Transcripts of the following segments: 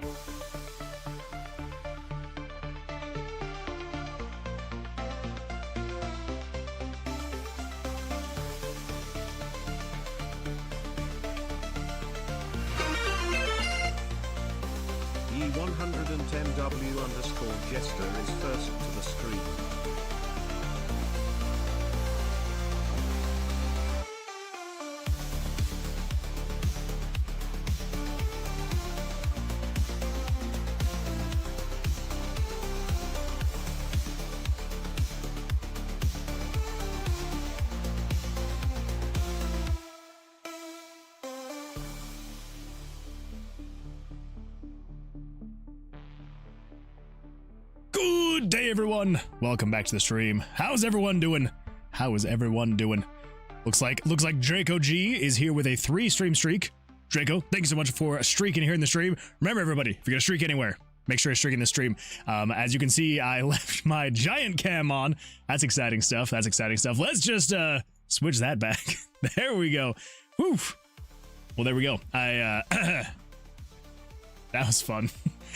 E110W_Jester is first to the stream. Good day, everyone. Welcome back to the stream. How's everyone doing? How is everyone doing? Looks like Draco G is here with a 3-stream streak. Draco, thank you so much for streaking here in the stream. Remember, everybody, if you're gonna streak anywhere, make sure you're streaking the stream. As you can see, I left my giant cam on. That's exciting stuff. That's exciting stuff. Let's just switch that back. There we go. Whew. Well, there we go. That was fun.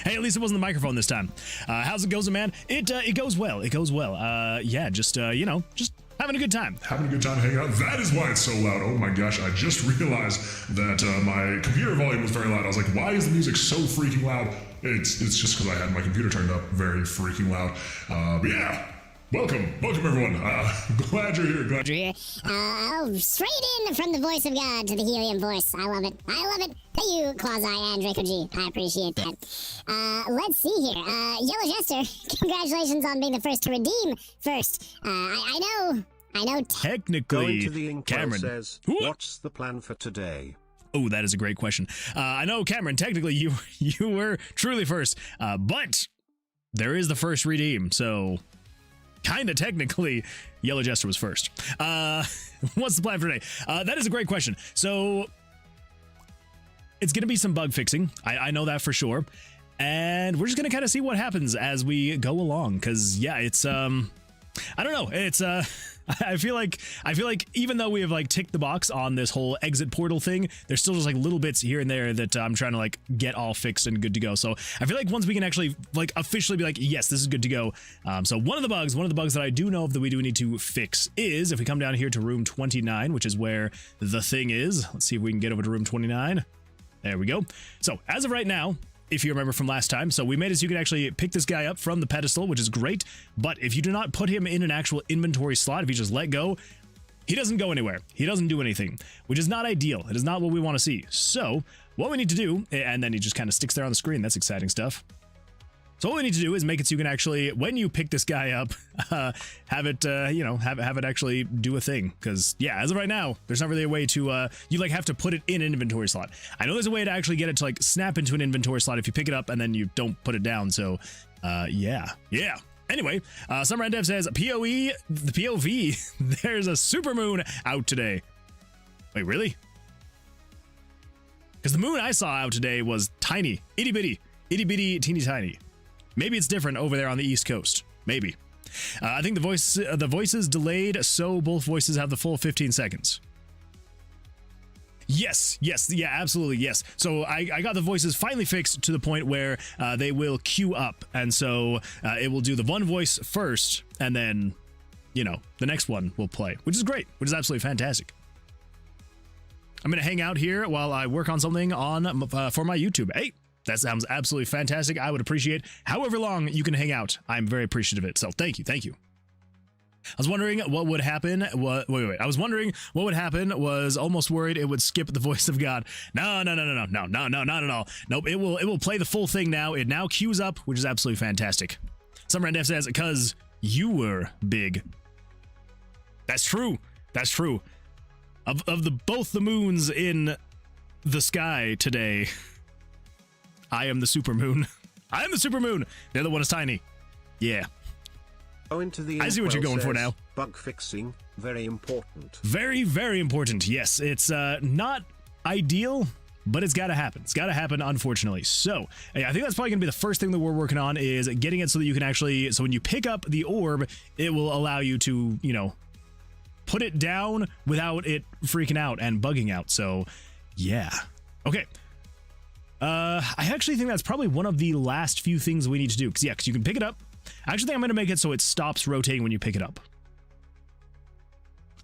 Hey, at least it wasn't the microphone this time. How's it going, man? It goes well. It goes well. Yeah, just you know, just having a good time. Having a good time hanging out. That is why it's so loud. Oh my gosh, I just realized that my computer volume was very loud. I was like, why is the music so freaking loud? It's just because I had my computer turned up very freaking loud. But yeah. Welcome everyone. Glad you're here. Glad you're here. Straight in from the voice of God to the helium voice. I love it. I love it. Thank you, Quasi and Draco G. I appreciate that. Let's see here. Yellow Jester, congratulations on being the first to redeem first. I know. Technically, Going to the Cameron says, what's the plan for today? Oh, that is a great question. I know, Cameron, technically you were truly first, but there is the first redeem, so kind of technically, Yellow Jester was first. What's the plan for today? That is a great question. So it's going to be some bug fixing. I know that for sure. And we're just going to kind of see what happens as we go along. Because, yeah, it's, I don't know. It's, I feel like even though we have like ticked the box on this whole exit portal thing, there's still just like little bits here and there that I'm trying to like get all fixed and good to go. So I feel like once we can actually like officially be like, yes, this is good to go. So one of the bugs that I do know of that we do need to fix is if we come down here to room 29, which is where the thing is. Let's see if we can get over to room 29. There we go. So as of right now, if you remember from last time, so we made it so you can actually pick this guy up from the pedestal, which is great, but if you do not put him in an actual inventory slot, if you just let go, he doesn't go anywhere. He doesn't do anything, which is not ideal. It is not what we want to see. So what we need to do, and then he just kind of sticks there on the screen. That's exciting stuff. So what we need to do is make it so you can actually, when you pick this guy up, have it, you know, have it actually do a thing. Because, yeah, as of right now, there's not really a way to, you, like, have to put it in an inventory slot. I know there's a way to actually get it to, like, snap into an inventory slot if you pick it up and then you don't put it down. So, yeah. Anyway, Summer Dev says, POV, there's a supermoon out today. Wait, really? Because the moon I saw out today was tiny, itty bitty, teeny tiny. Maybe it's different over there on the East Coast. Maybe. I think the voice is delayed, so both voices have the full 15 seconds. Yes, yeah, absolutely, yes. So I got the voices finally fixed to the point where they will queue up, and so it will do the one voice first, and then, you know, the next one will play, which is great, which is absolutely fantastic. I'm gonna hang out here while I work on something on for my YouTube. Hey. That sounds absolutely fantastic. I would appreciate however long you can hang out. I'm very appreciative of it. So thank you. I was wondering what would happen. Wait. I was wondering what would happen. Was almost worried it would skip the voice of God. No, not at all. Nope. It will play the full thing now. It now queues up, which is absolutely fantastic. Summer F says, because you were big. That's true. Of both the moons in the sky today, I am the supermoon. I am the supermoon. The other one is tiny. Yeah. I see what you're going for now. Bug fixing, very important. Very, very important. Yes, it's not ideal, but it's got to happen. It's got to happen, unfortunately. So I think that's probably going to be the first thing that we're working on, is getting it so that you can actually, so when you pick up the orb, it will allow you to, you know, put it down without it freaking out and bugging out. So yeah. Okay. I actually think that's probably one of the last few things we need to do. Because you can pick it up. I actually think I'm going to make it so it stops rotating when you pick it up.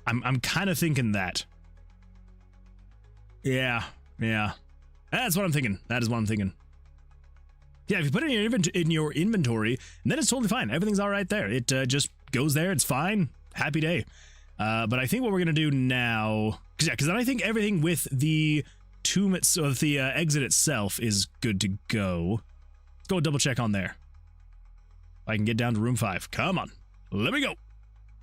I'm kind of thinking that. Yeah. That's what I'm thinking. That is what I'm thinking. Yeah, if you put it in your inventory, then it's totally fine. Everything's all right there. It just goes there. It's fine. Happy day. But I think what we're going to do now... Because then I think everything with the tomb, so the exit itself is good to go. Let's go double check on there. I can get down to room 5. Come on. Let me go.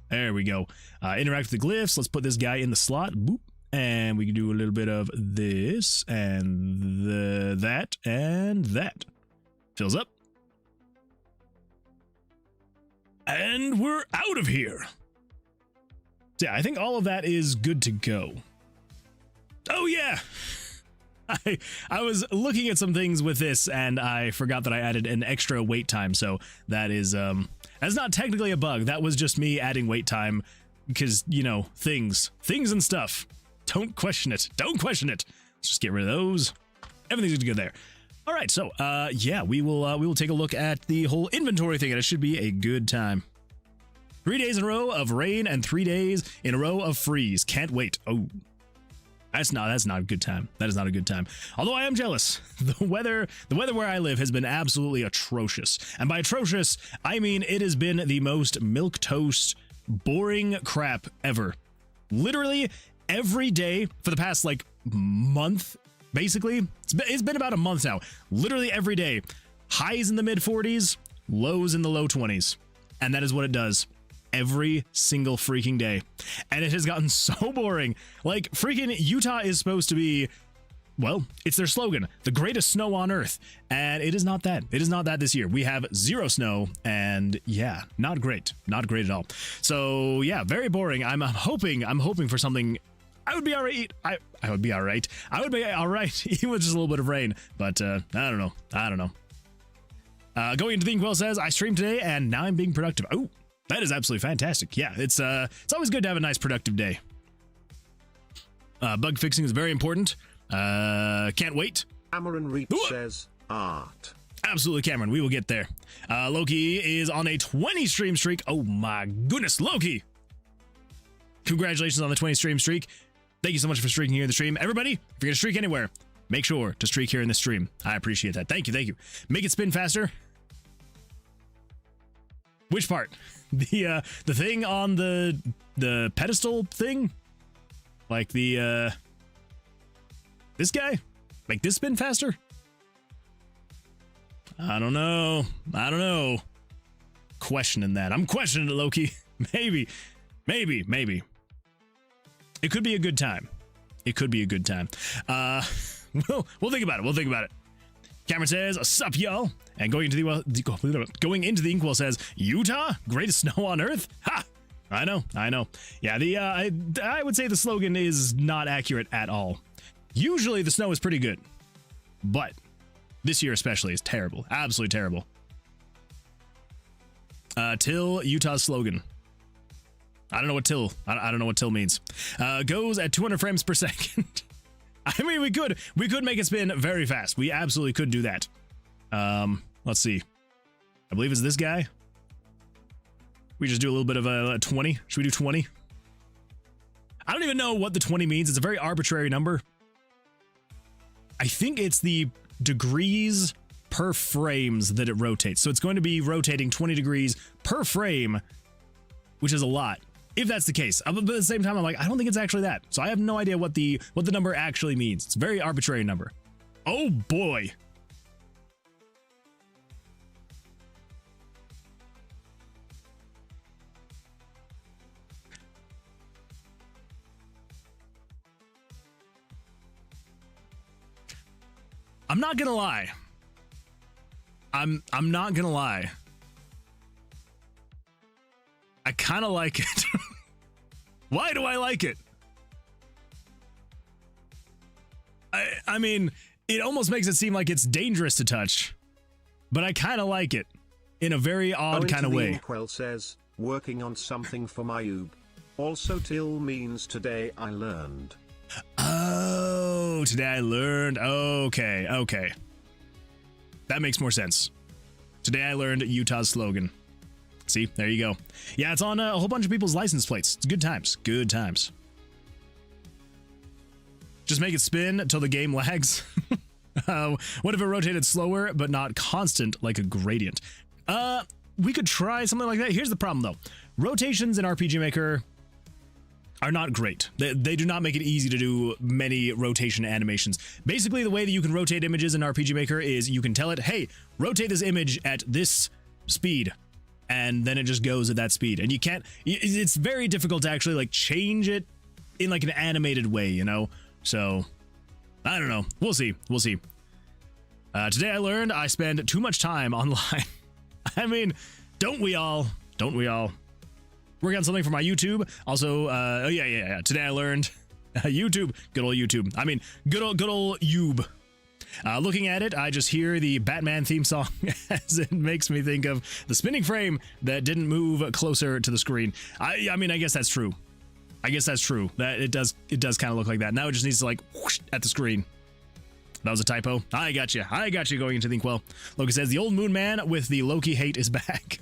There we go. Interact with the glyphs. Let's put this guy in the slot. Boop. And we can do a little bit of this and that and that. Fills up. And we're out of here. So yeah, I think all of that is good to go. Oh yeah. I was looking at some things with this and I forgot that I added an extra wait time. So that is that's not technically a bug. That was just me adding wait time because, you know, things and stuff. Don't question it. Don't question it. Let's just get rid of those. Everything's good there. All right, so yeah, we will take a look at the whole inventory thing, and it should be a good time. 3 days in a row of rain and 3 days in a row of freeze. Can't wait. Oh, that's not a good time. That is not a good time. Although I am jealous. The weather where I live has been absolutely atrocious, and by atrocious I mean it has been the most milquetoast, boring crap ever. Literally every day for the past like month. Basically, it's been about a month now. Literally every day, highs in the mid 40s, lows in the low 20s. And that is what it does every single freaking day. And it has gotten so boring. Like, freaking Utah is supposed to be, well, it's their slogan, the greatest snow on earth. And it is not that. It is not that this year. We have 0 snow, and yeah, not great. Not great at all. So yeah, very boring. I'm hoping for something. I would be all right. I would be all right. I would be all right even with just a little bit of rain. But I don't know. Going into the Inkwell says, I streamed today and now I'm being productive. Oh, that is absolutely fantastic. Yeah, it's always good to have a nice productive day. Bug fixing is very important. Can't wait. Cameron Reap says, art. Absolutely, Cameron. We will get there. Loki is on a 20 stream streak. Oh my goodness, Loki. Congratulations on the 20 stream streak. Thank you so much for streaking here in the stream. Everybody, if you're going to streak anywhere, make sure to streak here in the stream. I appreciate that. Thank you. Make it spin faster. Which part? The thing on the pedestal thing? Like the, this guy? Make this spin faster? I don't know. Questioning that. I'm questioning it, Loki. Maybe. It could be a good time. We'll think about it. Cameron says, "Sup, y'all?" And going into the Inkwell says, "Utah, greatest snow on earth." Ha! I know. Yeah, I would say the slogan is not accurate at all. Usually the snow is pretty good, but this year especially is terrible. Absolutely terrible. Till Utah's slogan. I don't know what till. I don't know what till means. Goes at 200 frames per second. I mean, we could make it spin very fast. We absolutely could do that. Let's see. I believe it's this guy. We just do a little bit of a 20. Should we do 20? I don't even know what the 20 means. It's a very arbitrary number. I think it's the degrees per frames that it rotates. So it's going to be rotating 20 degrees per frame, which is a lot. If that's the case, but at the same time, I'm like, I don't think it's actually that. So I have no idea what the number actually means. It's a very arbitrary number. Oh boy. I'm not gonna lie. I'm not gonna lie. I kind of like it. Why do I like it? I mean, it almost makes it seem like it's dangerous to touch, but I kind of like it in a very odd kind of way. Inkwell says, working on something for my oob. Also, till means today I learned. Oh, today I learned. Okay. That makes more sense. Today I learned Utah's slogan. See, there you go. Yeah, it's on a whole bunch of people's license plates. It's good times. Good times. Just make it spin until the game lags. What if it rotated slower, but not constant like a gradient? We could try something like that. Here's the problem, though. Rotations in RPG Maker are not great. They do not make it easy to do many rotation animations. Basically, the way that you can rotate images in RPG Maker is you can tell it, hey, rotate this image at this speed, and then it just goes at that speed. And you can't, it's very difficult to actually like change it in like an animated way, you know? So, I don't know. We'll see. We'll see. Today I learned I spend too much time online. I mean, don't we all? Don't we all? Working on something for my YouTube. Also, oh yeah. Today I learned YouTube. Good old YouTube. I mean, good old Yube. Looking at it, I just hear the Batman theme song as it makes me think of the spinning frame that didn't move closer to the screen. I mean, I guess that's true. I guess that's true. That it does kind of look like that. Now it just needs to like whoosh at the screen. That was a typo. I got you. I got you going into the inkwell. Loki says the old moon man with the Loki hate is back.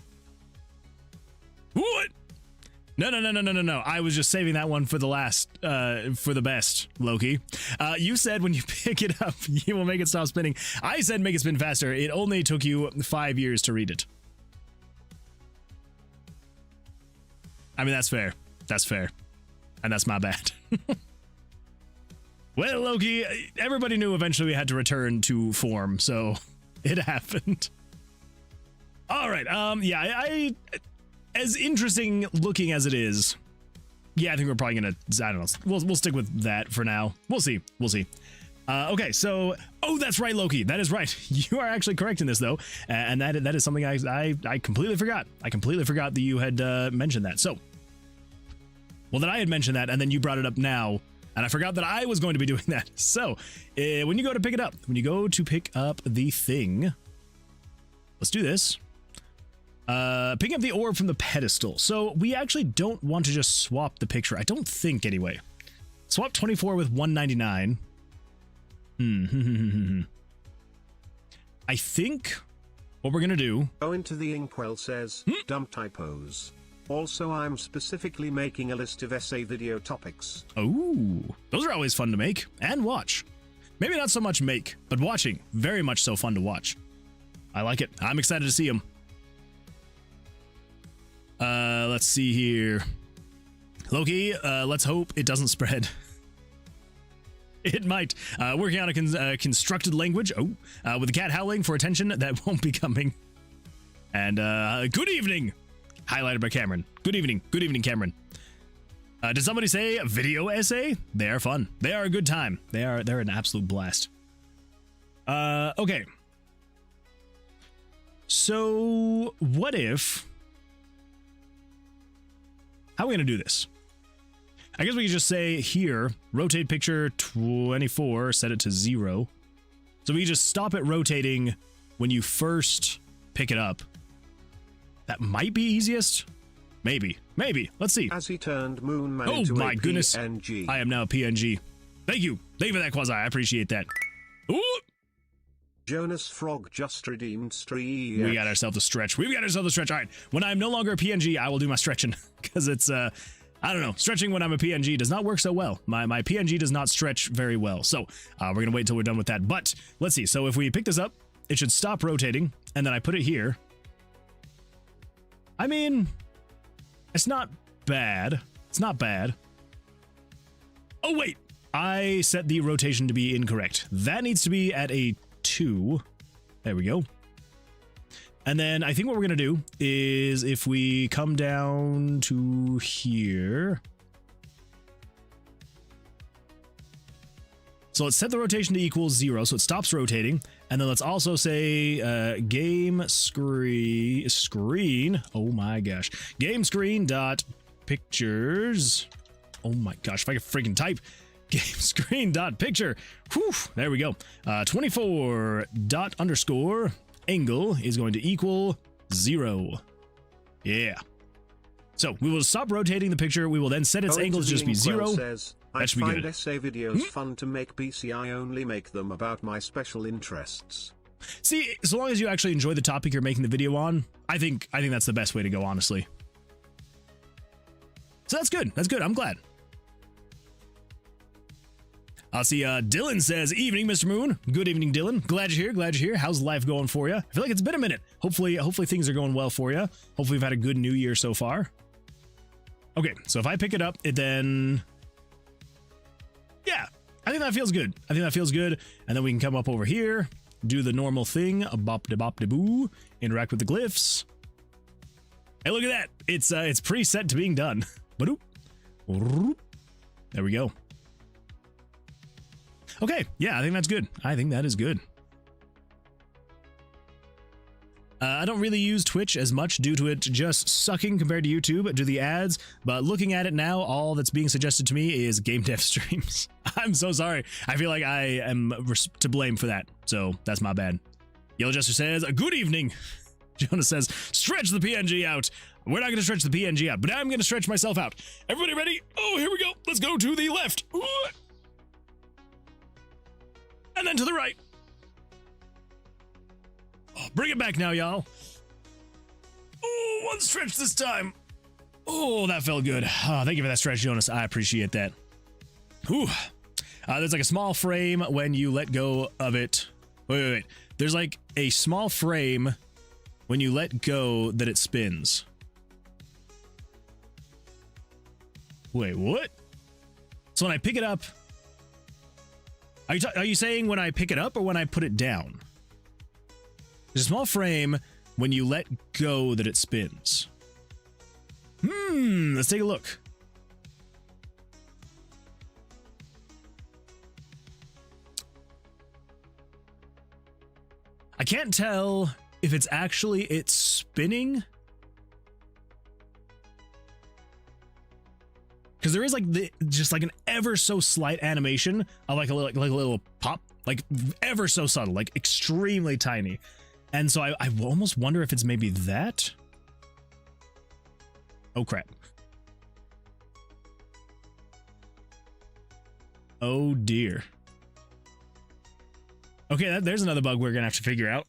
What? No. I was just saving that one for the last, for the best, Loki. You said when you pick it up, you will make it stop spinning. I said make it spin faster. It only took you 5 years to read it. I mean, that's fair. That's fair. And that's my bad. Well, Loki, everybody knew eventually we had to return to form, so it happened. All right, yeah, I as interesting looking as it is, yeah, I think we're probably gonna, I don't know, we'll stick with that for now. We'll see. Okay, so, oh, that's right, Loki, that is right. You are actually correct in this, though, and that is something I completely forgot. I completely forgot that you had mentioned that. So, well, that I had mentioned that, and then you brought it up now, and I forgot that I was going to be doing that. So, when you go to pick it up, when you go to pick up the thing, let's do this. Picking up the orb from the pedestal. So, we actually don't want to just swap the picture. I don't think, anyway. Swap 24 with 199. I think what we're going to do... Go into the inkwell says, dumb typos. Also, I'm specifically making a list of essay video topics. Oh, those are always fun to make and watch. Maybe not so much make, but watching, very much so fun to watch. I like it. I'm excited to see them. Let's see here. Loki, let's hope it doesn't spread. It might. Working on a constructed language. Oh, with the cat howling for attention that won't be coming. And good evening. Highlighted by Cameron. Good evening. Good evening, Cameron. Did somebody say video essay? They are fun. They are a good time. They're an absolute blast. Okay. So what if... How are we going to do this? I guess we could just say here, rotate picture 24, set it to 0. So we just stop it rotating when you first pick it up. That might be easiest. Maybe. Let's see. As he turned Moon Man oh into my a goodness. PNG. I am now a PNG. Thank you. Thank you for that, Quasi. I appreciate that. Ooh. Jonas Frog just redeemed stream. We got ourselves a stretch. We've got ourselves a stretch. All right. When I'm no longer a PNG, I will do my stretching. Because it's, I don't know. Stretching when I'm a PNG does not work so well. My PNG does not stretch very well. So we're going to wait until we're done with that. But let's see. So if we pick this up, it should stop rotating. And then I put it here. I mean, it's not bad. It's not bad. Oh, wait. I set the rotation to be incorrect. That needs to be at a 2. There we go. And then I think what we're going to do is if we come down to here. So let's set the rotation to equal 0, so it stops rotating. And then let's also say game screen. Oh my gosh. Game screen dot pictures. Oh my gosh, if I could freaking type. Game screen dot picture. Whew, there we go. 24 dot underscore angle is going to equal 0. Yeah. So we will stop rotating the picture. We will then set its angle to just be 0. That should be good. I find essay videos fun to make PC. I only make them about my special interests. See, so long as you actually enjoy the topic you're making the video on, I think that's the best way to go, honestly. So that's good. That's good. I'm glad. I'll see. Dylan says, "Evening, Mr. Moon." Good evening, Dylan. Glad you're here. Glad you're here. How's life going for you? I feel like it's been a minute. Hopefully things are going well for you. Hopefully you've had a good new year so far. Okay, so if I pick it up, it then, yeah, I think that feels good. I think that feels good. And then we can come up over here, do the normal thing, a bop de boo, interact with the glyphs. Hey, look at that. It's preset to being done. Ba-doop. There we go. Okay, yeah, I think that's good. I think that is good. I don't really use Twitch as much due to it just sucking compared to YouTube, do the ads, but looking at it now, all that's being suggested to me is game dev streams. I'm so sorry. I feel like I am to blame for that, so that's my bad. Yellow Jester says, "Good evening." Jonas says, "Stretch the PNG out." We're not going to stretch the PNG out, but I'm going to stretch myself out. Everybody ready? Oh, here we go. Let's go to the left. Ooh. And then to the right. Oh, bring it back now, y'all. Oh, one stretch this time. Oh, that felt good. Oh, thank you for that stretch, Jonas. I appreciate that. Whew. There's like a small frame when you let go of it. Wait. There's like a small frame when you let go that it spins. Wait, what? So when I pick it up, are you saying when I pick it up or when I put it down? There's a small frame when you let go that it spins. Let's take a look. I can't tell if it's actually spinning. Because there is like just like an ever so slight animation of like a little pop, like ever so subtle, like extremely tiny. And so I almost wonder if it's maybe that. Oh crap. Oh dear. Okay, there's another bug we're gonna have to figure out.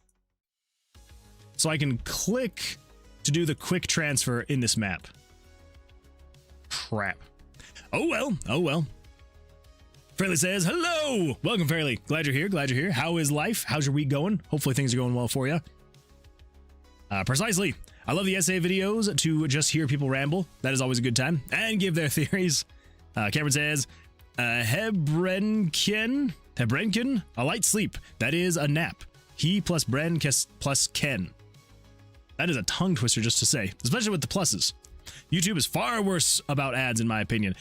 So I can click to do the quick transfer in this map. Crap. Oh well. Fairly says, "Hello! Welcome, Fairly. Glad you're here. How is life? How's your week going? Hopefully things are going well for you." Precisely. I love the essay videos to just hear people ramble. That is always a good time. And give their theories. Cameron says, Hebrenken, a light sleep. That is a nap. He plus Bren plus Ken. That is a tongue twister just to say, especially with the pluses. YouTube is far worse about ads, in my opinion.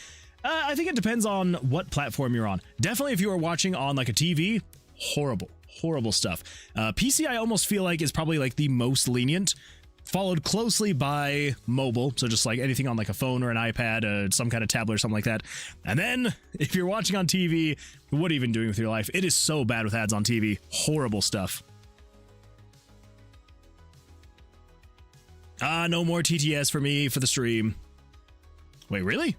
I think it depends on what platform you're on. Definitely if you are watching on like a TV, horrible stuff. PC I almost feel like is probably like the most lenient, followed closely by mobile, so just like anything on like a phone or an iPad, some kind of tablet or something like that. And then if you're watching on TV, what are you even doing with your life? It is so bad with ads on TV. Horrible stuff. No more TTS for me for the stream. Wait, really?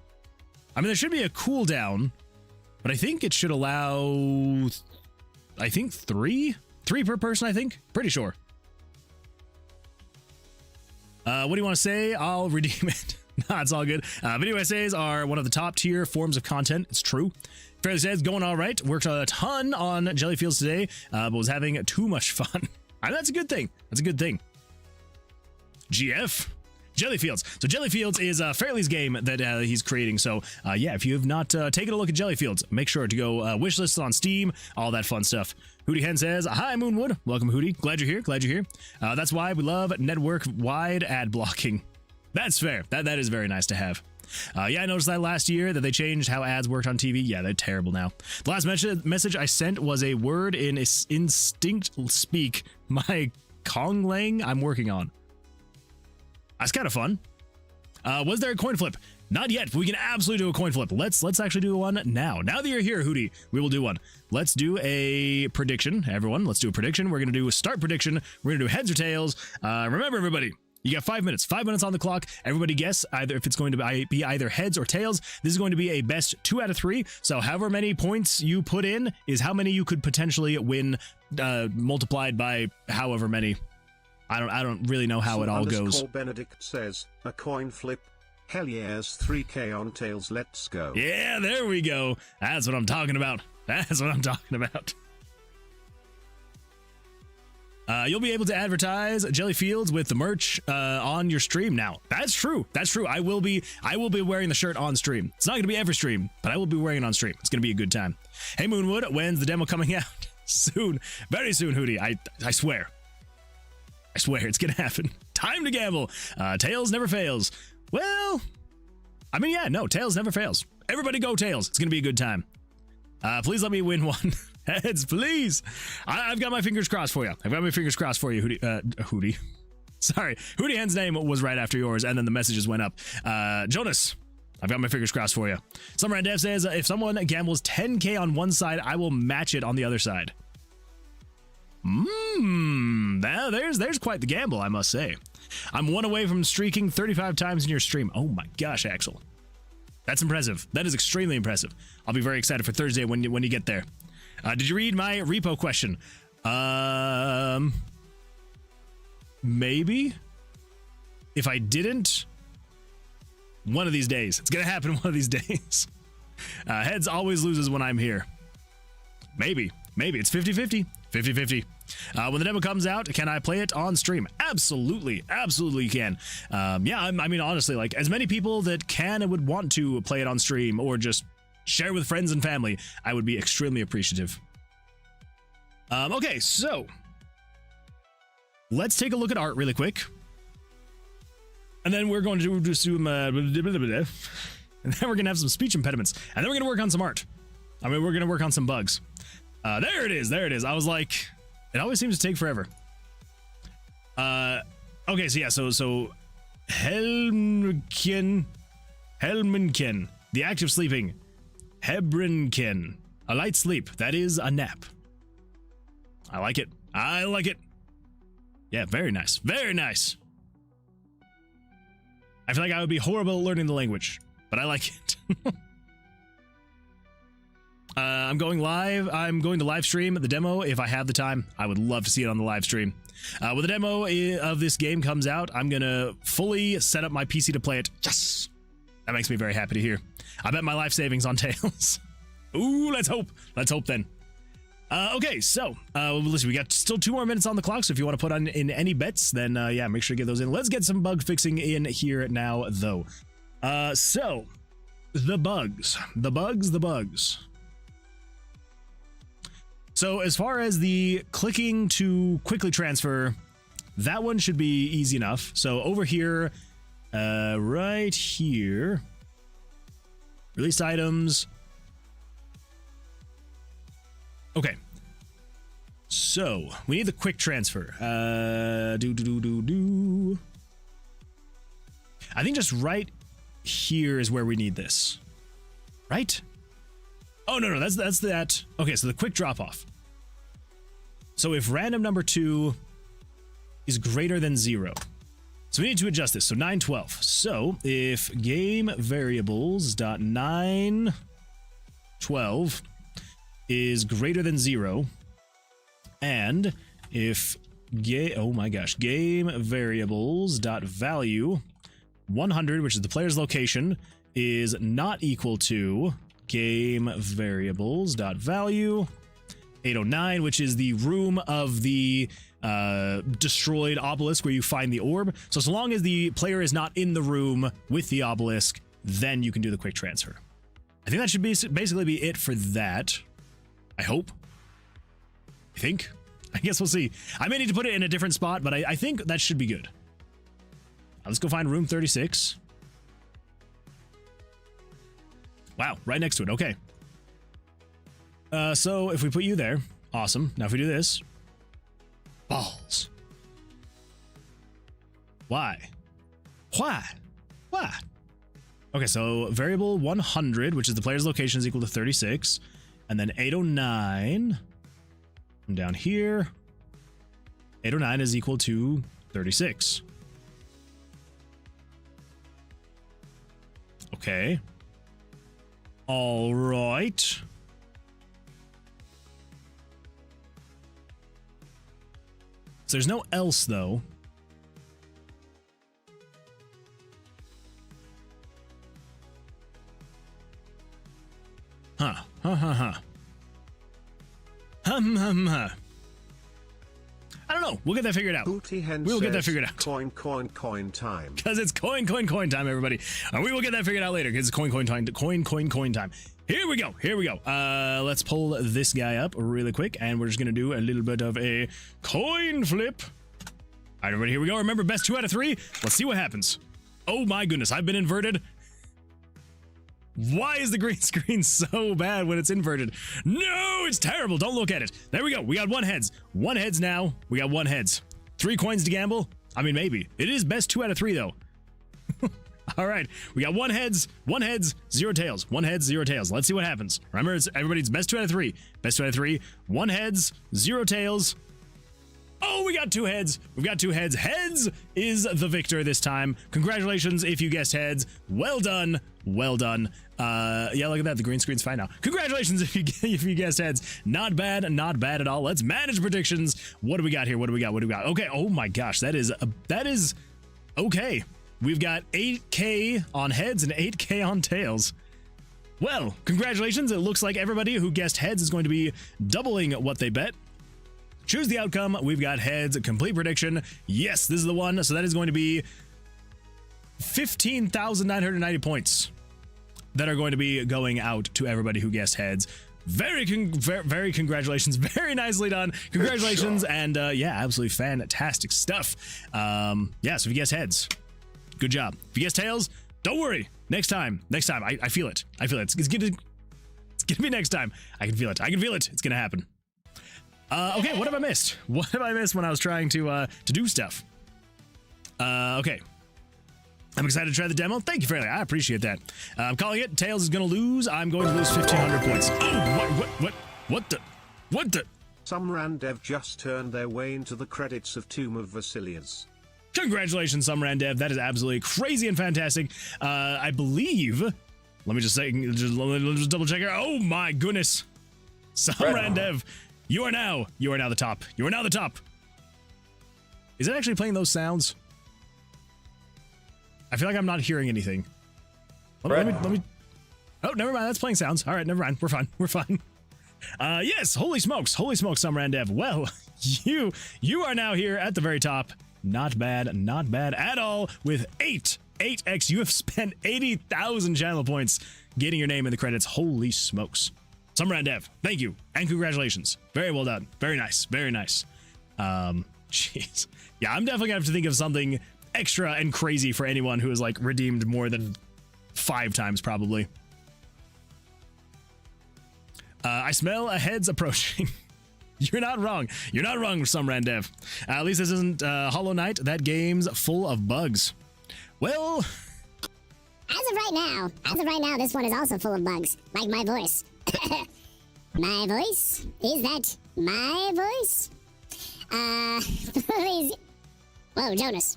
I mean, there should be a cooldown, but I think it should allow, I think three per person, I think. Pretty sure. What do you want to say? I'll redeem it. Nah, it's all good. Video essays are one of the top tier forms of content. It's true. Fairly says, going all right. Worked a ton on Jellyfields today, but was having too much fun. And that's a good thing. That's a good thing. GF. Jellyfields. So Jellyfields is Fairly's game that he's creating. So yeah, if you have not taken a look at Jellyfields, make sure to go wishlist on Steam, all that fun stuff. Hootie Hen says, "Hi Moonwood, welcome Hootie. Glad you're here. That's why we love network-wide ad blocking." That's fair. That is very nice to have. Yeah, I noticed that last year that they changed how ads worked on TV. Yeah, they're terrible now. The last message I sent was a word in instinct speak. My Konglang I'm working on. That's kind of fun. Was there a coin flip? Not yet. We can absolutely do a coin flip. Let's actually do one now. Now that you're here, Hootie, we will do one. Let's do a prediction, everyone. Let's do a prediction. We're going to do a start prediction. We're going to do heads or tails. Remember, everybody, You got 5 minutes. 5 minutes on the clock. Everybody guess either if it's going to be either heads or tails. This is going to be a best 2 out of 3. So however many points you put in is how many you could potentially win, multiplied by however many. I don't really know how it all goes. Benedict says, a coin flip. Hell yes, 3K on tails, let's go. Yeah, there we go. That's what I'm talking about. That's what I'm talking about. You'll be able to advertise Jelly Fields with the merch on your stream now. That's true. That's true. I will be wearing the shirt on stream. It's not going to be every stream, but I will be wearing it on stream. It's going to be a good time. Hey, Moonwood, when's the demo coming out? Soon. Very soon, Hootie. I swear. I swear it's going to happen. Time to gamble. Tails never fails. Well, I mean, yeah, no, Tails never fails. Everybody go Tails. It's going to be a good time. Please let me win one. Heads, please. I've got my fingers crossed for you. I've got my fingers crossed for you, Hootie. Sorry, Hootie Hand's name was right after yours, and then the messages went up. Jonas, I've got my fingers crossed for you. Summer Dev says, if someone gambles 10K on one side, I will match it on the other side. Now there's quite the gamble, I must say. I'm 1 away from streaking 35 times in your stream. Oh my gosh, Axel. That's impressive. That is extremely impressive. I'll be very excited for Thursday when you get there. Did you read my repo question? Maybe. If I didn't, one of these days. It's gonna happen one of these days. Heads always loses when I'm here. Maybe. It's 50-50. 50-50. When the demo comes out, can I play it on stream? Absolutely you can. Yeah, I mean, honestly, like, as many people that can and would want to play it on stream or just share with friends and family, I would be extremely appreciative. Okay, so let's take a look at art really quick. And then we're going to do some, and then we're going to have some speech impediments. And then we're going to work on some art. I mean, we're going to work on some bugs. There it is. I was like, it always seems to take forever. Okay, so yeah, so Helmken, the act of sleeping. Hebrinken, a light sleep, that is a nap. I like it. Yeah, very nice. I feel like I would be horrible at learning the language, but I like it. I'm going live. I'm going to live stream the demo if I have the time. I would love to see it on the live stream. When the demo of this game comes out, I'm going to fully set up my PC to play it. Yes! That makes me very happy to hear. I bet my life savings on Tails. Ooh, let's hope. Let's hope then. Okay, so listen, we got still 2 more minutes on the clock, so if you want to put in any bets, then yeah, make sure to get those in. Let's get some bug fixing in here now, though. So, the bugs. So as far as the clicking to quickly transfer, that one should be easy enough. So over here, right here, released items. Okay. So we need the quick transfer. I think just right here is where we need this. Right? Oh, no, that's that. Okay, so the quick drop off. So if random number 2 is greater than 0, so we need to adjust this. So 912. So if game variables dot 912 is greater than 0, and if game variables dot value 100, which is the player's location, is not equal to game variables dot value 809, which is the room of the destroyed obelisk where you find the orb. So long as the player is not in the room with the obelisk, then you can do the quick transfer. I think that should basically be it for that. I hope. I think. I guess we'll see. I may need to put it in a different spot, but I think that should be good. Let's go find room 36. Wow, right next to it. Okay. So if we put you there, awesome. Now if we do this, balls. Why? Okay, so variable 100, which is the player's location, is equal to 36, and then 809 from down here. 809 is equal to 36. Okay. All right. So there's no else, though. Huh. Huh. Huh. I don't know. We'll get that figured out. We'll get that figured out. Coin time. Because it's coin time, everybody. We will get that figured out later because it's coin time. Here we go. Let's pull this guy up really quick, and we're just gonna do a little bit of a coin flip. All right, everybody, here we go. Remember, best 2 out of 3. Let's see what happens. Oh my goodness, I've been inverted. Why is the green screen so bad when it's inverted? No, it's terrible. Don't look at it. There we go. We got 1 heads. 1 heads now. We got 1 heads. 3 coins to gamble. I mean, maybe. It is best 2 out of 3, though. All right. We got 1 heads, 0 tails. 1 heads, 0 tails. Let's see what happens. Remember, it's everybody's best 2 out of 3. Best 2 out of 3. 1 heads, 0 tails. Oh, we got 2 heads. We've got 2 heads. Heads is the victor this time. Congratulations if you guessed heads. Well done. Well done. Yeah, look at that. The green screen's fine now. Congratulations if you guessed heads. Not bad at all. Let's manage predictions. What do we got here? What do we got? Okay. Oh my gosh, that is okay. We've got 8K on heads and 8K on tails. Well, congratulations. It looks like everybody who guessed heads is going to be doubling what they bet. Choose the outcome. We've got heads. Complete prediction. Yes, this is the one. So that is going to be 15,990 points that are going to be going out to everybody who guessed heads. Very congratulations. Very nicely done. Congratulations. And yeah, absolutely fantastic stuff. Yeah, so if you guessed heads, good job. If you guessed tails, don't worry. Next time. I feel it. It's gonna be next time. I can feel it. It's gonna happen. Okay, what have I missed? What have I missed when I was trying to do stuff? Okay. I'm excited to try the demo. Thank you, Fairly. I appreciate that. I'm calling it. Tails is going to lose. I'm going to lose 1,500 points. Oh, what the? Some randev just turned their way into the credits of Tomb of Vercilias. Congratulations, some randev. That is absolutely crazy and fantastic. I believe. Let me just say, just double check here. Oh my goodness. Some randev. You are now the top. You are now the top. Is it actually playing those sounds? I feel like I'm not hearing anything. Let me. Oh, never mind. That's playing sounds. All right, never mind. We're fine. Yes. Holy smokes, some randev. Well, you are now here at the very top. Not bad at all. With 8x, you have spent 80,000 channel points getting your name in the credits. Holy smokes. Some randev, thank you, and congratulations. Very well done. Very nice. Jeez. Yeah, I'm definitely gonna have to think of something extra and crazy for anyone who has like redeemed more than 5 times probably. I smell a heads approaching. You're not wrong, some randev. At least this isn't Hollow Knight. That game's full of bugs. Well, as of right now, this one is also full of bugs, like my voice. My voice? Is that my voice? Please. Whoa, Jonas.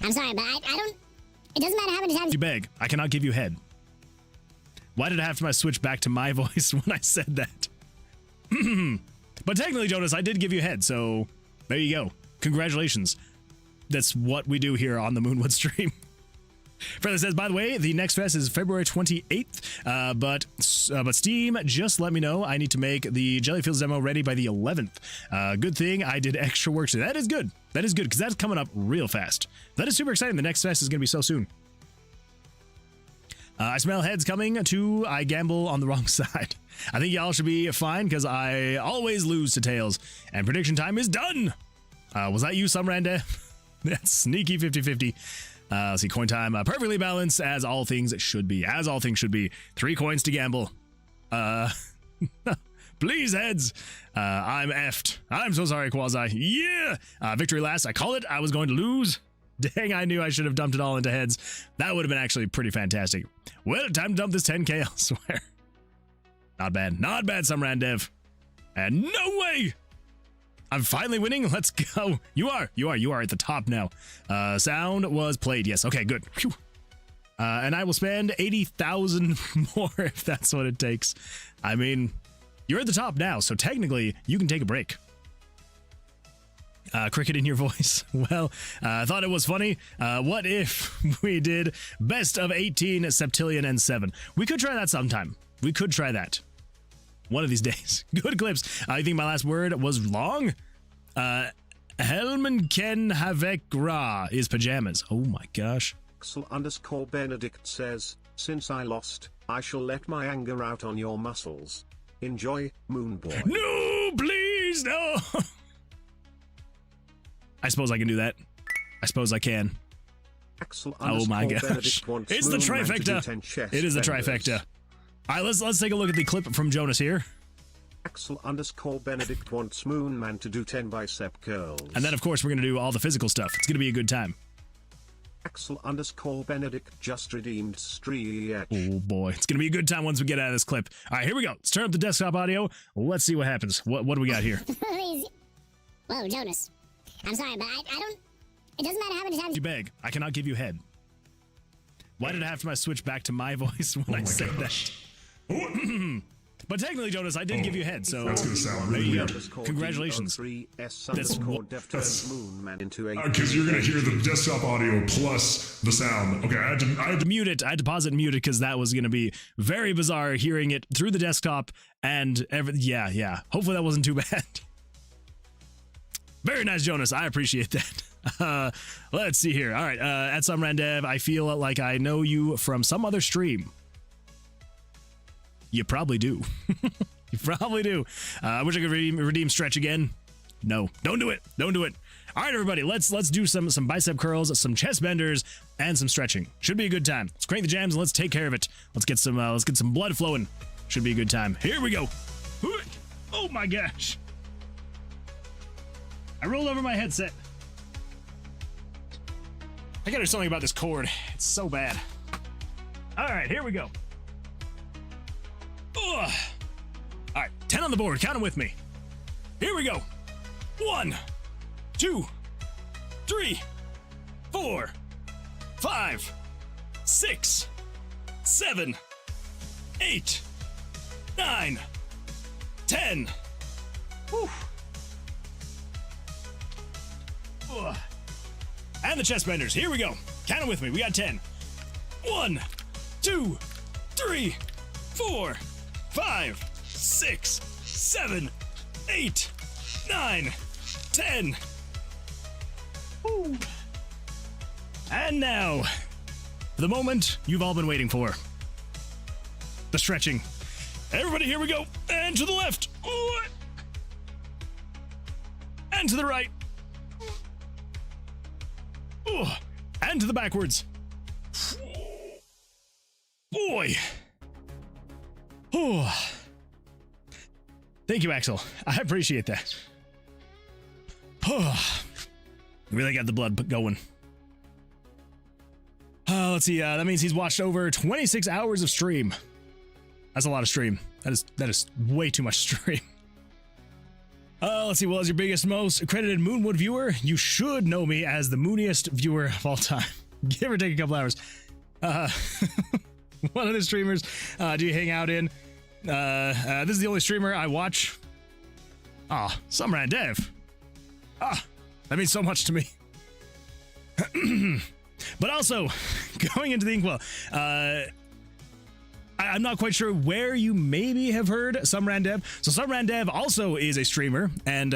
I'm sorry, but I don't. It doesn't matter how many times you beg. I cannot give you head. Why did I have to switch back to my voice when I said that? But technically, Jonas, I did give you head, so there you go. Congratulations. That's what we do here on the Moonwood stream. Freddy says, by the way, the next fest is February 28th, but Steam just let me know I need to make the Jellyfields demo ready by the 11th. Good thing I did extra work today. That is good, because that's coming up real fast. That is super exciting. The next fest is going to be so soon. I smell heads coming to I gamble on the wrong side. I think y'all should be fine, because I always lose to tails, and prediction time is done. Was that you, Sumranda? That's sneaky 50-50. Let's see, coin time, perfectly balanced, as all things should be. 3 coins to gamble. Please, heads. I'm effed. I'm so sorry, Quasi. Yeah! Victory last. I call it. I was going to lose. Dang, I knew I should have dumped it all into heads. That would have been actually pretty fantastic. Well, time to dump this 10k elsewhere. Not bad, some randev. And no way! I'm finally winning. Let's go. You are at the top now. Sound was played. Yes. Okay, good. Whew. and I will spend 80,000 more if that's what it takes. I mean, you're at the top now, so technically you can take a break. Cricket in your voice. Well, I thought it was funny. What if we did best of 18, septillion, and 7? We could try that sometime. We could try that. One of these days. Good clips. I think my last word was long. Helmen Ken Havek Ra is pajamas. Oh my gosh. Axel_Benedict says, since I lost, I shall let my anger out on your muscles. Enjoy, Moonboy. No, please, no. I suppose I can do that. I suppose I can. Oh my gosh. It's the trifecta. It is the trifecta. All right, let's take a look at the clip from Jonas here. Axel_Benedict wants Moonman to do 10 bicep curls. And then, of course, we're going to do all the physical stuff. It's going to be a good time. Axel_Benedict just redeemed Stretch. Oh boy, it's going to be a good time once we get out of this clip. All right, here we go. Let's turn up the desktop audio. Let's see what happens. What do we got here? Whoa, Jonas. I'm sorry, but I don't... It doesn't matter how many times... You beg. I cannot give you head. Why did I have to switch back to my voice when I said that? But technically, Jonas, I did give you head, so that's gonna sound there really you weird. go. Congratulations. Because you're gonna hear the desktop audio plus the sound. Okay, I had to mute it. I had to pause it and mute it because that was gonna be very bizarre hearing it through the desktop and yeah. Hopefully that wasn't too bad. Very nice, Jonas. I appreciate that. Let's see here. All right, at SumRandev, I feel like I know you from some other stream. You probably do. You probably do. I wish I could redeem Stretch again. No, don't do it. Don't do it. All right, everybody, let's do some bicep curls, some chest benders, and some stretching. Should be a good time. Let's crank the jams and let's take care of it. Let's get some blood flowing. Should be a good time. Here we go. Oh my gosh. I rolled over my headset. I gotta do something about this cord. It's so bad. All right, here we go. Ugh. All right, 10 on the board. Count them with me. Here we go. 1, 2, 3, 4, 5, 6, 7, 8, 9, 10. Whew. Ugh. And the chest benders. Here we go. Count them with me. We got 10. 1, 2, 3, 4, 5, 6, 7, 8, 9, 10. Woo. And now, for the moment you've all been waiting for. The stretching. Everybody, here we go. And to the left. Ooh. And to the right. Ooh. And to the backwards. Boy. Oh. Thank you, Axel. I appreciate that. Oh. Really got the blood going. Let's see. That means he's watched over 26 hours of stream. That's a lot of stream. That is way too much stream. Let's see. Well, as your biggest, most accredited Moonwood viewer, you should know me as the mooniest viewer of all time. Give or take a couple hours. One of the streamers do you hang out in? This is the only streamer I watch. SumRandev. That means so much to me. But also, going into the Inkwell, I'm not quite sure where you maybe have heard SumRandev. So SumRandev also is a streamer and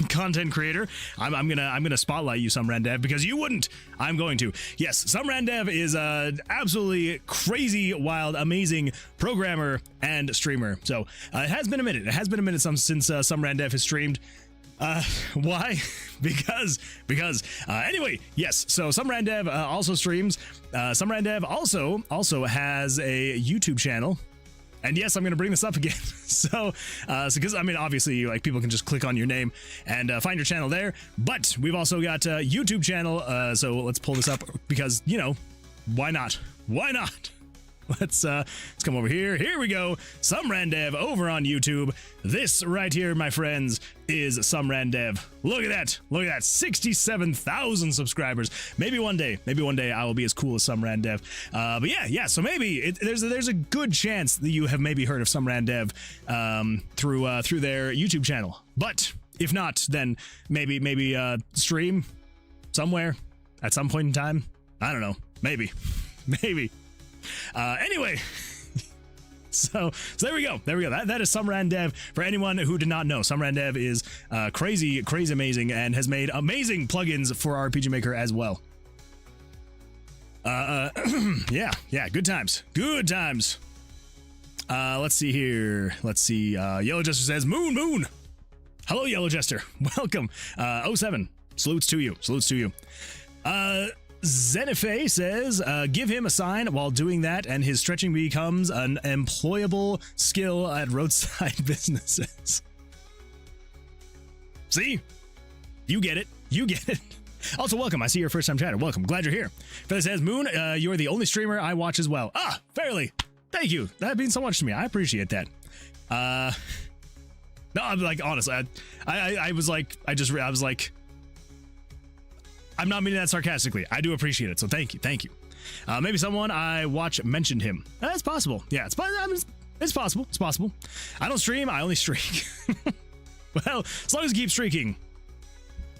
content creator. I'm gonna spotlight you, SumRandev, because you wouldn't. I'm going to. Yes, SumRandev is absolutely crazy, wild, amazing programmer and streamer. So it has been a minute. It has been a minute since SumRandev has streamed. Why? Because anyway, yes, so SumRandev also streams. SumRandev also has a YouTube channel. And yes, I'm going to bring this up again. So because I mean, obviously, like, people can just click on your name and find your channel there. But we've also got a YouTube channel. So let's pull this up because, you know, why not? Why not? Let's come over here. Here we go. Some Randev over on YouTube. This right here, my friends, is Some Randev. Look at that. Look at that. 67,000 subscribers. Maybe one day I will be as cool as Some Randev. But yeah. So maybe there's a good chance that you have maybe heard of Some Randev through their YouTube channel. But if not, then maybe stream somewhere at some point in time. I don't know. Maybe. Anyway, so there we go. That is Some Randev. For anyone who did not know, Some Randev is crazy amazing and has made amazing plugins for RPG Maker as well. Yeah, good times. Let's see here. Yellow Jester says, Moon. Hello, Yellow Jester. Welcome. 07. Salutes to you. Zenife says, give him a sign while doing that, and his stretching becomes an employable skill at roadside businesses. See? You get it. Also, welcome. I see your first time chatter. Welcome. Glad you're here. Feather says, Moon, you're the only streamer I watch as well. Fairly. Thank you. That means so much to me. I appreciate that. No, I'm like, honestly, I was like, I'm not meaning that sarcastically. I do appreciate it, so thank you. Maybe someone I watch mentioned him. That's possible. Yeah, it's possible. I don't stream, I only streak. Well, as long as you keep streaking.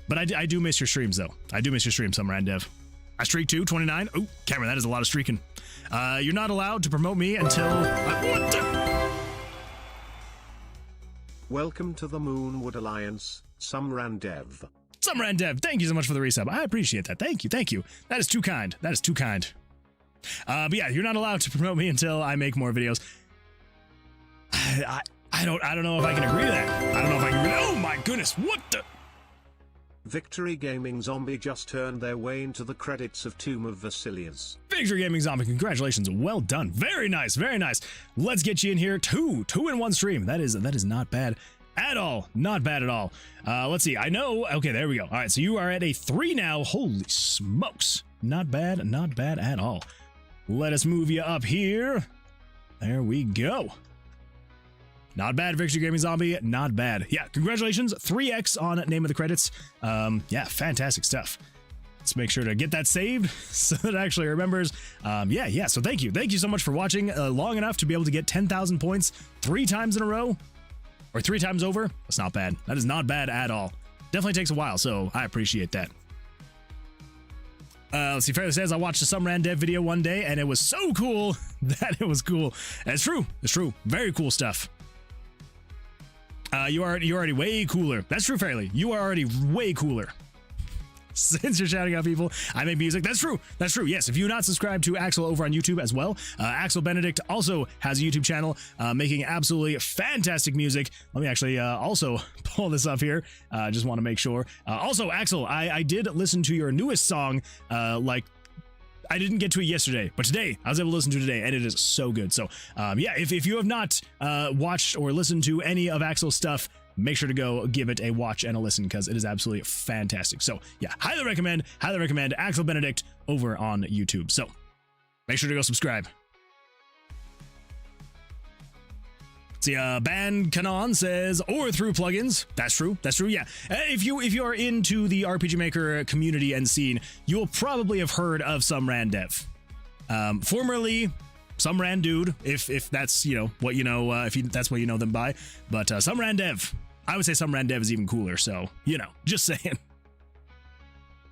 But I do miss your streams, though. I do miss your streams, Some Randev. I streak too, 29. Oh, Cameron, that is a lot of streaking. You're not allowed to promote me until... what the... Welcome to the Moonwood Alliance, Some Randev. Some Randev, thank you so much for the resub. I appreciate that. Thank you. That is too kind. But yeah, you're not allowed to promote me until I make more videos. I don't know if I can agree to that. Oh my goodness, what the? Victory Gaming Zombie just turned their way into the credits of Tomb of Vercilias. Victory Gaming Zombie, congratulations. Well done. Very nice. Let's get you in here. Two in one stream. That is not bad. At all. Not bad at all. Let's see. I know. Okay, there we go. All right, so you are at a 3 now. Holy smokes. Not bad at all. Let us move you up here. There we go. Not bad, Victory Gaming Zombie. Not bad. Yeah, congratulations. 3x on name of the credits. Yeah, fantastic stuff. Let's make sure to get that saved so that it actually remembers. Yeah. So thank you. Thank you so much for watching long enough to be able to get 10,000 points 3 times in a row. Or 3 times over. That's not bad. That is not bad at all. Definitely takes a while, so I appreciate that. Let's see. Fairly says, I watched a Some Randev video one day, and it was so cool that it was cool. And it's true. Very cool stuff. You're already way cooler. That's true, Fairly. You are already way cooler. Since you're shouting out people, I make music. That's true. Yes, if you're not subscribed to Axel over on YouTube as well, Axel Benedict also has a YouTube channel making absolutely fantastic music. Let me actually also pull this up here. Just want to make sure. Also, Axel, I did listen to your newest song. I didn't get to it yesterday, but today I was able to listen to it today, and it is so good. So yeah, if you have not watched or listened to any of Axel's stuff, make sure to go give it a watch and a listen because it is absolutely fantastic. So yeah, highly recommend Axel Benedict over on YouTube. So make sure to go subscribe. See, Ban Kanon says, or through plugins. That's true. Yeah. If you are into the RPG Maker community and scene, you will probably have heard of Some Randev. Formerly Some Randude, if that's what that's what you know them by. But Some Randev. I would say Some Randev is even cooler. So just saying.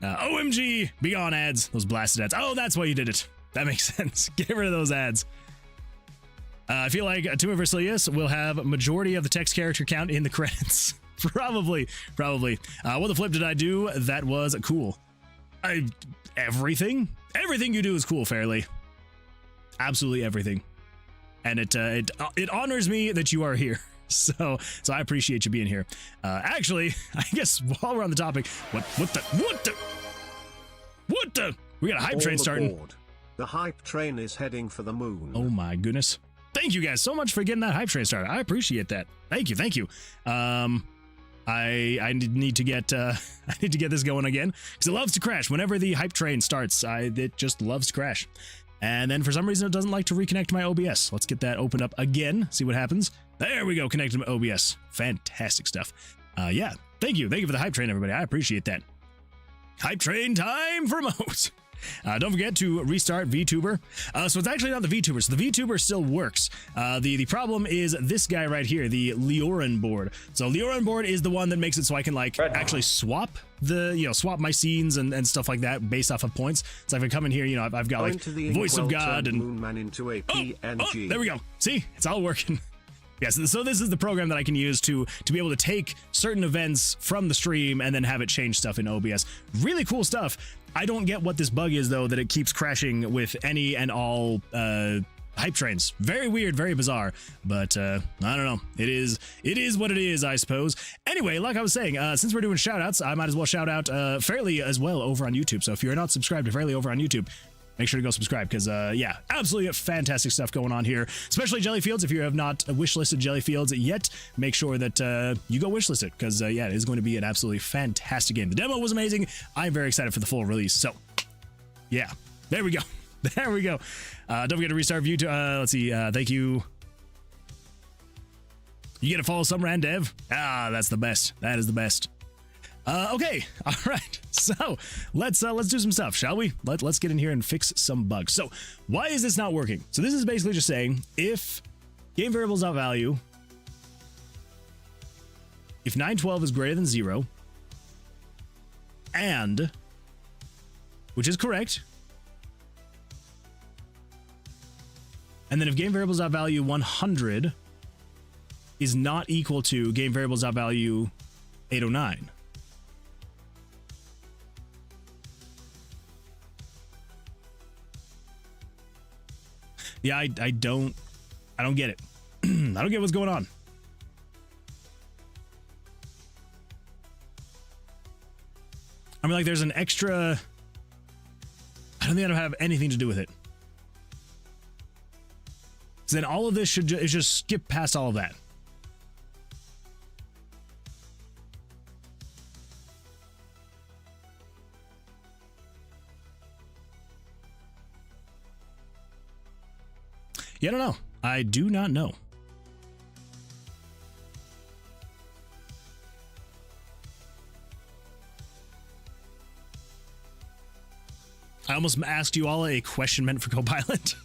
OMG, be on ads. Those blasted ads. Oh, that's why you did it. That makes sense. Get rid of those ads. I feel like Tomb of Vercilias will have majority of the text character count in the credits. Probably. What the flip did I do? That was cool. Everything you do is cool, Fairly. Absolutely everything. And it honors me that you are here. So I appreciate you being here. Actually, I guess while we're on the topic, what the? We got a hype train starting. Aboard. The hype train is heading for the moon. Oh my goodness. Thank you guys so much for getting that hype train started. I appreciate that. Thank you. I need to get this going again because it loves to crash whenever the hype train starts. It just loves to crash. And then for some reason, it doesn't like to reconnect to my OBS. Let's get that opened up again, see what happens. There we go, connected to my OBS. Fantastic stuff. Yeah, thank you. Thank you for the hype train, everybody. I appreciate that. Hype train time for Moat. Don't forget to restart VTuber. So it's actually not the VTuber. So the VTuber still works. The problem is this guy right here, the Leoran board. So Leoran board is the one that makes it so I can like actually swap swap my scenes and stuff like that based off of points. So if I come in here, I've got like Voice of God and Moonman into a PNG. There we go. See, it's all working. Yes, so this is the program that I can use to be able to take certain events from the stream and then have it change stuff in OBS. Really cool stuff. I don't get what this bug is, though, that it keeps crashing with any and all hype trains. Very weird, very bizarre, but I don't know. It is what it is, I suppose. Anyway, like I was saying, since we're doing shout-outs, I might as well shout out Fairly as well over on YouTube. So if you're not subscribed to Fairly over on YouTube, make sure to go subscribe because, yeah, absolutely fantastic stuff going on here, especially Jellyfields. If you have not wishlisted Jellyfields yet, make sure that you go wishlist it because, yeah, it is going to be an absolutely fantastic game. The demo was amazing. I'm very excited for the full release. So, yeah, there we go. There we go. Don't forget to restart view. Let's see. Thank you. You get to follow some rand dev. Ah, that's the best. That is the best. Okay, all right. So let's do some stuff, shall we? Let's get in here and fix some bugs. So why is this not working? So this is basically just saying if game variables.value, if 912 is greater than 0, and which is correct, and then if game variables.value 100 is not equal to game variables.value 809. Yeah, I don't get it. I don't get what's going on. I mean, like, there's an extra. I don't think that'll have anything to do with it. So then all of this should just skip past all of that. Yeah, I don't know. I do not know. I almost asked you all a question meant for Copilot.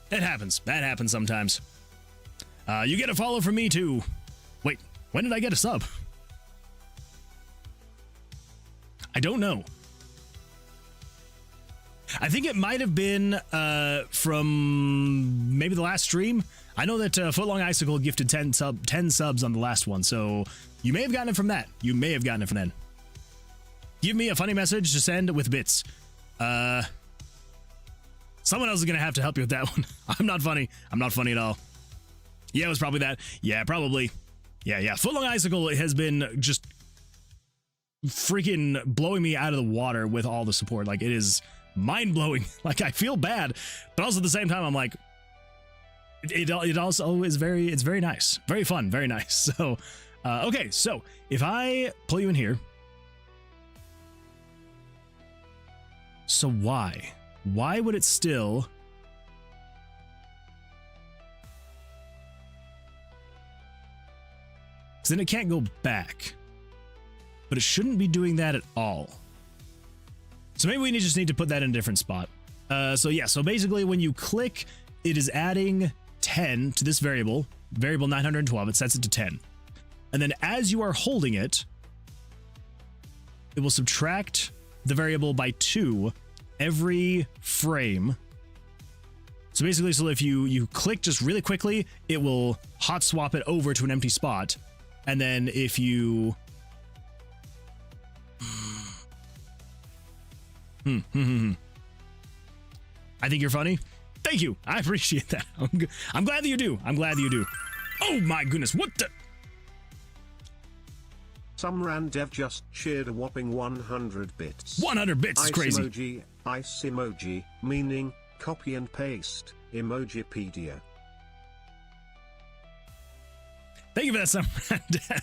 It happens. That happens sometimes. You get a follow from me too. Wait, when did I get a sub? I don't know. I think it might have been from maybe the last stream. I know that Footlong Icicle gifted 10 subs on the last one, so you may have gotten it from that. You may have gotten it from then. Give me a funny message to send with bits. Someone else is going to have to help you with that one. I'm not funny. I'm not funny at all. Yeah, it was probably that. Yeah, probably. Yeah. Footlong Icicle has been just freaking blowing me out of the water with all the support. Like, it is mind-blowing. Like, I feel bad, but also at the same time I'm like, it also is it's very nice, very fun, very nice. So okay, so if I pull you in here, so why would it still because then it can't go back, but it shouldn't be doing that at all. So maybe we just need to put that in a different spot. So yeah, so basically when you click, it is adding 10 to this variable 912, it sets it to 10. And then as you are holding it, it will subtract the variable by 2 every frame. So basically, so if you click just really quickly, it will hot swap it over to an empty spot. And then if you I think you're funny. Thank you. I appreciate that. I'm glad that you do. I'm glad that you do. Oh my goodness. What the? Some rand dev just shared a whopping 100 bits. 100 bits is crazy. Ice emoji, meaning copy and paste, Emojipedia. Thank you for that, some rand dev.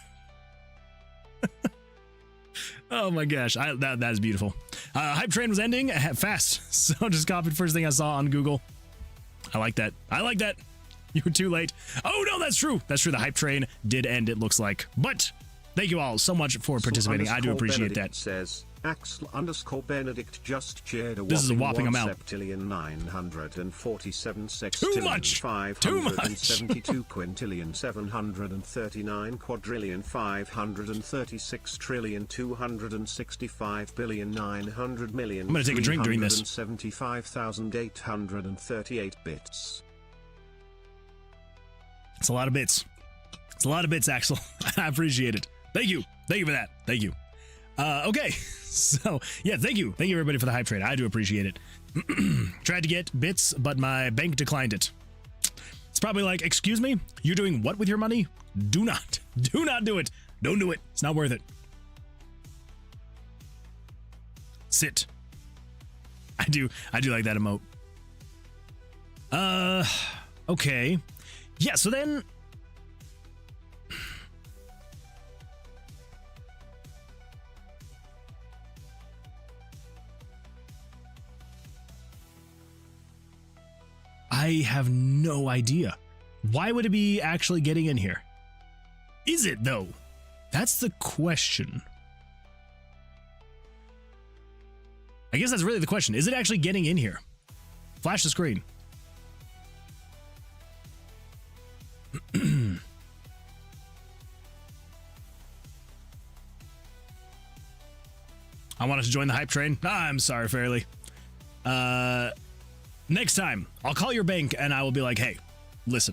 Oh my gosh, that is beautiful. Hype train was ending fast, so just copied first thing I saw on Google. I like that. I like that. You were too late. Oh, no, that's true. That's true. The hype train did end, it looks like. But thank you all so much for participating. I do appreciate that. Says, Axel_Benedict just shared a this is a whopping amount. 947 Too much. 572 quintillion 739 quadrillion 536 trillion 265 billion 900 million. I'm gonna take a drink during this. 75,838 bits. It's a lot of bits. It's a lot of bits, Axel. I appreciate it. Thank you. Thank you for that. Thank you. Okay. So, yeah, thank you. Thank you, everybody, for the hype trade. I do appreciate it. Tried to get bits, but my bank declined it. It's probably like, excuse me? You're doing what with your money? Do not do it. Don't do it. It's not worth it. Sit. I do like that emote. Okay. Yeah, so then... I have no idea. Why would it be actually getting in here? Is it, though? That's the question. I guess that's really the question. Is it actually getting in here? Flash the screen. I wanted to join the hype train. I'm sorry, Fairly. Next time, I'll call your bank and I will be like, hey, listen.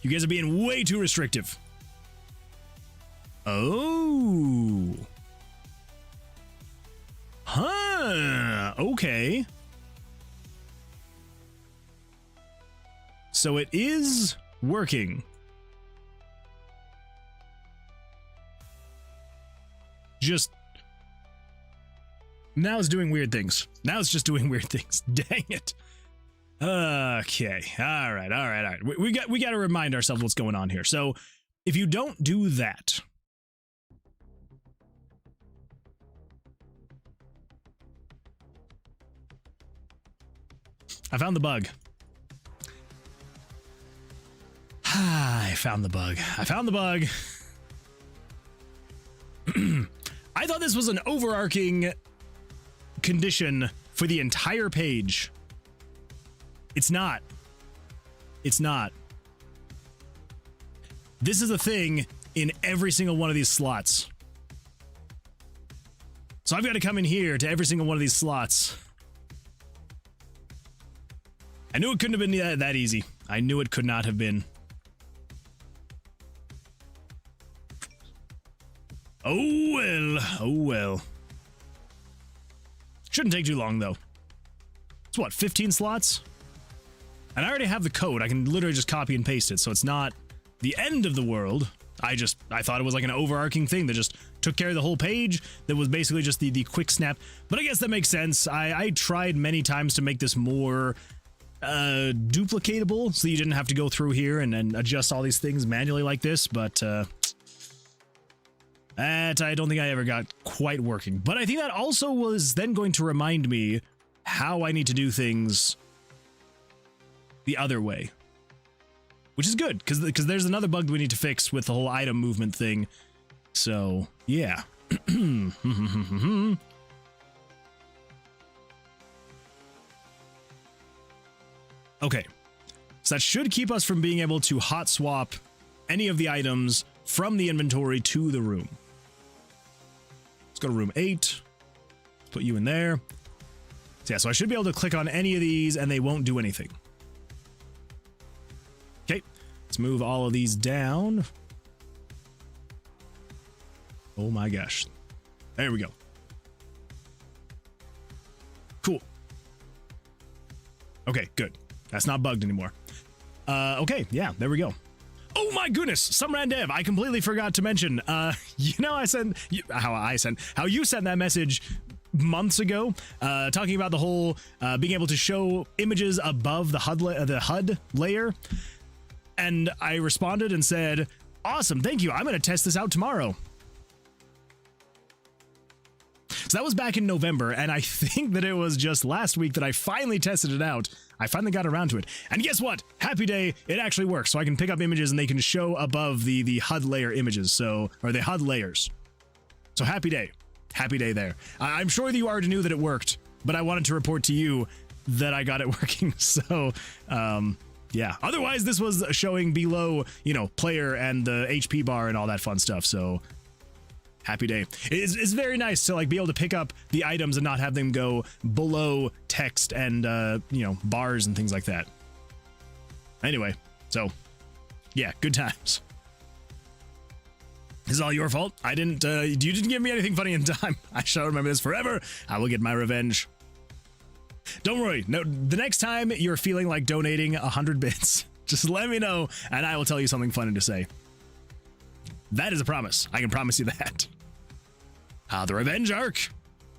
You guys are being way too restrictive. Oh. Huh. Okay. So it is working. Just... now it's doing weird things. Now it's just doing weird things. Dang it. Okay. All right. We got to remind ourselves what's going on here. So if you don't do that, I found the bug. I found the bug. I thought this was an overarching condition for the entire page. It's not. It's not. This is a thing in every single one of these slots. So I've got to come in here to every single one of these slots. I knew it couldn't have been that easy. I knew it could not have been. Oh well. Oh well. Shouldn't take too long, though. It's what, 15 slots? And I already have the code. I can literally just copy and paste it, so it's not the end of the world. I thought it was like an overarching thing that just took care of the whole page. That was basically just the quick snap. But I guess that makes sense. I tried many times to make this more duplicatable, so you didn't have to go through here and adjust all these things manually like this, but that I don't think I ever got quite working. But I think that also was then going to remind me how I need to do things the other way. Which is good, because there's another bug we need to fix with the whole item movement thing. So, yeah. Okay. So that should keep us from being able to hot swap any of the items from the inventory to the room. Let's go to room 8. Put you in there. So yeah, so I should be able to click on any of these and they won't do anything. Okay, let's move all of these down. Oh my gosh. There we go. Cool. Okay, good. That's not bugged anymore. Okay, yeah, there we go. Oh my goodness, some dev. I completely forgot to mention. You know, how you sent that message months ago, talking about the whole being able to show images above the HUD layer, and I responded and said, "Awesome, thank you. I'm going to test this out tomorrow." So that was back in November, and I think that it was just last week that I finally tested it out. I finally got around to it. And guess what? Happy day, it actually works. So I can pick up images and they can show above the HUD layer images, so, or the HUD layers. So happy day. Happy day there. I'm sure that you already knew that it worked, but I wanted to report to you that I got it working. So, yeah. Otherwise, this was showing below, you know, player and the HP bar and all that fun stuff. So happy day. It's very nice to like be able to pick up the items and not have them go below text and, you know, bars and things like that. Anyway, so yeah, good times. This is all your fault. I didn't, you didn't give me anything funny in time. I shall remember this forever. I will get my revenge. Don't worry. No, the next time you're feeling like donating 100 bits, just let me know and I will tell you something funny to say. That is a promise. I can promise you that. The revenge arc.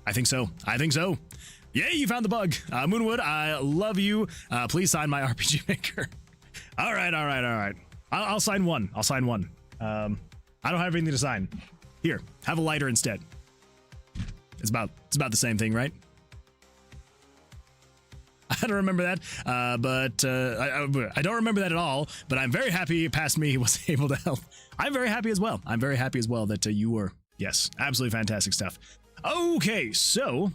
I think so. I think so. Yay, you found the bug. Moonwood, I love you. Please sign my RPG maker. All right. I'll sign one. I'll sign one. I don't have anything to sign. Here, have a lighter instead. It's about the same thing, right? I don't remember that, but I don't remember that at all, but I'm very happy past me was able to help. I'm very happy as well. I'm very happy as well that you were. Yes, absolutely fantastic stuff. Okay, so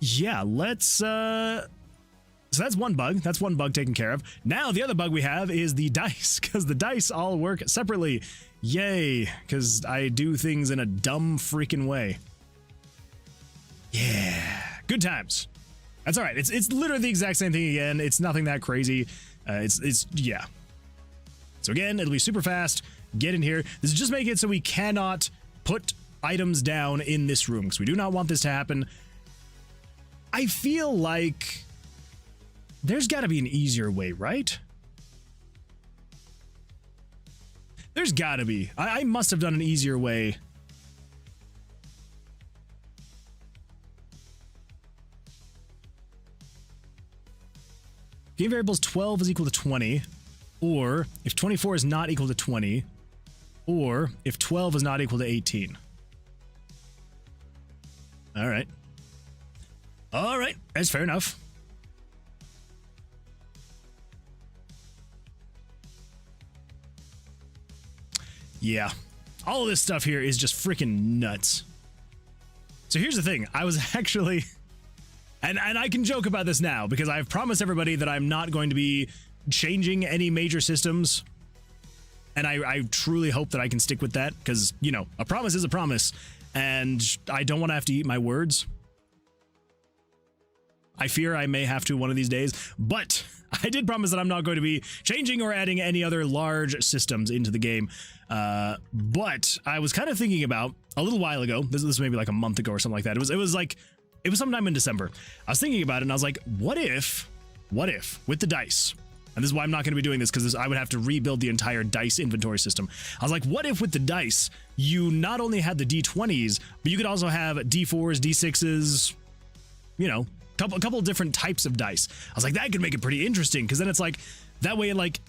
yeah, let's so that's one bug. That's one bug taken care of. Now the other bug we have is the dice, because the dice all work separately. Yay, because I do things in a dumb freaking way. Yeah, good times. That's all right. It's literally the exact same thing again. It's nothing that crazy. It's yeah. So again, it'll be super fast. Get in here. This is just making it so we cannot put items down in this room, because we do not want this to happen. I feel like there's got to be an easier way, right? There's got to be. I must have done an easier way. Game variables 12 is equal to 20, or if 24 is not equal to 20, or if 12 is not equal to 18. All right. All right, that's fair enough. Yeah, all of this stuff here is just freaking nuts. So here's the thing. I was actually... And I can joke about this now, because I've promised everybody that I'm not going to be changing any major systems. And I truly hope that I can stick with that, because, you know, a promise is a promise, and I don't want to have to eat my words. I fear I may have to one of these days, but I did promise that I'm not going to be changing or adding any other large systems into the game. But I was kind of thinking about, a little while ago, this was maybe like a month ago or something like that, it was sometime in December. I was thinking about it and I was like, what if with the dice, and this is why I'm not going to be doing this, because I would have to rebuild the entire dice inventory system. I was like, what if with the dice, you not only had the D20s, but you could also have D4s, D6s, you know, a couple different types of dice. I was like, that could make it pretty interesting, because then it's like, that way it like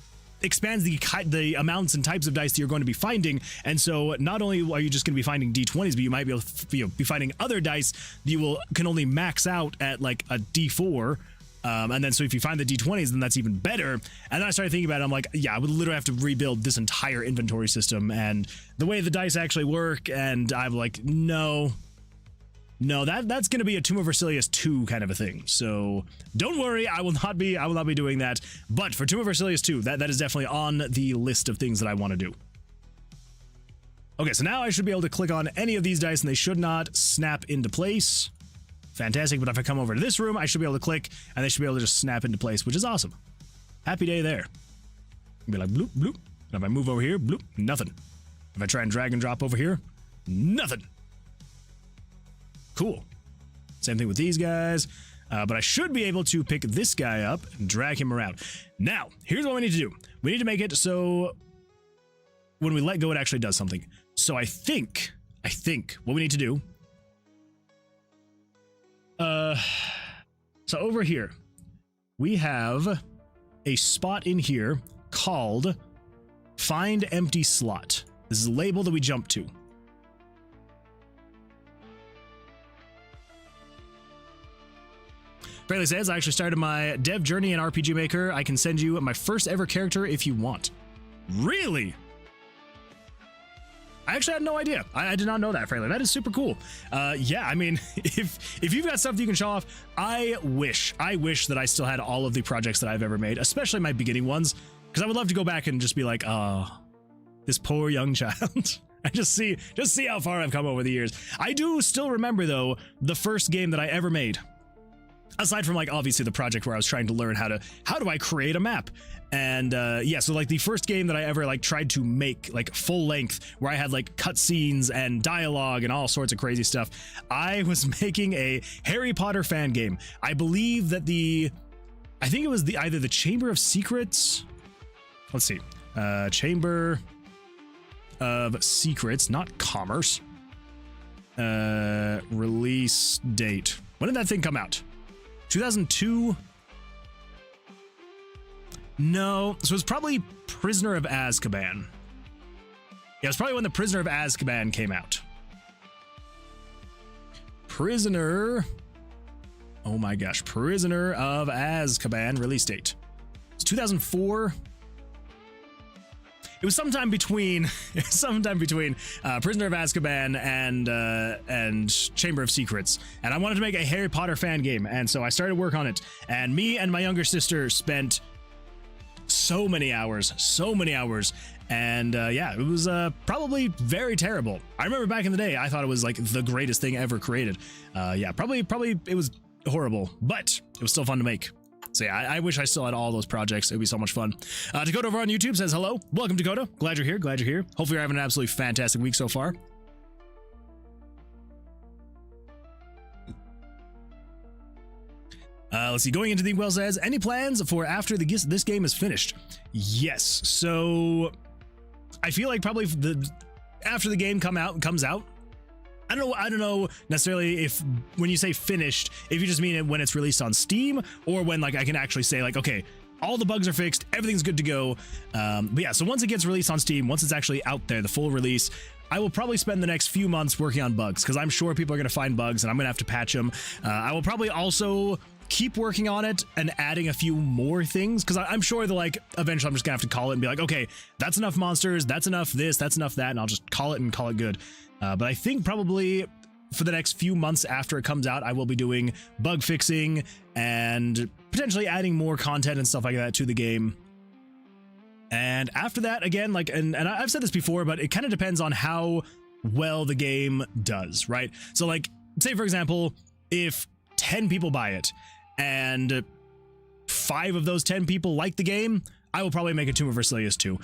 expands the amounts and types of dice that you're going to be finding. And so not only are you just going to be finding D20s, but you might be able to be finding other dice that you can only max out at like a D4. And then so if you find the D20s, then that's even better. And then I started thinking about it. I'm like, yeah, I would literally have to rebuild this entire inventory system and the way the dice actually work. And I'm like, no, that's going to be a Tomb of Vercilias 2 kind of a thing. So don't worry, I will not be doing that. But for Tomb of Vercilias 2, that is definitely on the list of things that I want to do. Okay, so now I should be able to click on any of these dice and they should not snap into place. Fantastic, but if I come over to this room, I should be able to click and they should be able to just snap into place, which is awesome. Happy day there. Be like bloop, bloop. And if I move over here, bloop, nothing. If I try and drag and drop over here, nothing. Cool. Same thing with these guys. But I should be able to pick this guy up and drag him around. Now, here's what we need to do. We need to make it so when we let go, it actually does something. So I think what we need to do. So over here, we have a spot in here called Find Empty Slot. This is a label that we jump to. Fraley says, I actually started my dev journey in RPG Maker. I can send you my first ever character if you want. Really? I actually had no idea. I did not know that, Fraley. That is super cool. Yeah, I mean, if you've got stuff that you can show off, I wish that I still had all of the projects that I've ever made, especially my beginning ones, because I would love to go back and just be like, oh, this poor young child. I just see how far I've come over the years. I do still remember, though, the first game that I ever made. Aside from, like, obviously the project where I was trying to learn how do I create a map. And yeah, so like the first game that I ever like tried to make like full length, where I had like cutscenes and dialogue and all sorts of crazy stuff, I was making a Harry Potter fan game. I believe that I think it was either the Chamber of Secrets. Let's see, Chamber of Secrets, not Commerce. Release date. When did that thing come out? 2002. No, so it was probably Prisoner of Azkaban. Yeah, it was probably when the Prisoner of Azkaban came out. Oh my gosh, Prisoner of Azkaban release date. It's 2004. It was sometime between Prisoner of Azkaban and Chamber of Secrets, and I wanted to make a Harry Potter fan game, and so I started work on it. And me and my younger sister spent so many hours, and yeah, it was probably very terrible. I remember back in the day, I thought it was like the greatest thing ever created. Yeah, probably it was horrible, but it was still fun to make. So yeah, I wish I still had all those projects. It'd be so much fun. Dakota over on YouTube says, hello. Welcome, Dakota. Glad you're here. Hopefully you're having an absolutely fantastic week so far. Let's see. Going into the well says, any plans for after this game is finished? Yes. So I feel like probably after the game comes out. I don't know necessarily if when you say finished, if you just mean it when it's released on Steam, or when like I can actually say like, okay, all the bugs are fixed, everything's good to go. But yeah, so once it gets released on Steam, once it's actually out there, the full release, I will probably spend the next few months working on bugs, because I'm sure people are going to find bugs and I'm going to have to patch them. I will probably also keep working on it and adding a few more things, because I'm sure that like eventually I'm just gonna have to call it and be like, okay, that's enough monsters, that's enough this, that's enough that, and I'll just call it good. But I think probably for the next few months after it comes out, I will be doing bug fixing and potentially adding more content and stuff like that to the game. And after that, again, like, and I've said this before, but it kind of depends on how well the game does, right? So like, say for example, if 10 people buy it and 5 of those 10 people like the game, I will probably make a Tomb of Vercilias 2.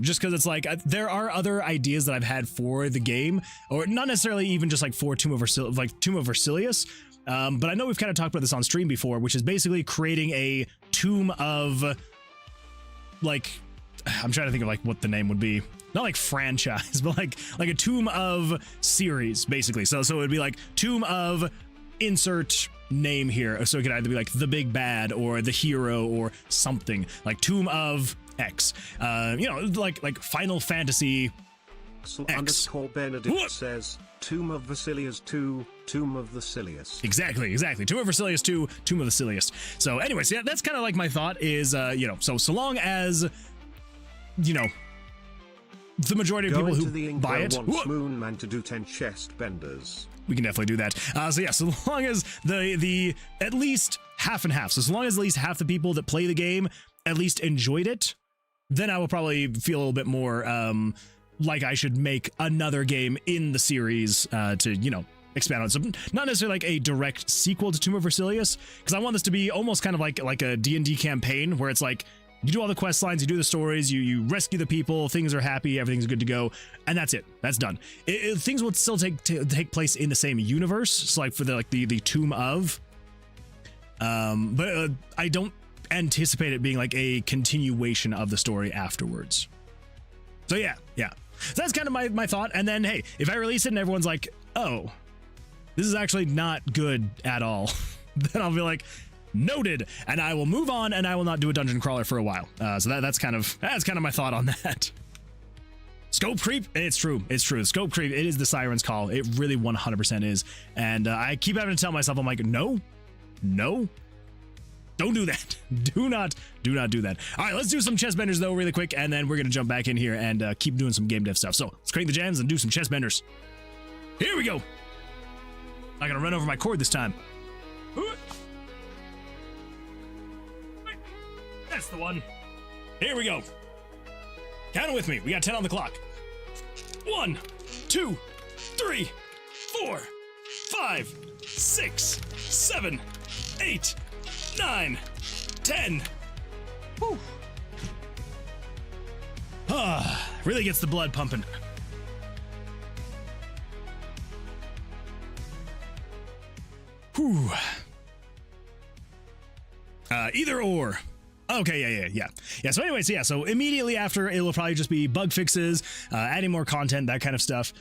Just because it's like, there are other ideas that I've had for the game, or not necessarily even just like for Tomb of Vercilias, but I know we've kind of talked about this on stream before, which is basically creating a Tomb of, like, I'm trying to think of like what the name would be. Not like franchise, but like a Tomb of series, basically. So it would be like Tomb of insert name here, so it could either be like the big bad or the hero or something like Tomb of X, you know, like Final Fantasy X. Benedict says Tomb of Vercilias 2, Tomb of Vercilias. Exactly. Tomb of Vercilias 2, Tomb of Vercilias. So anyways, yeah, that's kind of like my thought is, you know, so long as, you know, the majority of people who buy it wants Moonman to do 10 chest benders. We can definitely do that. So yeah, so long as the at least half and half, so as long as at least half the people that play the game at least enjoyed it, then I will probably feel a little bit more like I should make another game in the series to, you know, expand on it. So not necessarily like a direct sequel to Tomb of Vercilias, because I want this to be almost kind of like a D&D campaign where it's like, you do all the quest lines, you do the stories, you rescue the people, things are happy, everything's good to go, and that's it. That's done. Things will still take place in the same universe, so like for the Tomb of, but I don't anticipate it being like a continuation of the story afterwards. So yeah. So that's kind of my thought. And then hey, if I release it and everyone's like, oh, this is actually not good at all, then I'll be like, noted, and I will move on, and I will not do a dungeon crawler for a while. So that's kind of my thought on that. Scope creep, it's true. Scope creep, it is the siren's call. It really 100% is. And I keep having to tell myself, I'm like, no, No. Don't do that. Do not do that. All right, let's do some chest benders though really quick, and then we're gonna jump back in here and keep doing some game dev stuff. So let's crank the jams and do some chest benders. Here we go. Not gonna run over my cord this time. That's the one. Here we go. Count it with me. We got 10 on the clock. 1, 2, 3, 4, 5, 6, 7, 8, 9, 10. Whew. Really gets the blood pumping. Whew. Either or. Okay, yeah. So anyways, yeah, so immediately after, it will probably just be bug fixes, adding more content, that kind of stuff.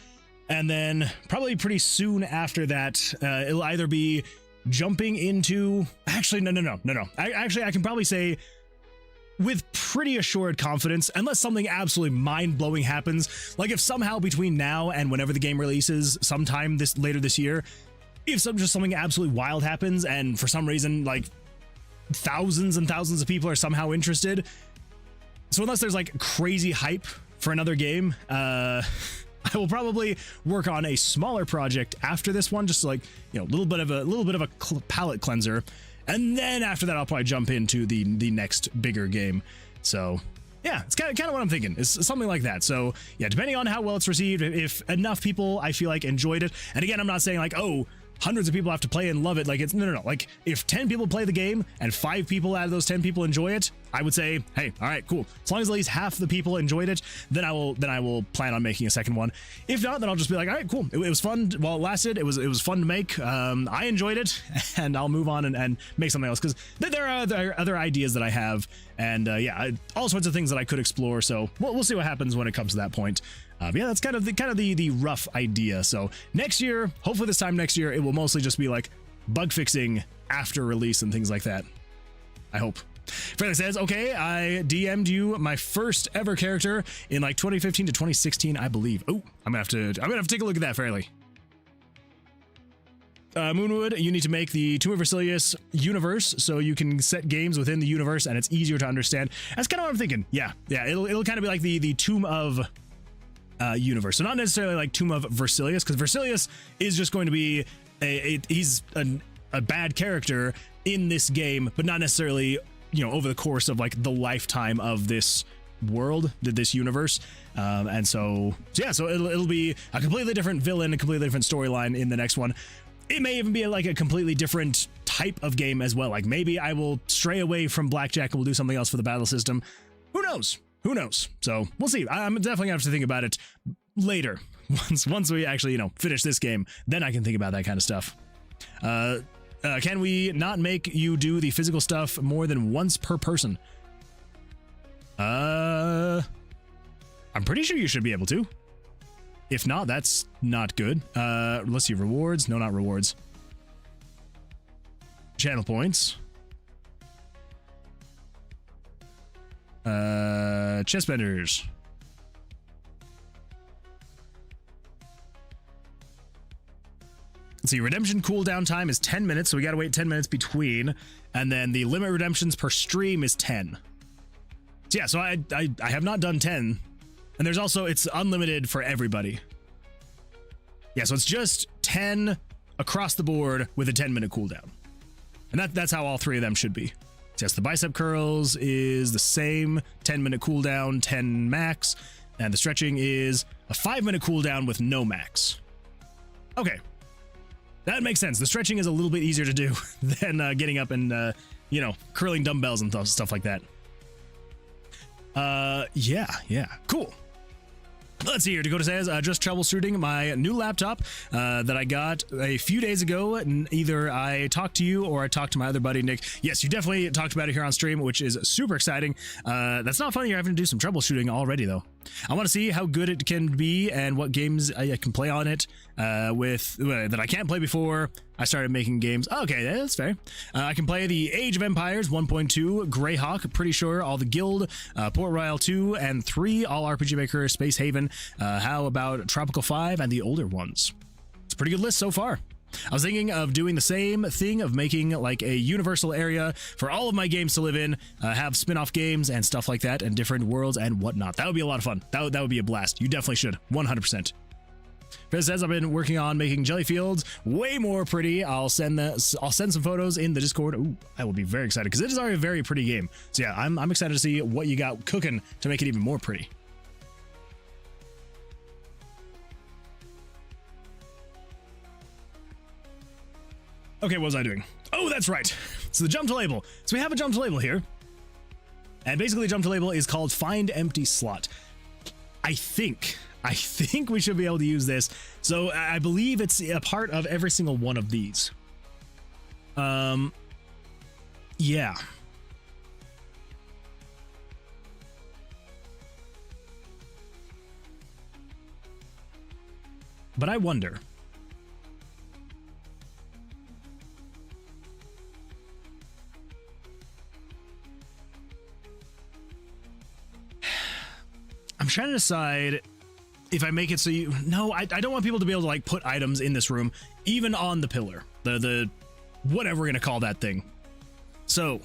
And then probably pretty soon after that, it'll either be jumping into... Actually, no. I can probably say with pretty assured confidence, unless something absolutely mind-blowing happens, like if somehow between now and whenever the game releases sometime later this year, if just something absolutely wild happens and for some reason, like, thousands and thousands of people are somehow interested. So unless there's like crazy hype for another game, I will probably work on a smaller project after this one, just like, you know, a little bit of a palate cleanser, and then after that I'll probably jump into the next bigger game. So yeah, it's kind of what I'm thinking. It's something like that. So yeah, depending on how well it's received, if enough people I feel like enjoyed it, and again, I'm not saying like, oh, hundreds of people have to play and love it. Like, it's no. Like, if 10 people play the game and 5 people out of those 10 people enjoy it, I would say, hey, all right, cool. As long as at least half the people enjoyed it, then I will plan on making a second one. If not, then I'll just be like, all right, cool. It was fun while it lasted. It was fun to make. I enjoyed it, and I'll move on and make something else, because there are other ideas that I have, and yeah, all sorts of things that I could explore. So we'll see what happens when it comes to that point. But yeah, that's kind of the rough idea. So next year, hopefully this time next year, it will mostly just be like bug fixing after release and things like that. I hope. Fairly says, okay, I DM'd you my first ever character in like 2015 to 2016, I believe. Oh, I'm gonna have to take a look at that, Fairly. Moonwood, you need to make the Tomb of Vercilias universe so you can set games within the universe and it's easier to understand. That's kind of what I'm thinking. Yeah, it'll kind of be like the Tomb of universe. So not necessarily like Tomb of Vercilias, because Vercilias is just going to be he's a bad character in this game, but not necessarily, you know, over the course of like the lifetime of this world, this universe. And so yeah, so it'll be a completely different villain, a completely different storyline in the next one. It may even be like a completely different type of game as well. Like maybe I will stray away from Blackjack and we'll do something else for the battle system. Who knows? Who knows? So we'll see. I'm definitely gonna have to think about it later. Once we actually, you know, finish this game, then I can think about that kind of stuff. Can we not make you do the physical stuff more than once per person? I'm pretty sure you should be able to. If not, that's not good. Let's see, rewards. No, not rewards. Channel points. Chest benders. Let's see, redemption cooldown time is 10 minutes, so we gotta wait 10 minutes between, and then the limit redemptions per stream is 10. So yeah, so I have not done 10, and there's also, it's unlimited for everybody. Yeah, so it's just 10 across the board with a 10-minute cooldown. And that's how all 3 of them should be. So yes, the bicep curls is the same, 10-minute cooldown, 10 max, and the stretching is a 5-minute cooldown with no max. Okay. That makes sense. The stretching is a little bit easier to do than getting up and, you know, curling dumbbells and stuff like that. Yeah, cool. Let's see here. Dakota says, just troubleshooting my new laptop that I got a few days ago. And either I talked to you or I talked to my other buddy, Nick. Yes, you definitely talked about it here on stream, which is super exciting. That's not funny. You're having to do some troubleshooting already, though. I want to see how good it can be and what games I can play on it that I can't play before I started making games. Okay, that's fair. I can play the Age of Empires 1.2, Greyhawk, pretty sure, all the Guild, Port Royal 2 and 3, all RPG Maker, Space Haven. How about Tropical 5 and the older ones? It's a pretty good list so far. I was thinking of doing the same thing of making like a universal area for all of my games to live in, have spin-off games and stuff like that, and different worlds and whatnot. That would be a lot of fun. That would be a blast. You definitely should. 100%. Fizz says, I've been working on making jelly fields way more pretty. I'll send some photos in the Discord. Ooh, I will be very excited because it is already a very pretty game. So yeah, I'm excited to see what you got cooking to make it even more pretty. Okay, what was I doing? Oh, that's right. So the jump to label. So we have a jump to label here. And basically jump to label is called find empty slot. I think we should be able to use this. So I believe it's a part of every single one of these. Yeah. But I wonder. I'm trying to decide if I make it so you... No, I don't want people to be able to like put items in this room, even on the pillar. The whatever we're going to call that thing. So...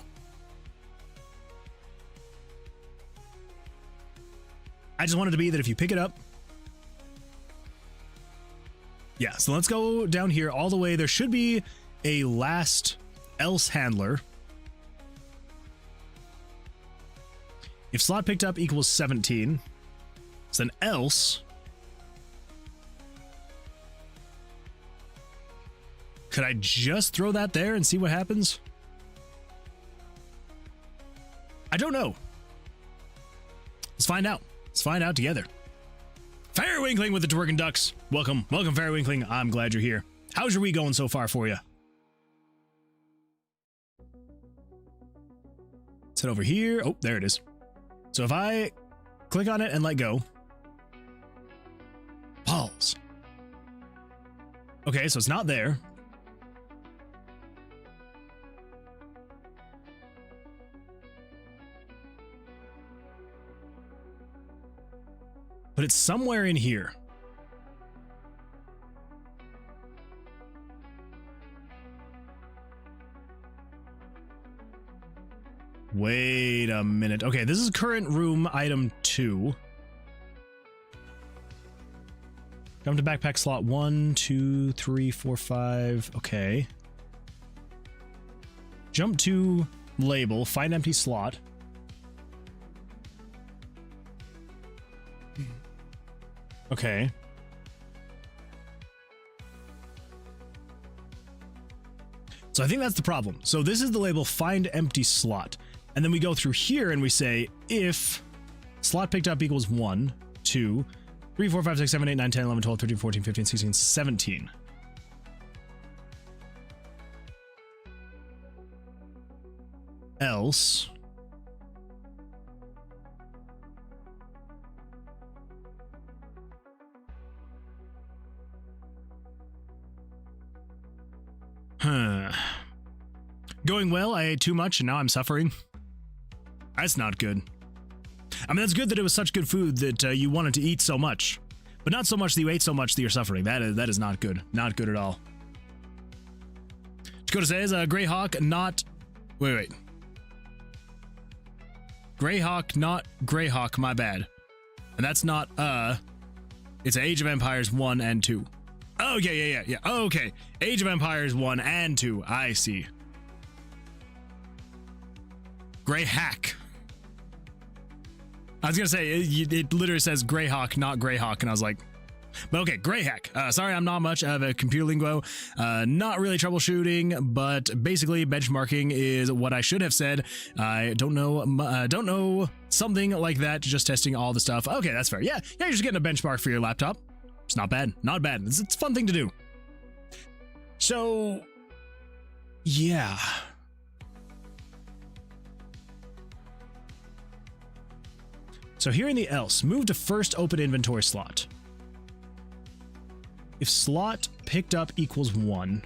I just wanted to be that if you pick it up... Yeah, so let's go down here all the way. There should be a last else handler. If slot picked up equals 17... then else could I just throw that there and see what happens? I don't know. Let's find out. Let's find out together. Fairywinkling with the twerking ducks. Welcome Fairywinkling. I'm glad you're here. How's your week going so far for you? Let's head over here. Oh, there it is. So if I click on it and let go. Balls. Okay, so it's not there. But it's somewhere in here. Wait a minute. Okay, this is current room item 2. Jump to backpack slot 1, 2, 3, 4, 5. Okay. Jump to label, find empty slot. Okay. So I think that's the problem. So this is the label, find empty slot. And then we go through here and we say if slot picked up equals 1, 2, 3, 4, 5, 6, 7, 8, 9, 10, 11, 12, 13, 14, 15, 16, 17. Else. Going well, I ate too much and now I'm suffering. That's not good. I mean, that's good that it was such good food that you wanted to eat so much. But not so much that you ate so much that you're suffering. That is not good. Not good at all. Dakota says, Greyhawk, not... Wait. Greyhawk, not Greyhawk, my bad. And that's not, it's Age of Empires 1 and 2. Oh, yeah. Oh, okay. Age of Empires 1 and 2. I see. Greyhack. I was gonna say, it literally says Greyhawk, not Greyhawk, and I was like, but okay, Greyhack. Sorry, I'm not much of a computer lingo. Not really troubleshooting, but basically benchmarking is what I should have said. I don't know something like that. Just testing all the stuff. Okay, that's fair. Yeah, you're just getting a benchmark for your laptop. It's not bad. Not bad. It's a fun thing to do. So, yeah. So here in the else, move to first open inventory slot. If slot picked up equals 1.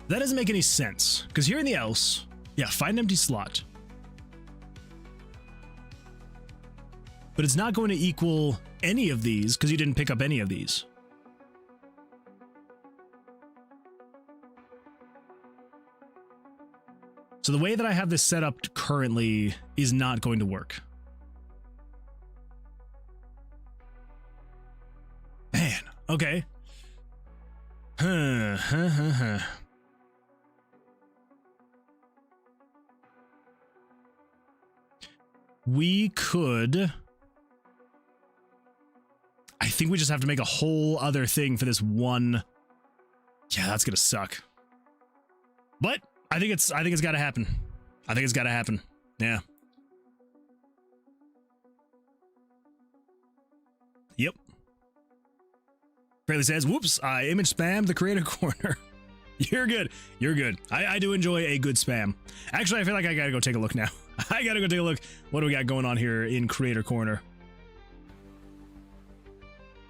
That doesn't make any sense, because here in the else, yeah, find empty slot. But it's not going to equal any of these because you didn't pick up any of these. So the way that I have this set up currently is not going to work. Man, okay. We could... I think we just have to make a whole other thing for this one. Yeah, that's gonna suck. But I think it's gotta happen. I think it's gotta happen. Yeah. Yep. Fairly says, whoops, I image spammed the creator corner. You're good. You're good. I do enjoy a good spam. Actually, I feel like I gotta go take a look now. I gotta go take a look. What do we got going on here in creator corner?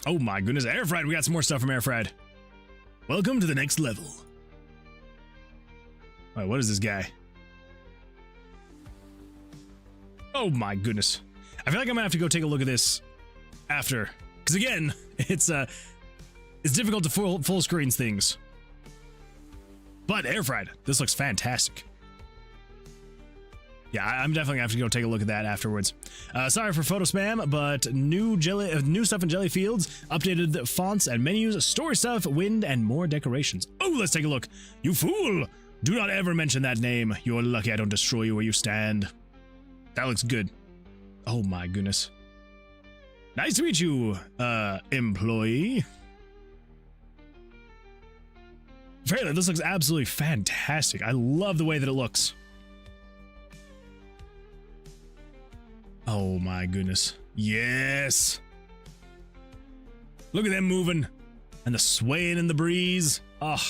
Oh my goodness, Airfried, we got some more stuff from Airfried. Welcome to the next level. All right, what is this guy? Oh my goodness. I feel like I'm gonna have to go take a look at this after. Because again, it's difficult to full screens things. But Airfried, this looks fantastic. Yeah, I'm definitely gonna have to go take a look at that afterwards. Sorry for photo spam, but new stuff in Jelly Fields, updated fonts and menus, story stuff, wind, and more decorations. Oh, let's take a look. You fool! Do not ever mention that name. You're lucky I don't destroy you where you stand. That looks good. Oh my goodness. Nice to meet you, employee. Fairly, this looks absolutely fantastic. I love the way that it looks. Oh my goodness. Yes. Look at them moving. And the swaying in the breeze. Ugh.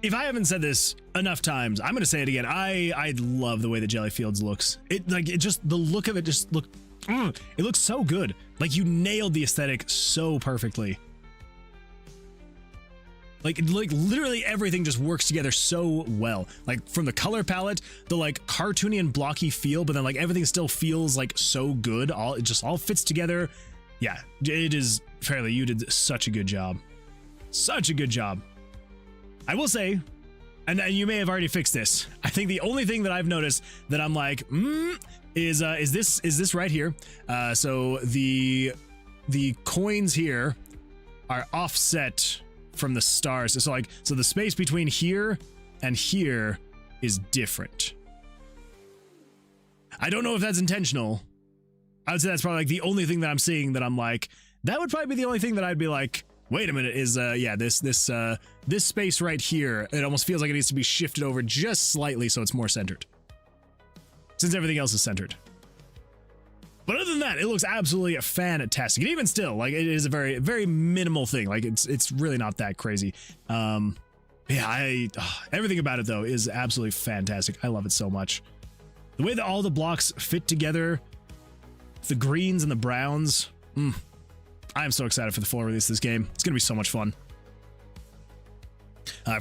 If I haven't said this enough times, I'm going to say it again. I love the way that Jelly Fields looks. The look of it just it looks so good. Like you nailed the aesthetic so perfectly. Like literally everything just works together so well. Like from the color palette, the like cartoony and blocky feel, but then like everything still feels like so good. It just all fits together. Yeah, it is Fairly. You did such a good job. Such a good job. I will say, and you may have already fixed this. I think the only thing that I've noticed that I'm like, is this right here. So the coins here are offset from the stars. So the space between here and here is different. I don't know if that's intentional. I would say that's probably like the only thing that I'm seeing that I'm like, that would probably be the only thing that I'd be like, wait a minute, is yeah, this space right here, it almost feels like it needs to be shifted over just slightly so it's more centered. Since everything else is centered. But other than that, it looks absolutely fantastic. And even still, like it is a very, very minimal thing. Like it's really not that crazy. Yeah, everything about it though is absolutely fantastic. I love it so much. The way that all the blocks fit together, the greens and the browns. I am so excited for the full release of this game. It's gonna be so much fun.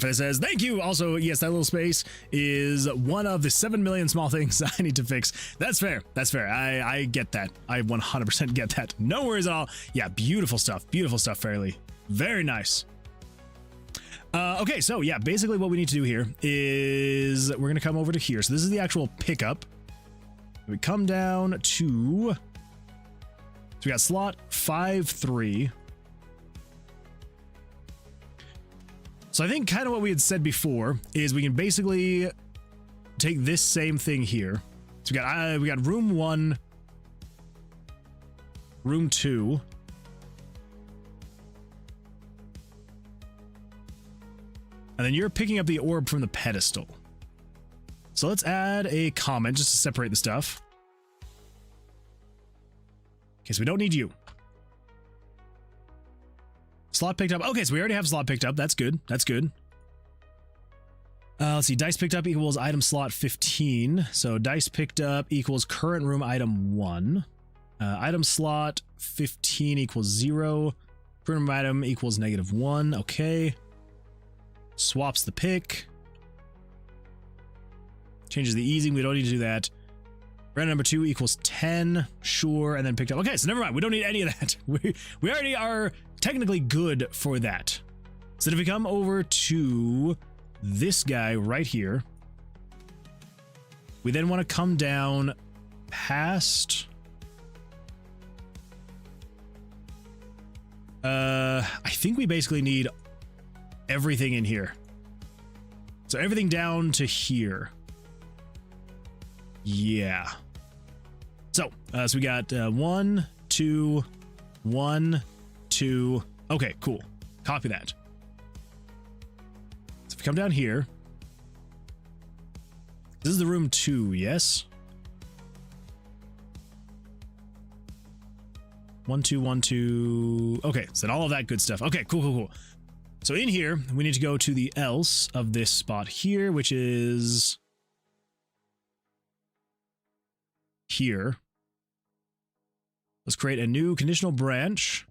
Fred says, thank you. Also, yes, that little space is one of the 7 million small things I need to fix. That's fair. That's fair. I get that. I 100% get that. No worries at all. Yeah, beautiful stuff. Beautiful stuff, Fairly. Very nice. Okay, so yeah, basically what we need to do here is we're going to come over to here. So this is the actual pickup. We come down to... So we got slot 5-3. So I think kind of what we had said before is we can basically take this same thing here. So we got room 1, room 2, and then you're picking up the orb from the pedestal. So let's add a comment just to separate the stuff. Okay, so we don't need you. Slot picked up. Okay, so we already have slot picked up. That's good. That's good. Let's see. Dice picked up equals item slot 15. So dice picked up equals current room item 1. Item slot 15 equals 0. Current room item equals -1. Okay. Swaps the pick. Changes the easing. We don't need to do that. Random number 2 equals 10. Sure. And then picked up. Okay, so never mind. We don't need any of that. We already are technically good for that. So if we come over to this guy right here, we then want to come down past... I think we basically need everything in here. So everything down to here. Yeah. So we got 1, 2, 1, 2. Okay, cool. Copy that. So if we come down here, this is the room 2, yes? 1, 2, 1, 2. Okay, so then all of that good stuff. Okay, cool. So in here, we need to go to the else of this spot here, which is here. Let's create a new conditional branch.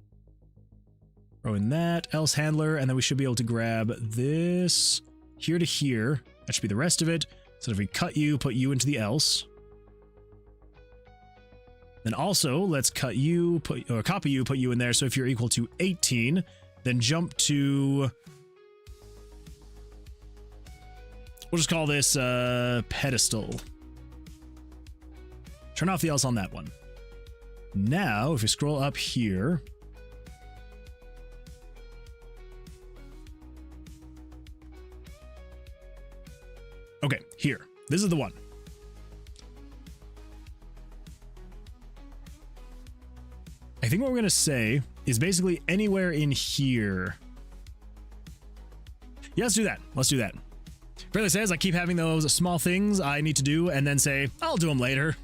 Throw in that else handler, and then we should be able to grab this here to here. That should be the rest of it. So if we cut you, put you into the else. Then also, let's cut you, copy you, put you in there. So if you're equal to 18, then jump to... We'll just call this pedestal. Turn off the else on that one. Now, if we scroll up here... Okay, here. This is the one. I think what we're going to say is basically anywhere in here. Yeah, let's do that. Let's do that. Fairly says I keep having those small things I need to do and then say, I'll do them later.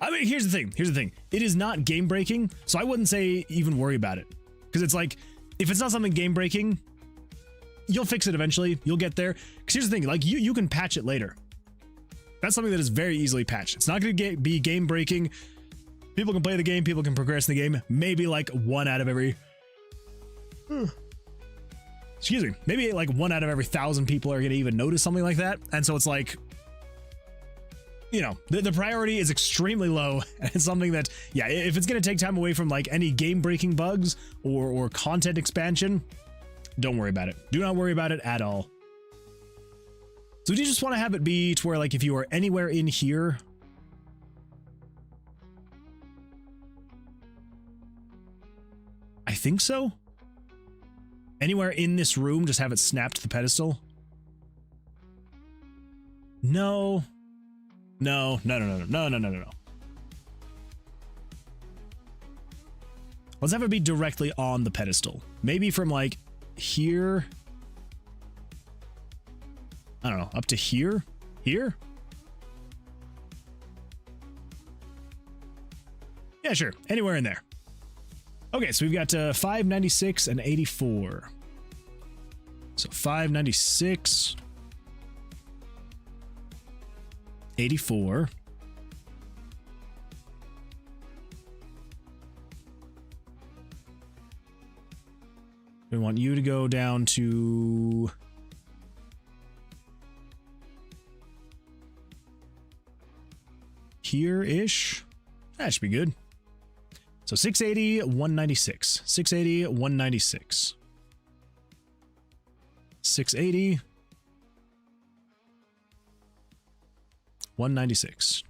I mean, here's the thing. It is not game breaking, so I wouldn't say even worry about it. Because it's like, if it's not something game breaking, you'll fix it eventually. You'll get there. Because here's the thing, like you can patch it later. That's something that is very easily patched. It's not going to be game breaking. People can play the game, people can progress in the game. Maybe like 1 out of every... Excuse me. Maybe like 1 out of every 1,000 people are going to even notice something like that. And so it's like, you know, the priority is extremely low. And it's something that, yeah, if it's going to take time away from like any game-breaking bugs or content expansion, don't worry about it. Do not worry about it at all. So do you just want to have it be to where like if you are anywhere in here... I think so. Anywhere in this room, just have it snapped to the pedestal. No. No. Let's have it be directly on the pedestal. Maybe from like here. I don't know, up to here? Here? Yeah, sure. Anywhere in there. Okay, so we've got 596 and 84. So 596, 84. We want you to go down to here-ish. That should be good. So 680, 196. 680, 196. 680, 196.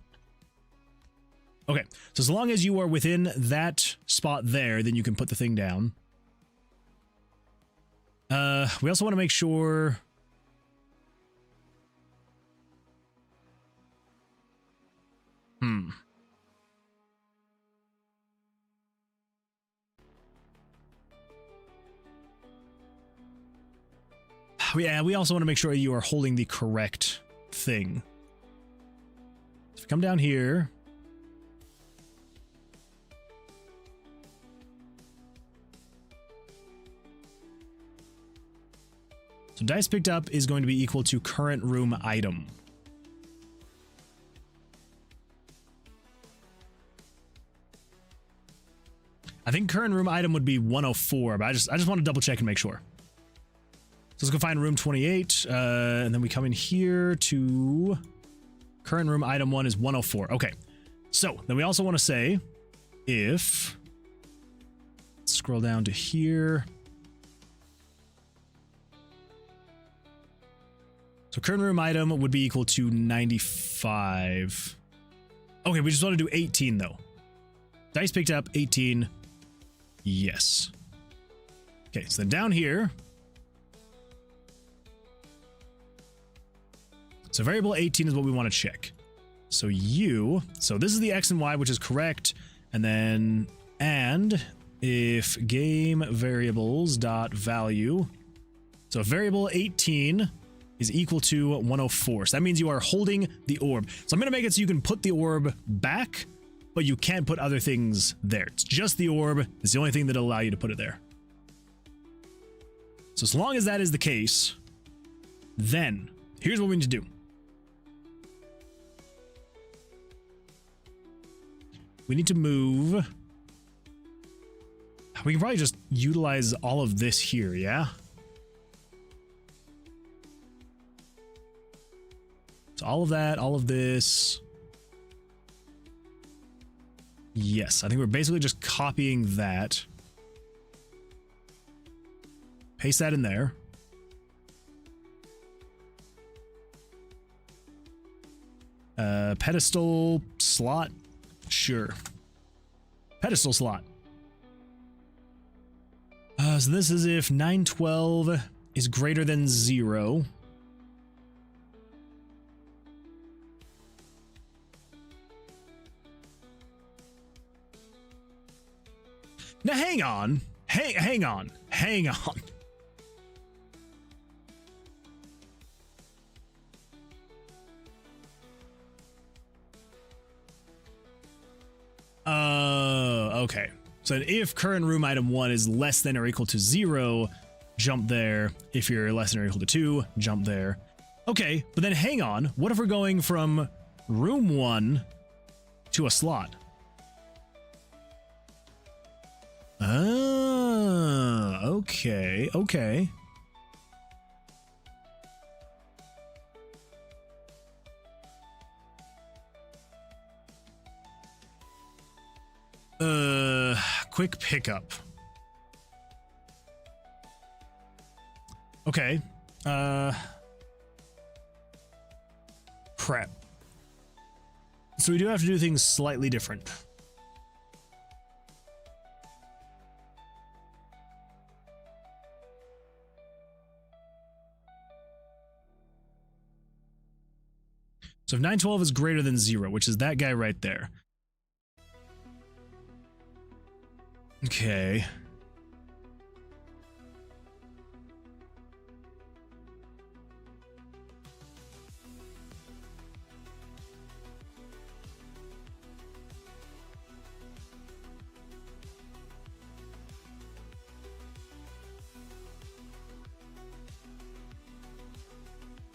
Okay, so as long as you are within that spot there, then you can put the thing down. We also want to make sure... Yeah, we also want to make sure you are holding the correct thing. So if we come down here... So dice picked up is going to be equal to current room item. I think current room item would be 104, but I just want to double check and make sure. let's go find room 28, and then we come in here to current room item 1 is 104. Okay, so then we also want to say if, let's scroll down to here. So current room item would be equal to 95. Okay, we just want to do 18 though. Dice picked up 18. Yes. Okay, so then down here. So variable 18 is what we want to check. So so this is the X and Y, which is correct. And then, if game variables dot value. So if variable 18 is equal to 104. So that means you are holding the orb. So I'm going to make it so you can put the orb back, but you can't put other things there. It's just the orb. It's the only thing that'll allow you to put it there. So as long as that is the case, then here's what we need to do. We need to move. We can probably just utilize all of this here, yeah? So all of that, all of this. Yes, I think we're basically just copying that. Paste that in there. Pedestal slot. Sure. Pedestal slot. So this is if 912 is greater than 0. Now hang on. Hang on. Okay. So if current room item 1 is less than or equal to 0, jump there. If you're less than or equal to 2, jump there. Okay, but then hang on. What if we're going from room 1 to a slot? Okay. Quick pickup. Okay. Prep. So we do have to do things slightly different. So if 912 is greater than 0, which is that guy right there. Okay.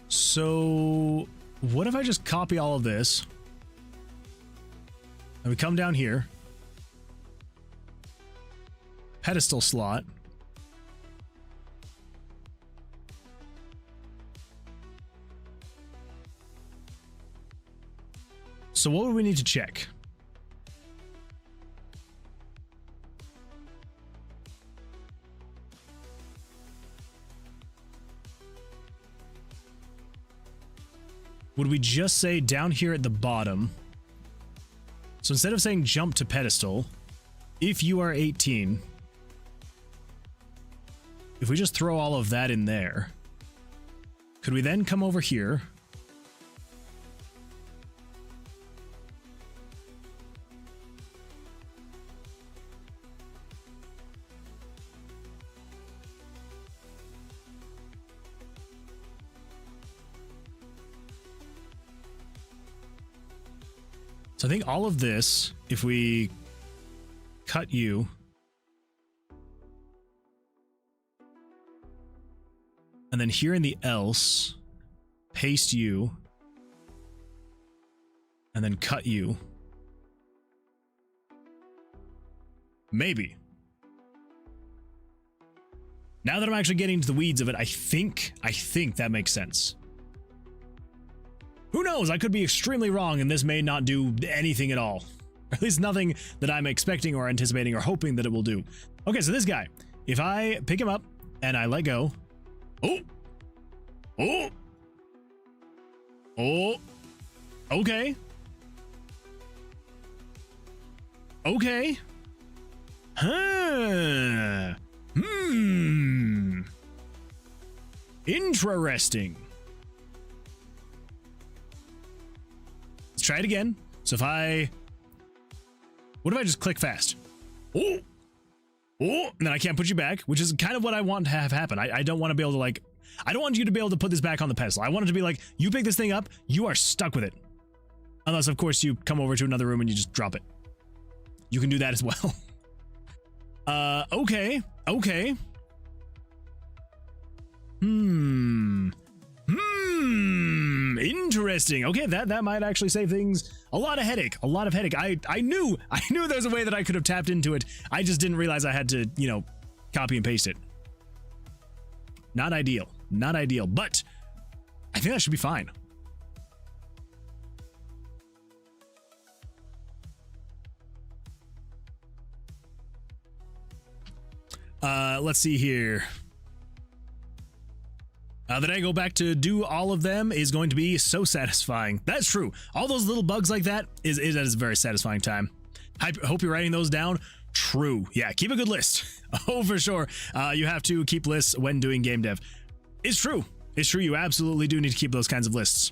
So what if I just copy all of this and we come down here, pedestal slot, so what would we need to check? Would we just say down here at the bottom? So instead of saying jump to pedestal, if you are 18, if we just throw all of that in there, could we then come over here? So I think all of this, if we cut you, and then here in the else, paste you, and then cut you. Maybe. Now that I'm actually getting into the weeds of it, I think that makes sense. Who knows? I could be extremely wrong, and this may not do anything at all. Or at least nothing that I'm expecting or anticipating or hoping that it will do. Okay, so this guy, if I pick him up and I let go, oh, okay, huh, interesting. Let's try it again. So if I, what if I just click fast? Oh, and then I can't put you back, which is kind of what I want to have happen. I don't want to be able to, like, I don't want you to be able to put this back on the pedestal. I want it to be like, you pick this thing up, you are stuck with it. Unless, of course, you come over to another room and you just drop it. You can do that as well. Okay. Interesting. Okay, that might actually save things a lot of headache. I knew there's a way that I could have tapped into it. I just didn't realize I had to, you know, copy and paste it. Not ideal, but I think that should be fine. Let's see here. That I go back to do all of them is going to be so satisfying. That's true. All those little bugs like that is a very satisfying time. I hope you're writing those down. True. Yeah, keep a good list. Oh, for sure. You have to keep lists when doing game dev. It's true. You absolutely do need to keep those kinds of lists.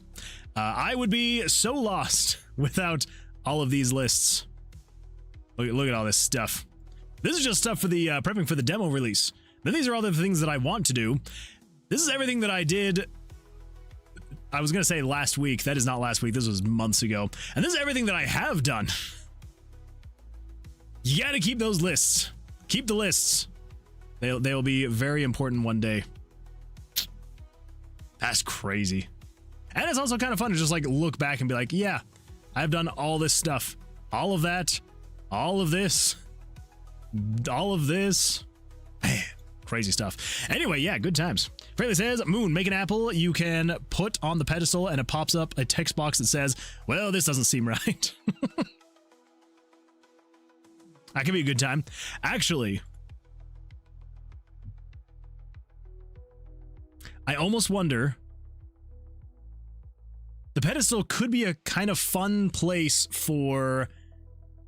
I would be so lost without all of these lists. Look at all this stuff. This is just stuff for the prepping for the demo release. Then these are all the things that I want to do. This is everything that I did. I was going to say last week. That is not last week. This was months ago. And this is everything that I have done. You got to keep those lists. Keep the lists. They'll be very important one day. That's crazy. And it's also kind of fun to just like look back and be like, yeah, I've done all this stuff. All of that. All of this. All of this. Man, crazy stuff. Anyway, yeah, good times. Fairly says, Moon, make an apple you can put on the pedestal and it pops up a text box that says, well, this doesn't seem right. That could be a good time. Actually, I almost wonder, the pedestal could be a kind of fun place for,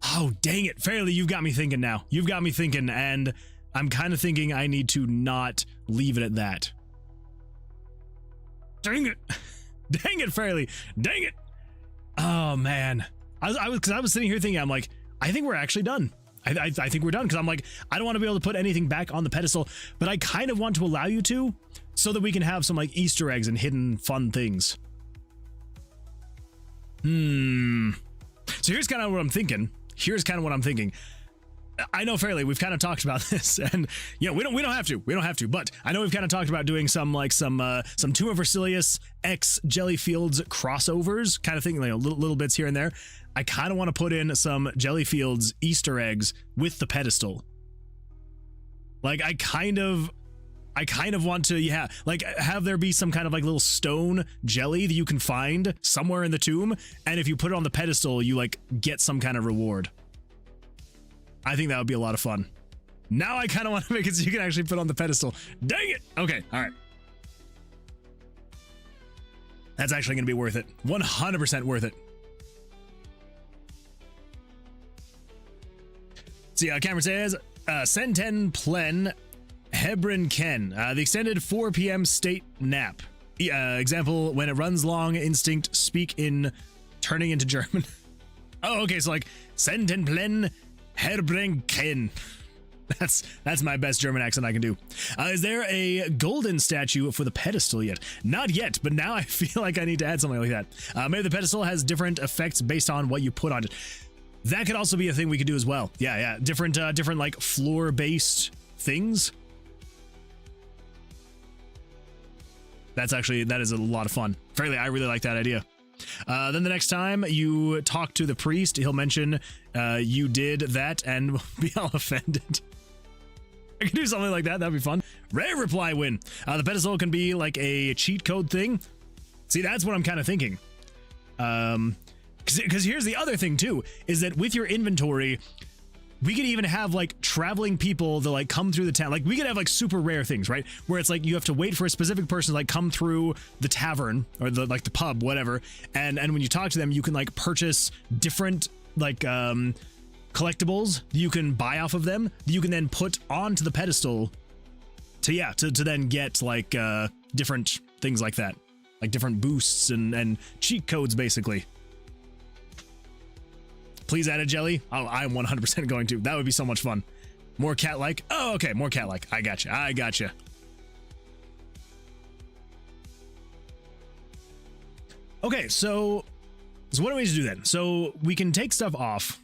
oh, dang it, Fairly, you've got me thinking now. You've got me thinking, and I'm kind of thinking I need to not leave it at that. Dang it. Dang it, Fairly. Dang it. Oh, man. I was sitting here thinking, I'm like, I think we're actually done. I think we're done, because I'm like, I don't want to be able to put anything back on the pedestal, but I kind of want to allow you to, so that we can have some like Easter eggs and hidden fun things. So here's kind of what I'm thinking. I know, Fairly, we've kind of talked about this, and you know, we don't have to, but I know we've kind of talked about doing some Tomb of Vercilias X Jellyfields crossovers kind of thing, like little bits here and there. I kind of want to put in some Jellyfields Easter eggs with the pedestal. Like I kind of want to, yeah, like have there be some kind of like little stone jelly that you can find somewhere in the tomb, and if you put it on the pedestal, you like get some kind of reward. I think that would be a lot of fun. Now I kind of want to make it so you can actually put on the pedestal. Dang it! Okay, all right. That's actually going to be worth it. 100% worth it. See, Cameron says, Senten Plen Hebron Ken, the extended 4 p.m. state nap. Example, when it runs long, instinct, speak in turning into German. Oh, okay, so like, Senten Plen Hebron Ken. That's my best German accent I can do. Is there a golden statue for the pedestal yet? Not yet, but now I feel like I need to add something like that. Maybe the pedestal has different effects based on what you put on it. That could also be a thing we could do as well. Yeah, different like floor-based things. That is a lot of fun. Fairly, I really like that idea. Then the next time you talk to the priest, he'll mention you did that and we'll be all offended. I could do something like that. That'd be fun. Rare reply win. The pedestal can be like a cheat code thing. See, that's what I'm kind of thinking. Because here's the other thing too, is that with your inventory, we could even have like traveling people that like come through the town. Like we could have like super rare things, right? Where it's like you have to wait for a specific person to like come through the tavern or the like the pub, whatever. And when you talk to them, you can like purchase different like collectibles you can buy off of them that you can then put onto the pedestal to then get like different things like that, like different boosts and cheat codes basically. Please add a jelly. Oh, I'm 100% going to. That would be so much fun. More cat-like. Oh, okay, more cat-like. I gotcha. Okay, so what do we need to do then? So we can take stuff off,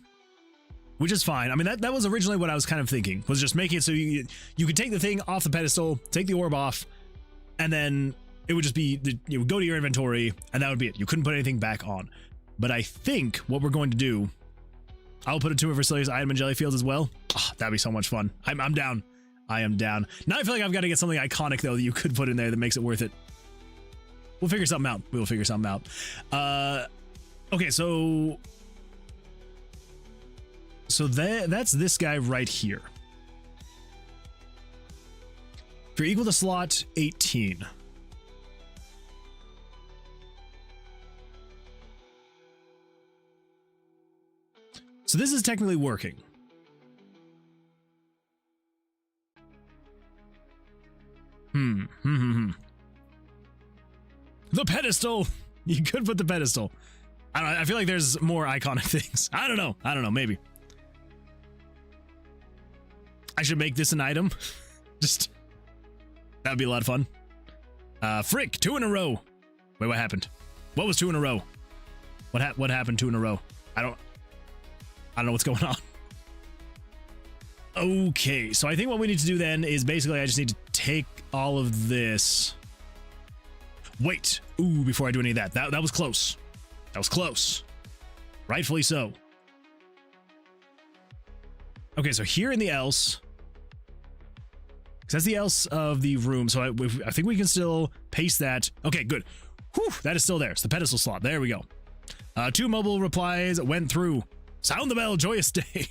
which is fine. I mean, that was originally what I was kind of thinking, was just making it so you could take the thing off the pedestal, take the orb off, and then it would just be, you would go to your inventory, and that would be it. You couldn't put anything back on. But I think what we're going to do, I'll put a Tomb of Vercilias item in jelly fields as well. Oh, that'd be so much fun. I'm down. I am down. Now I feel like I've got to get something iconic, though, that you could put in there that makes it worth it. We'll figure something out. We will figure something out. Okay, so that's this guy right here. If you're equal to slot 18. So this is technically working. The pedestal. You could put the pedestal. I don't know. I feel like there's more iconic things. I don't know. Maybe. I should make this an item. Just that would be a lot of fun. Frick, 2 in a row. Wait, what happened? What was 2 in a row? What happened 2 in a row? I don't know what's going on. Okay, so I think what we need to do then is basically I just need to take all of this. Wait. Ooh, before I do any of that. That was close. That was close. Rightfully so. Okay, so here in the else. Because that's the else of the room. So I think we can still paste that. Okay, good. Whew, that is still there. It's the pedestal slot. There we go. 2 mobile replies went through. Sound the bell, joyous day.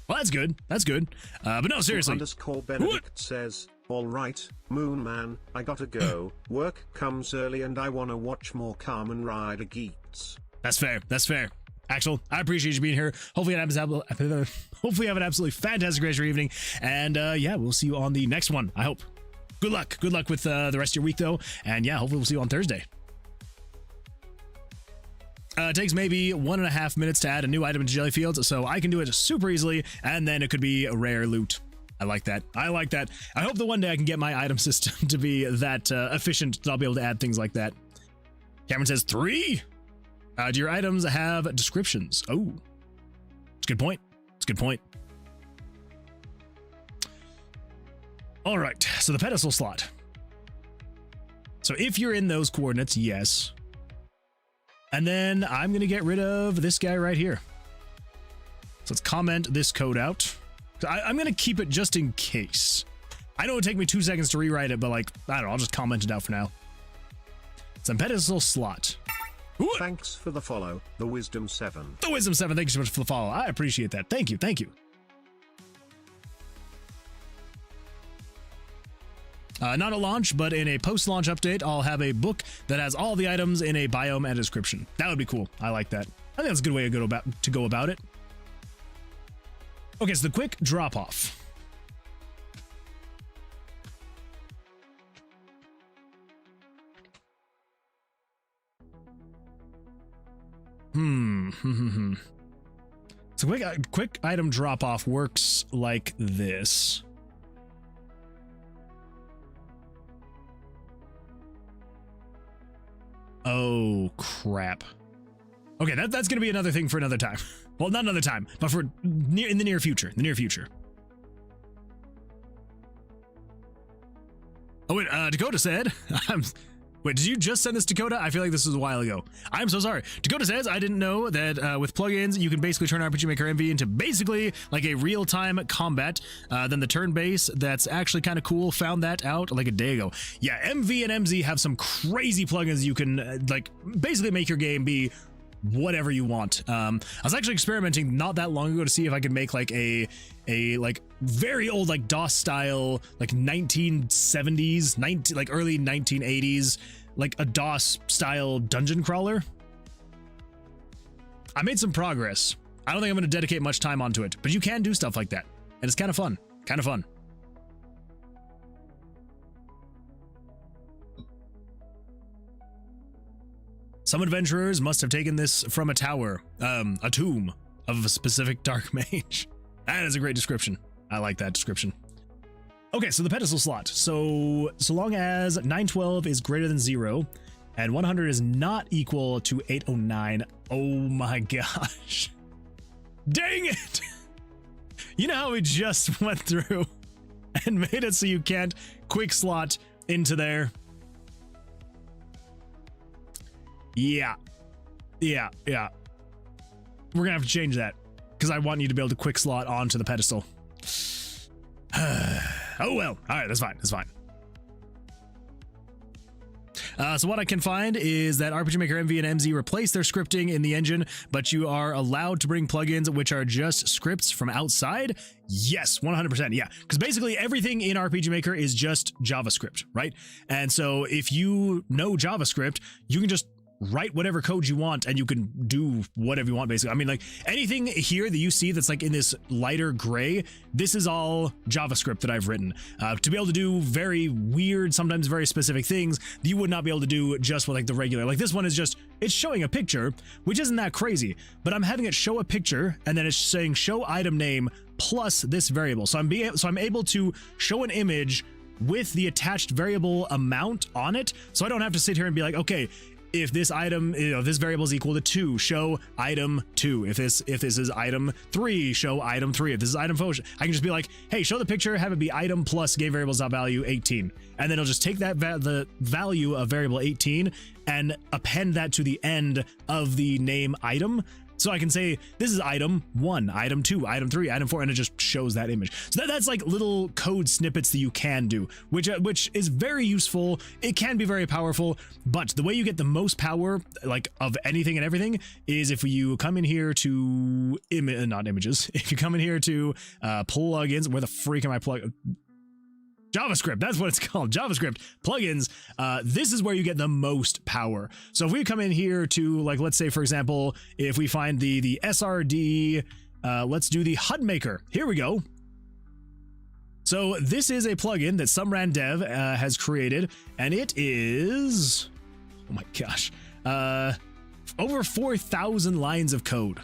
Well, that's good. That's good. But no, seriously. _ Benedict says, all right, Moon Man, I gotta go. Work comes early and I wanna watch more Carmen Rider Geeks. That's fair. That's fair. Axel, I appreciate you being here. Hopefully you have an absolutely fantastic rest of your evening. And yeah, we'll see you on the next one, I hope. Good luck. Good luck with the rest of your week, though. And yeah, hopefully we'll see you on Thursday. It takes maybe 1.5 minutes to add a new item into Jelly Fields, so I can do it super easily, and then it could be a rare loot. I like that. I like that. I hope that one day I can get my item system to be that efficient that I'll be able to add things like that. Cameron says 3. Do your items have descriptions? Oh, it's a good point. It's a good point. All right, so the pedestal slot. So if you're in those coordinates, yes. And then I'm going to get rid of this guy right here. So let's comment this code out. I'm going to keep it just in case. I know it would take me 2 seconds to rewrite it, but like, I don't know, I'll just comment it out for now. It's a pedestal slot. Ooh. Thanks for the follow, the Wisdom 7. The Wisdom 7, thank you so much for the follow. I appreciate that. Thank you, thank you. Not a launch, but in a post-launch update, I'll have a book that has all the items in a biome and description. That would be cool. I like that. I think that's a good way to go about it. Okay, so the quick drop-off. So quick item drop-off works like this. Oh, crap. Okay, that's going to be another thing for another time. Well, not another time, but for in the near future. The near future. Oh, wait, Dakota said, Wait, did you just send this, Dakota? I feel like this was a while ago. I'm so sorry. Dakota says, I didn't know that with plugins, you can basically turn RPG Maker MV into basically like a real-time combat. Then the turn-based, that's actually kind of cool. Found that out like a day ago. Yeah, MV and MZ have some crazy plugins you can like basically make your game be whatever you want. I was actually experimenting not that long ago to see if I could make like a like very old like DOS style like 1970s like early 1980s like a DOS style dungeon crawler. I made some progress. I don't think I'm going to dedicate much time onto it, but you can do stuff like that and it's kind of fun. Some adventurers must have taken this from a tower, a tomb of a specific dark mage. That is a great description. I like that description. Okay, so the pedestal slot. So long as 912 is greater than 0 and 100 is not equal to 809. Oh my gosh. Dang it. You know how we just went through and made it so you can't quick slot into there? Yeah. We're gonna have to change that because I want you to be able to quick slot onto the pedestal. Oh well. All right, that's fine. So what I can find is that RPG Maker MV and MZ replace their scripting in the engine, but you are allowed to bring plugins which are just scripts from outside. Yes, 100%. Yeah, because basically everything in RPG Maker is just JavaScript, right? And so if you know JavaScript, you can just write whatever code you want and you can do whatever you want, basically. I mean, like anything here that you see that's like in this lighter gray, this is all JavaScript that I've written to be able to do very weird, sometimes very specific things that you would not be able to do just with like the regular. Like this one is just, it's showing a picture, which isn't that crazy, but I'm having it show a picture and then it's saying show item name plus this variable. So I'm able to show an image with the attached variable amount on it. So I don't have to sit here and be like, okay, if this item, this variable is equal to 2, show item 2. If this is item 3, show item 3. If this is item 4, I can just be like, hey, show the picture, have it be item plus game variables.value 18. And then it'll just take that the value of variable 18 and append that to the end of the name item. So I can say, this is item 1, item 2, item 3, item 4, and it just shows that image. So that's like little code snippets that you can do, which is very useful. It can be very powerful, but the way you get the most power, like of anything and everything, is if you come in here to, not images, if you come in here to plugins, where the freak am I JavaScript, that's what it's called, JavaScript plugins. This is where you get the most power. So if we come in here to, like, let's say, for example, if we find the SRD, let's do the HUD Maker. Here we go. So this is a plugin that some random dev has created, and it is, oh my gosh, over 4,000 lines of code.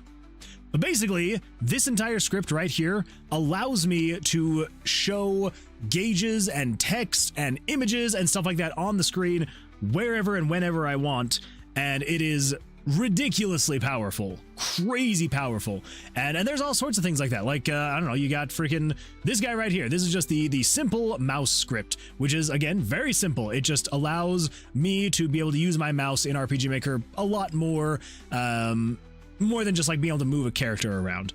But basically, this entire script right here allows me to show gauges and text and images and stuff like that on the screen wherever and whenever I want, and it is ridiculously powerful, crazy powerful. And there's all sorts of things like that, like I don't know, you got freaking this guy right here. This is just the simple mouse script, which is again very simple. It just allows me to be able to use my mouse in RPG Maker a lot more than just like being able to move a character around.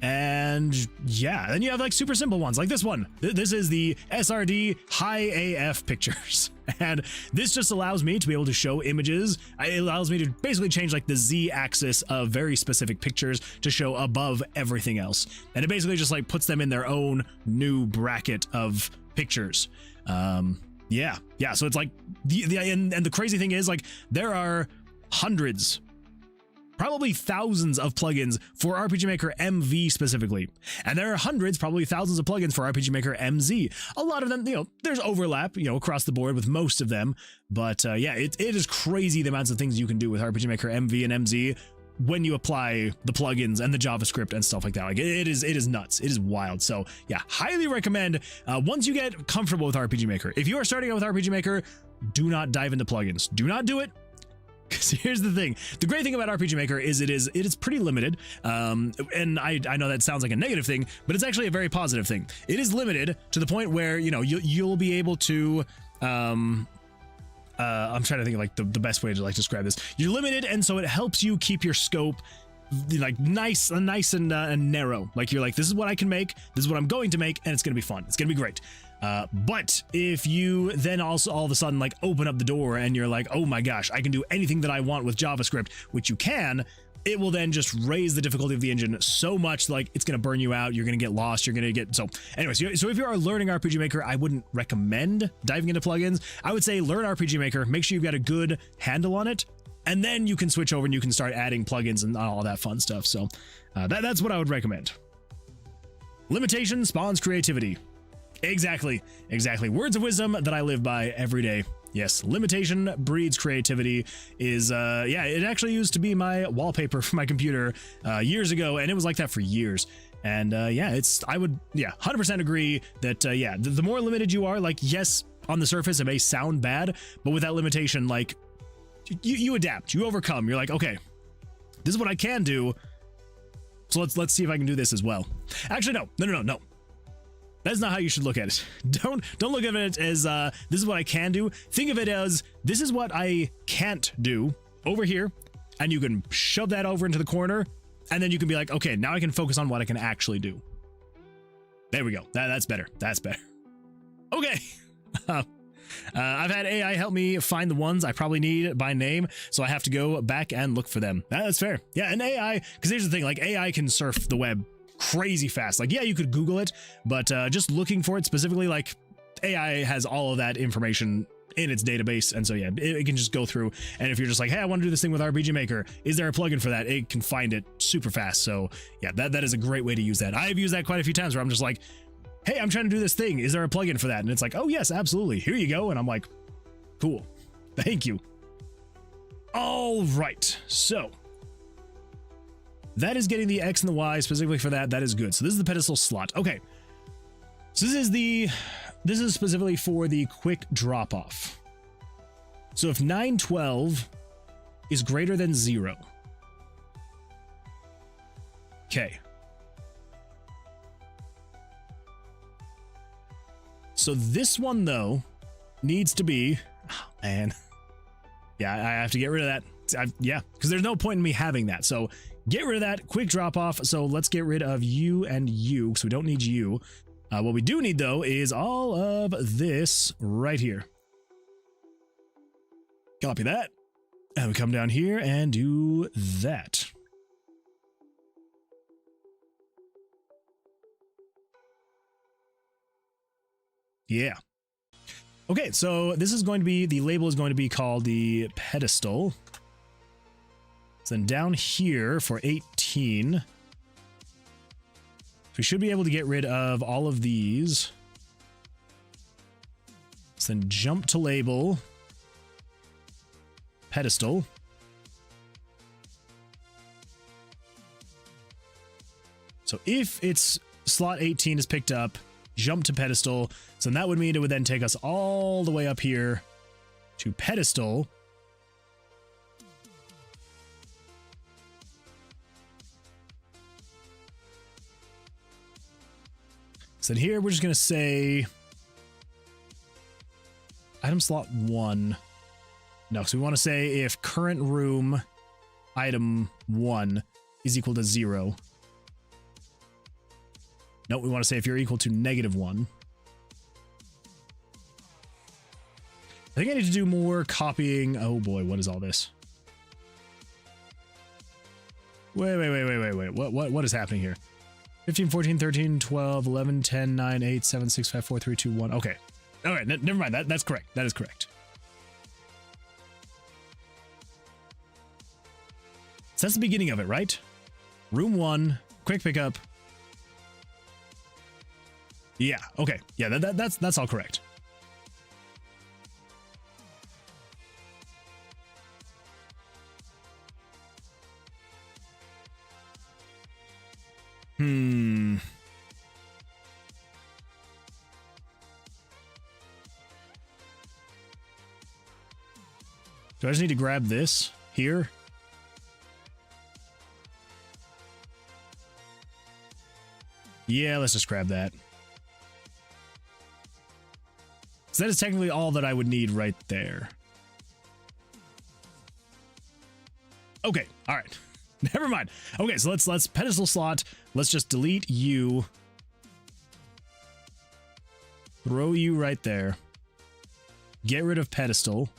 And yeah, then you have like super simple ones like this one. This is the SRD high AF pictures. And this just allows me to be able to show images. It allows me to basically change like the Z axis of very specific pictures to show above everything else. And it basically just like puts them in their own new bracket of pictures. Yeah. So it's like and the crazy thing is, like, there are hundreds, probably thousands of plugins for RPG Maker MV specifically. And there are hundreds, probably thousands of plugins for RPG Maker MZ. A lot of them, there's overlap, across the board with most of them. But yeah, it is crazy the amounts of things you can do with RPG Maker MV and MZ when you apply the plugins and the JavaScript and stuff like that. Like it is nuts. It is wild. So yeah, highly recommend once you get comfortable with RPG Maker. If you are starting out with RPG Maker, do not dive into plugins. Do not do it. Because here's the thing, the great thing about RPG Maker is it is pretty limited, and I know that sounds like a negative thing, but it's actually a very positive thing. It is limited to the point where you'll be able to I'm trying to think of like the best way to like describe this. You're limited, and so it helps you keep your scope like nice and narrow. Like you're like, this is what I can make, this is what I'm going to make, and it's gonna be fun. It's gonna be great. But if you then also all of a sudden like open up the door and you're like, oh my gosh, I can do anything that I want with JavaScript, which you can, it will then just raise the difficulty of the engine so much, like it's going to burn you out. You're going to get lost. You're going to get, so anyways, so if you are learning RPG Maker, I wouldn't recommend diving into plugins. I would say learn RPG Maker, make sure you've got a good handle on it, and then you can switch over and you can start adding plugins and all that fun stuff. So that's what I would recommend. Limitation spawns creativity. Exactly. Words of wisdom that I live by every day. Yes, limitation breeds creativity is, yeah, it actually used to be my wallpaper for my computer years ago, and it was like that for years. And yeah, I would 100% agree that, yeah, the more limited you are, like, yes, on the surface, it may sound bad, but with that limitation, like, you adapt, you overcome. You're like, okay, this is what I can do, so let's see if I can do this as well. Actually, no. That's not how you should look at it. Don't look at it as this is what I can do. Think of it as this is what I can't do over here, and you can shove that over into the corner, and then you can be like, okay, now I can focus on what I can actually do. There we go. That's better. Okay. I've had AI help me find the ones I probably need by name, so I have to go back and look for them. That's fair. Yeah, and AI, because here's the thing, like AI can surf the web crazy fast. Like, yeah, you could Google it, but just looking for it specifically, like AI has all of that information in its database, and so yeah, it can just go through, and if you're just like, hey, I want to do this thing with RPG Maker, is there a plugin for that? It can find it super fast. So yeah, that is a great way to use that. I've used that quite a few times where I'm just like, hey, I'm trying to do this thing, is there a plugin for that? And it's like, oh yes, absolutely, here you go. And I'm like, cool, thank you. All right, so that is getting the X and the Y specifically for that. That is good. So this is the pedestal slot. Okay. So this is specifically for the quick drop off. So if 912 is greater than 0. Okay. So this one though needs to be, oh, man. Yeah, I have to get rid of that. Yeah, because there's no point in me having that. So get rid of that quick drop off. So let's get rid of you and you, because we don't need you. What we do need though is all of this right here. Copy that. And we come down here and do that. Yeah. Okay, so this is going to be, the label is going to be called the pedestal. So then down here for 18, we should be able to get rid of all of these. So then jump to label, pedestal. So if it's slot 18 is picked up, jump to pedestal. So that would mean it would then take us all the way up here to pedestal. So here we're just going to say item slot 1. No, so we want to say if current room item 1 is equal to 0. No, we want to say if you're equal to -1. I think I need to do more copying. Oh boy, what is all this? Wait. What is happening here? 15, 14, 13, 12, 11, 10, 9, 8, 7, 6, 5, 4, 3, 2, 1. Okay. All right, never mind. That's correct. That is correct. So that's the beginning of it, right? Room 1, quick pickup. Yeah, okay. Yeah, that's all correct. Do I just need to grab this here? Yeah, let's just grab that. So that is technically all that I would need right there. Okay, all right. Never mind. Okay, so let's pedestal slot. Let's just delete you. Throw you right there. Get rid of pedestal.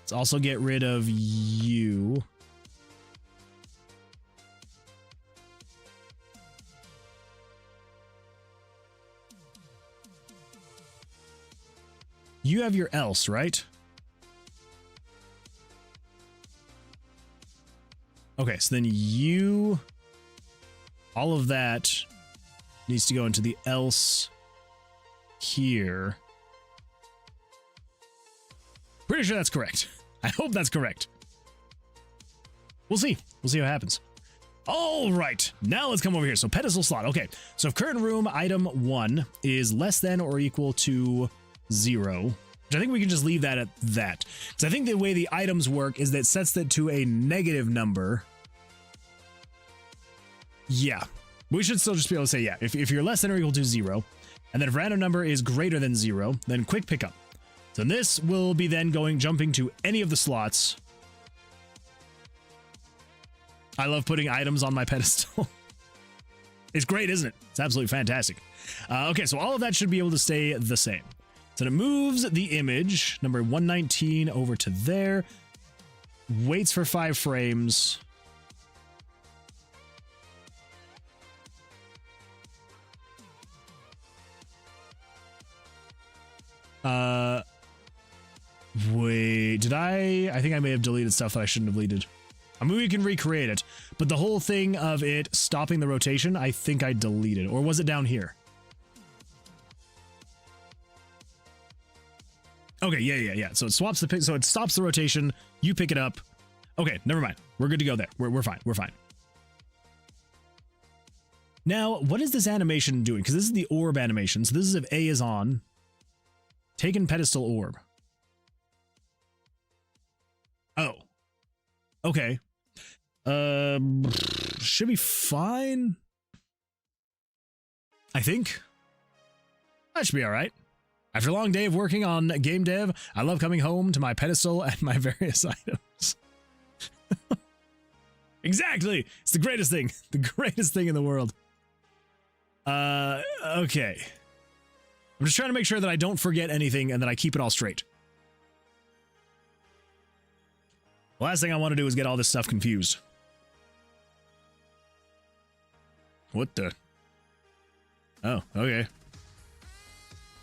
Let's also get rid of you. You have your else, right? Okay, so then you, all of that needs to go into the else here. Pretty sure that's correct. I hope that's correct. We'll see. We'll see what happens. All right, now let's come over here. So pedestal slot. Okay, so if current room item 1 is less than or equal to 0, which I think we can just leave that at that. Because I think the way the items work is that it sets that to a negative number. Yeah, we should still just be able to say, yeah, if you're less than or equal to 0, and then if random number is greater than 0, then quick pickup. So this will be then jumping to any of the slots. I love putting items on my pedestal. It's great, isn't it? It's absolutely fantastic. Okay, so all of that should be able to stay the same. So it moves the image, number 119, over to there. Waits for 5 frames. Wait, did I think I may have deleted stuff that I shouldn't have deleted. I mean, we can recreate it, but the whole thing of it stopping the rotation, I think I deleted. Or was it down here? Okay, yeah. So it swaps the pick, so it stops the rotation. You pick it up. Okay, never mind. We're good to go there. We're fine. We're fine. Now, what is this animation doing? Because this is the orb animation. So this is if A is on. Taken pedestal orb. Oh. Okay. Should be fine. I think. That should be all right. After a long day of working on game dev, I love coming home to my pedestal and my various items. Exactly. It's the greatest thing. The greatest thing in the world. Okay. I'm just trying to make sure that I don't forget anything and that I keep it all straight. The last thing I want to do is get all this stuff confused. What the? Oh, okay.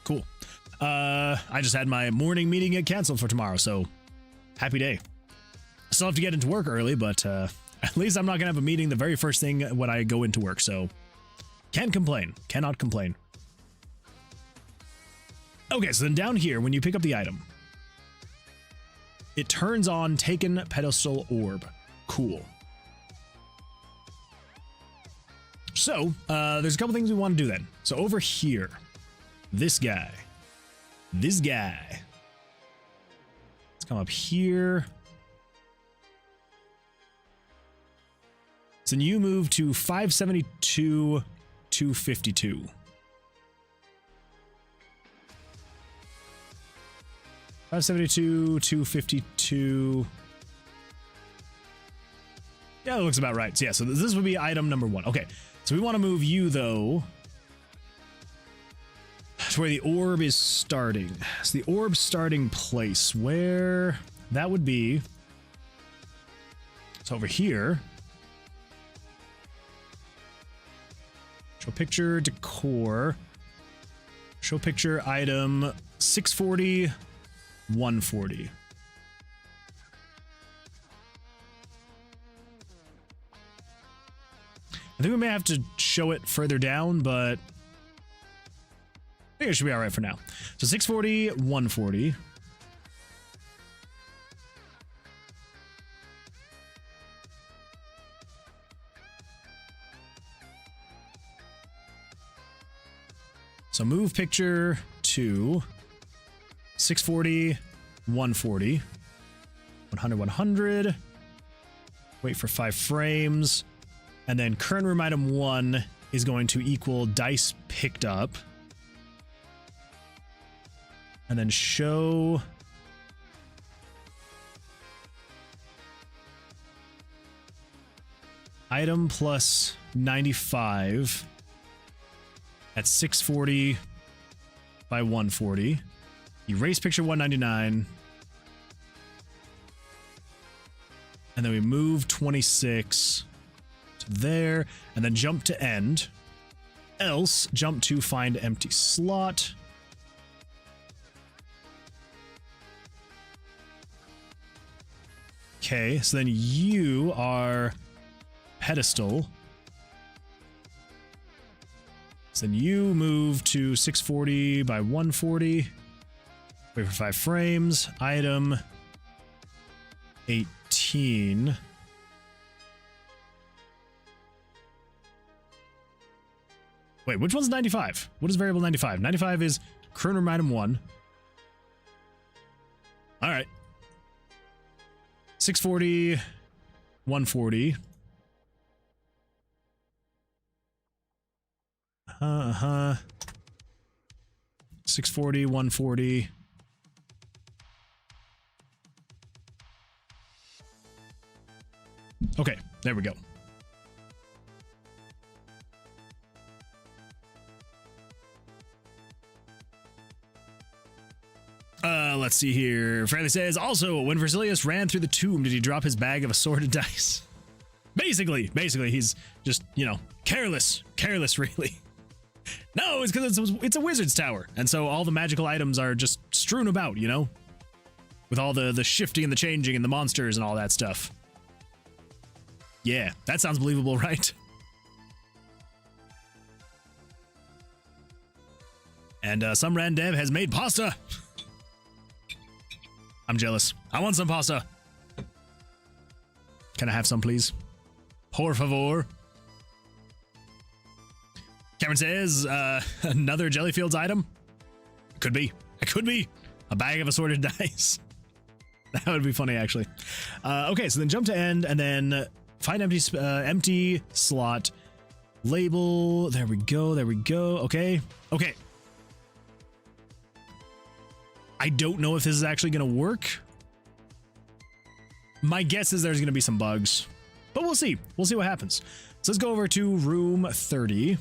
Cool. I just had my morning meeting get canceled for tomorrow, so happy day. Still have to get into work early, but at least I'm not going to have a meeting the very first thing when I go into work, so can't complain. Cannot complain. Okay, so then down here, when you pick up the item, it turns on taken pedestal orb. Cool. So, there's a couple things we want to do then. So over here, this guy. Let's come up here. So then you move to 572, 252. $572, $252. Yeah, that looks about right. So yeah, so this would be item number 1. Okay, so we want to move you though to where the orb is starting. So the orb starting place, where that would be. It's over here. Show picture decor. Show picture item 640. 140. I think we may have to show it further down, but I think it should be all right for now. So 640, 140. So move picture to 640, 140, 100, 100. Wait for 5 frames. And then current room item 1 is going to equal dice picked up. And then show item plus 95 at 640 by 140. Erase picture 199. And then we move 26 to there, and then jump to end. Else, jump to find empty slot. Okay, so then you are pedestal. So then you move to 640 by 140. Wait for 5 frames. Item 18. Wait, which one's 95? What is variable 95? 95 is current room item 1. All right. 640, 140. 640, 140. Okay, there we go. Let's see here. Franny says, also, when Vercilias ran through the tomb, did he drop his bag of assorted dice? Basically, he's just, you know, careless, really. No, it's because it's a wizard's tower, and so all the magical items are just strewn about, you know? With all the shifting and the changing and the monsters and all that stuff. Yeah, that sounds believable, right? And some random has made pasta. I'm jealous. I want some pasta. Can I have some, please? Por favor. Cameron says, another Jellyfields item? Could be. It could be. A bag of assorted dice. That would be funny, actually. Okay, so then jump to end, and then find empty slot. Label. There we go. Okay. I don't know if this is actually going to work. My guess is there's going to be some bugs, but we'll see. We'll see what happens. So let's go over to room 30.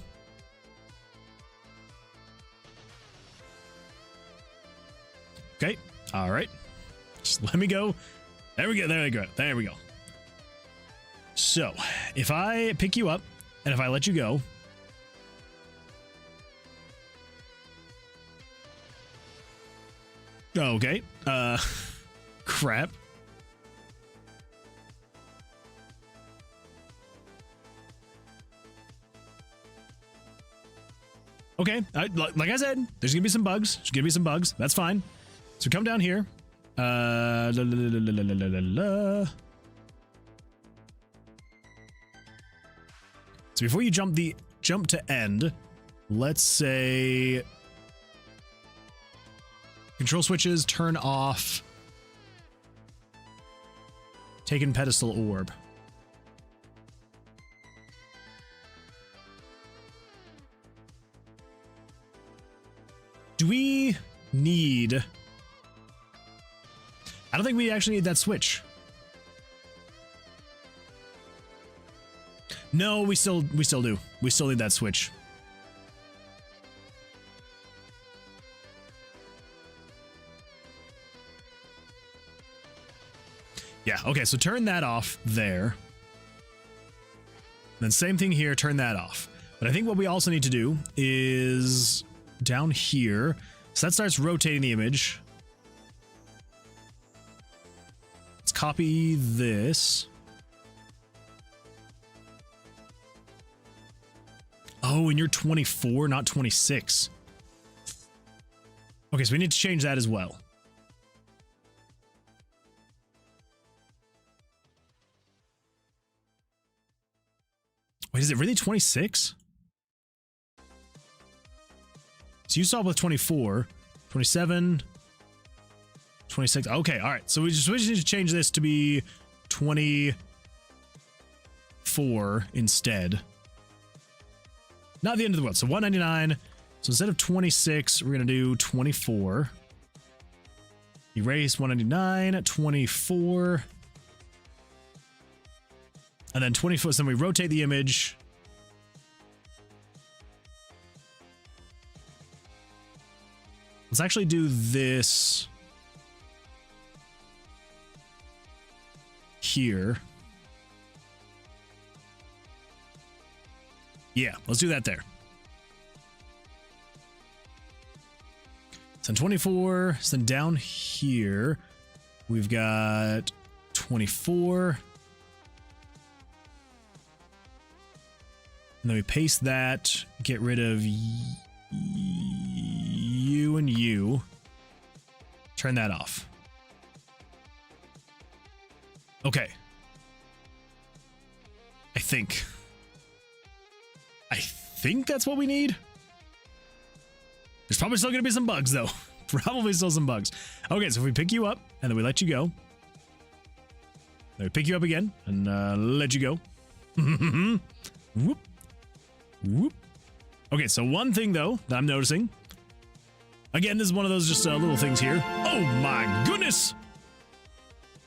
Okay. All right. Just let me go. There we go. So if I pick you up and if I let you go, okay. Crap. Okay, like I said, there's gonna be some bugs. That's fine. So come down here. So before you jump to end, let's say control switches turn off. Taken pedestal orb. Do we need... I don't think we actually need that switch. No, we still do. We still need that switch. Yeah, okay, so turn that off there. Then same thing here, turn that off. But I think what we also need to do is down here. So that starts rotating the image. Let's copy this. Oh, and you're 24, not 26. Okay, so we need to change that as well. Wait, is it really 26? So you saw with 24, 27, 26. Okay, all right. So we just need to change this to be 24 instead. Not the end of the world. So 199. So instead of 26, we're going to do 24. Erase 199, 24. And then 20 foot, so then we rotate the image. Let's actually do this here. Yeah, let's do that there. So 24, so then down here, we've got 24. And then we paste that, get rid of you and you. Turn that off. Okay. I think that's what we need. There's probably still going to be some bugs, though. Probably still some bugs. Okay, so if we pick you up, and then we let you go. Then we pick you up again, and let you go. Whoop. Whoop. Okay, so one thing, though, that I'm noticing. Again, this is one of those just little things here. Oh, my goodness!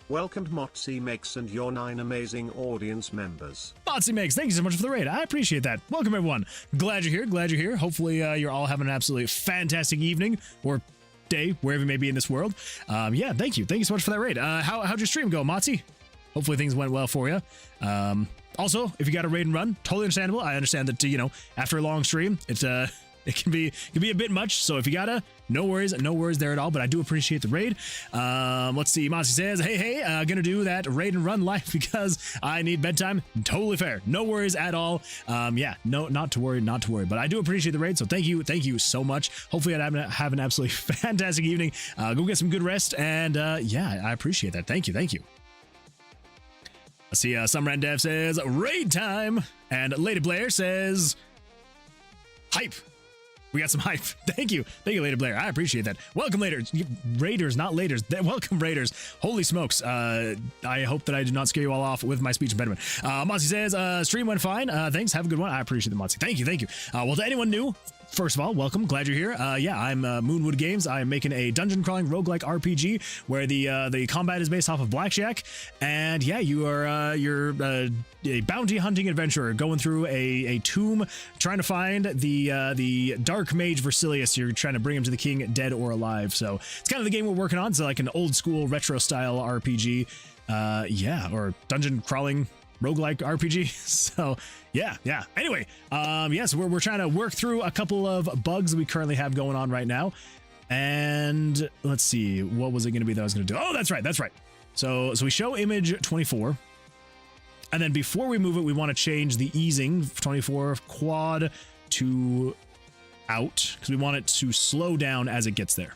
Welcome Motsy Makes and your 9 amazing audience members. Motsy Makes, thank you so much for the raid. I appreciate that. Welcome, everyone. Glad you're here. Glad you're here. Hopefully, you're all having an absolutely fantastic evening or day, wherever you may be in this world. Yeah, thank you. Thank you so much for that raid. How'd your stream go, Motsy? Hopefully, things went well for you. Also, if you got a raid and run, totally understandable. I understand that, you know, after a long stream, it can be a bit much. So if you gotta, no worries there at all. But I do appreciate the raid. Let's see. Mossy says, hey, gonna do that raid and run live because I need bedtime. Totally fair. No worries at all. Yeah, no, not to worry. But I do appreciate the raid. So thank you so much. Hopefully I have an absolutely fantastic evening. Go get some good rest. And yeah, I appreciate that. Thank you. Let's see. Sumran Dev says raid time, and Lady Blair says hype. We got some hype. Thank you, Lady Blair. I appreciate that. Welcome, Raiders, not Laters. Welcome, Raiders. Holy smokes. I hope that I did not scare you all off with my speech impediment. Motsy says, stream went fine. Thanks. Have a good one. I appreciate the Motsy. Thank you. Well, to anyone new, first of all, welcome. Glad you're here. Yeah, I'm Moonwood Games. I'm making a dungeon crawling roguelike RPG where the combat is based off of Blackjack. And yeah, you're a bounty hunting adventurer going through a tomb, trying to find the dark Mage Vercilias. You're trying to bring him to the king, dead or alive. So it's kind of the game we're working on. So like an old school retro style RPG. Yeah, or dungeon crawling roguelike RPG. So yeah. Anyway, yeah, so we're trying to work through a couple of bugs we currently have going on right now. And let's see, what was it going to be that I was going to do? Oh, that's right. So we show image 24. And then before we move it, we want to change the easing 24 quad to out because we want it to slow down as it gets there.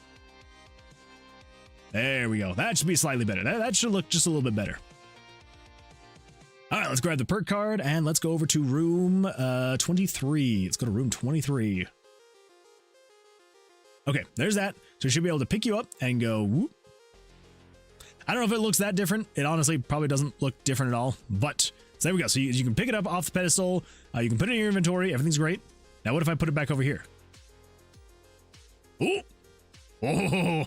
There we go. That should be slightly better. That should look just a little bit better. All right, let's grab the perk card and let's go over to room 23. Let's go to room 23. Okay, there's that. So we should be able to pick you up and go whoop. I don't know if it looks that different. It honestly probably doesn't look different at all, but so there we go. So you can pick it up off the pedestal. You can put it in your inventory. Everything's great. Now, what if I put it back over here? Oh,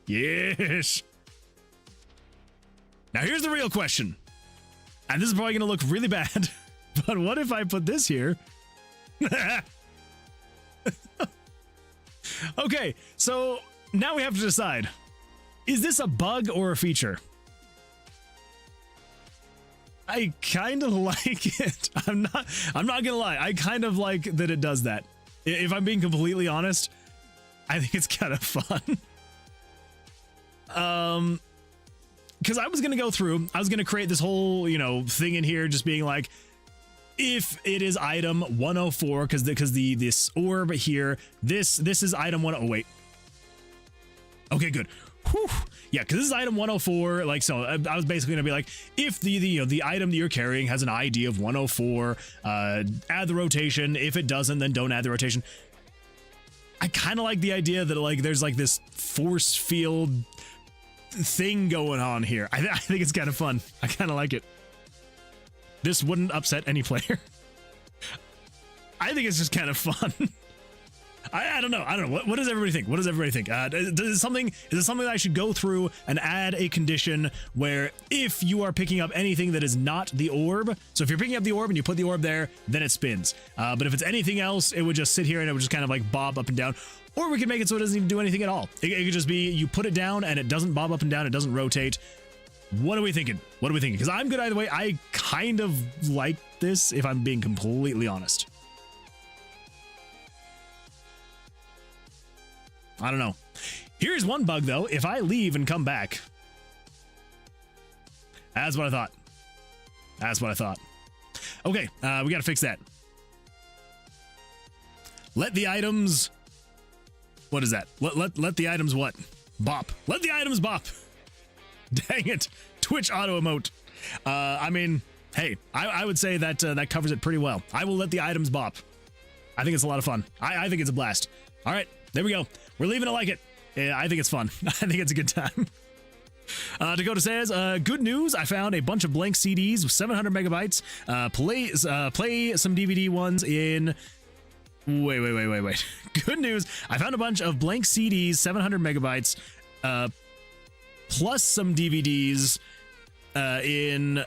yes. Now, here's the real question. And this is probably going to look really bad, but what if I put this here? Okay, so now we have to decide. Is this a bug or a feature? I kind of like it. I'm not gonna lie. I kind of like that it does that. If I'm being completely honest, I think it's kind of fun. Because I was gonna go through, I was gonna create this whole, thing in here, just being like, if it is item 104, because this orb here, this is item 1. Oh wait. Okay, good. Whew. Yeah, because this is item 104. Like, so I was basically gonna be like, if the item that you're carrying has an ID of 104, add the rotation. If it doesn't, then don't add the rotation. I kind of like the idea that like there's like this force field thing going on here. I think it's kind of fun. I kind of like it. This wouldn't upset any player. I think it's just kind of fun. I don't know. I don't know. What does everybody think? What does everybody think? Is it something that I should go through and add a condition where if you are picking up anything that is not the orb, so if you're picking up the orb and you put the orb there, then it spins. But if it's anything else, it would just sit here and it would just kind of like bob up and down. Or we could make it so it doesn't even do anything at all. It could just be you put it down and it doesn't bob up and down. It doesn't rotate. What are we thinking? What are we thinking? Because I'm good either way. I kind of like this, if I'm being completely honest. I don't know. Here's one bug, though. If I leave and come back. That's what I thought. That's what I thought. Okay, we gotta fix that. Let the items... What is that? Let the items what? Bop. Let the items bop. Dang it. Twitch auto emote. I mean, hey, I would say that that covers it pretty well. I will let the items bop. I think it's a lot of fun. I think it's a blast. All right, there we go. We're leaving it like it. Yeah, I think it's fun. I think it's a good time. Dakota says, good news. I found a bunch of blank CDs with 700 megabytes. Play some DVD ones in... Wait. Good news. I found a bunch of blank CDs, 700 megabytes, plus some DVDs in...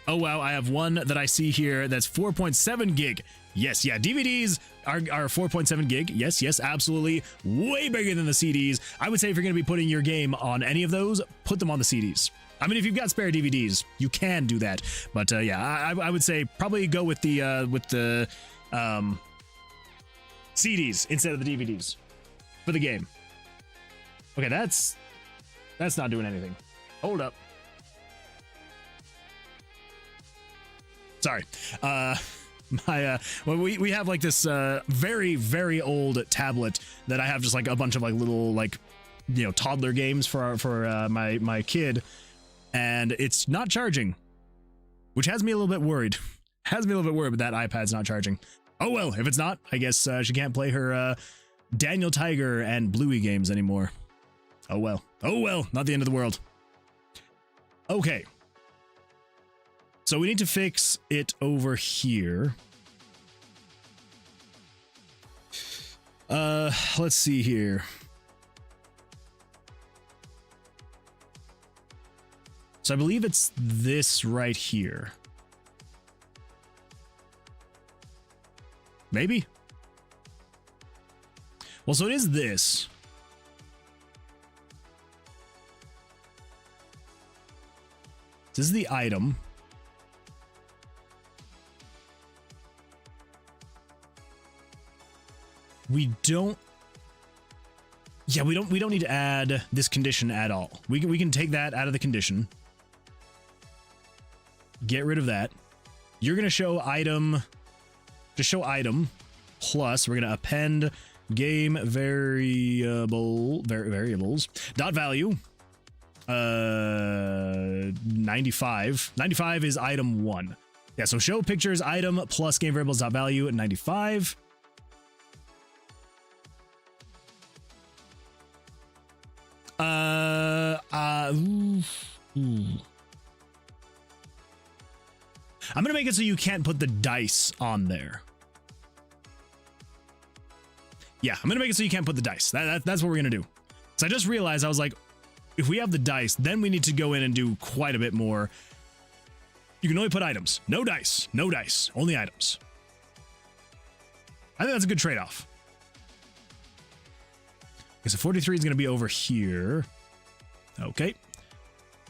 Oh, wow. I have one that I see here that's 4.7 gig. Yes, yeah. DVDs are 4.7 gig. Yes, absolutely. Way bigger than the CDs. I would say if you're going to be putting your game on any of those, put them on the CDs. I mean, if you've got spare DVDs, you can do that. But yeah, I would say probably go with the CDs instead of the DVDs for the game. Okay, that's not doing anything. Hold up. Sorry. We have like this very old tablet that I have just like a bunch of like little like, you know, toddler games for my kid, and it's not charging, which has me a little bit worried. Has me a little bit worried, but that iPad's not charging. Oh well, if it's not, I guess she can't play her Daniel Tiger and Bluey games anymore. Oh well, not the end of the world. Okay. So we need to fix it over here. Let's see here. So I believe it's this right here. Maybe? Well, so it is this. This is the item. We don't need to add this condition at all. We can take that out of the condition. Get rid of that. You're going to show item, just show item, plus we're going to append game variables dot value 95. 95 is item 1. Yeah, so show pictures item plus game variables dot value at 95. I'm gonna make it so you can't put the dice on there. Yeah, I'm gonna make it so you can't put the dice. That's what we're gonna do. So I just realized, I was like, if we have the dice, then we need to go in and do quite a bit more. You can only put items. No dice. No dice. Only items. I think that's a good trade-off. Okay, so 43 is going to be over here. Okay.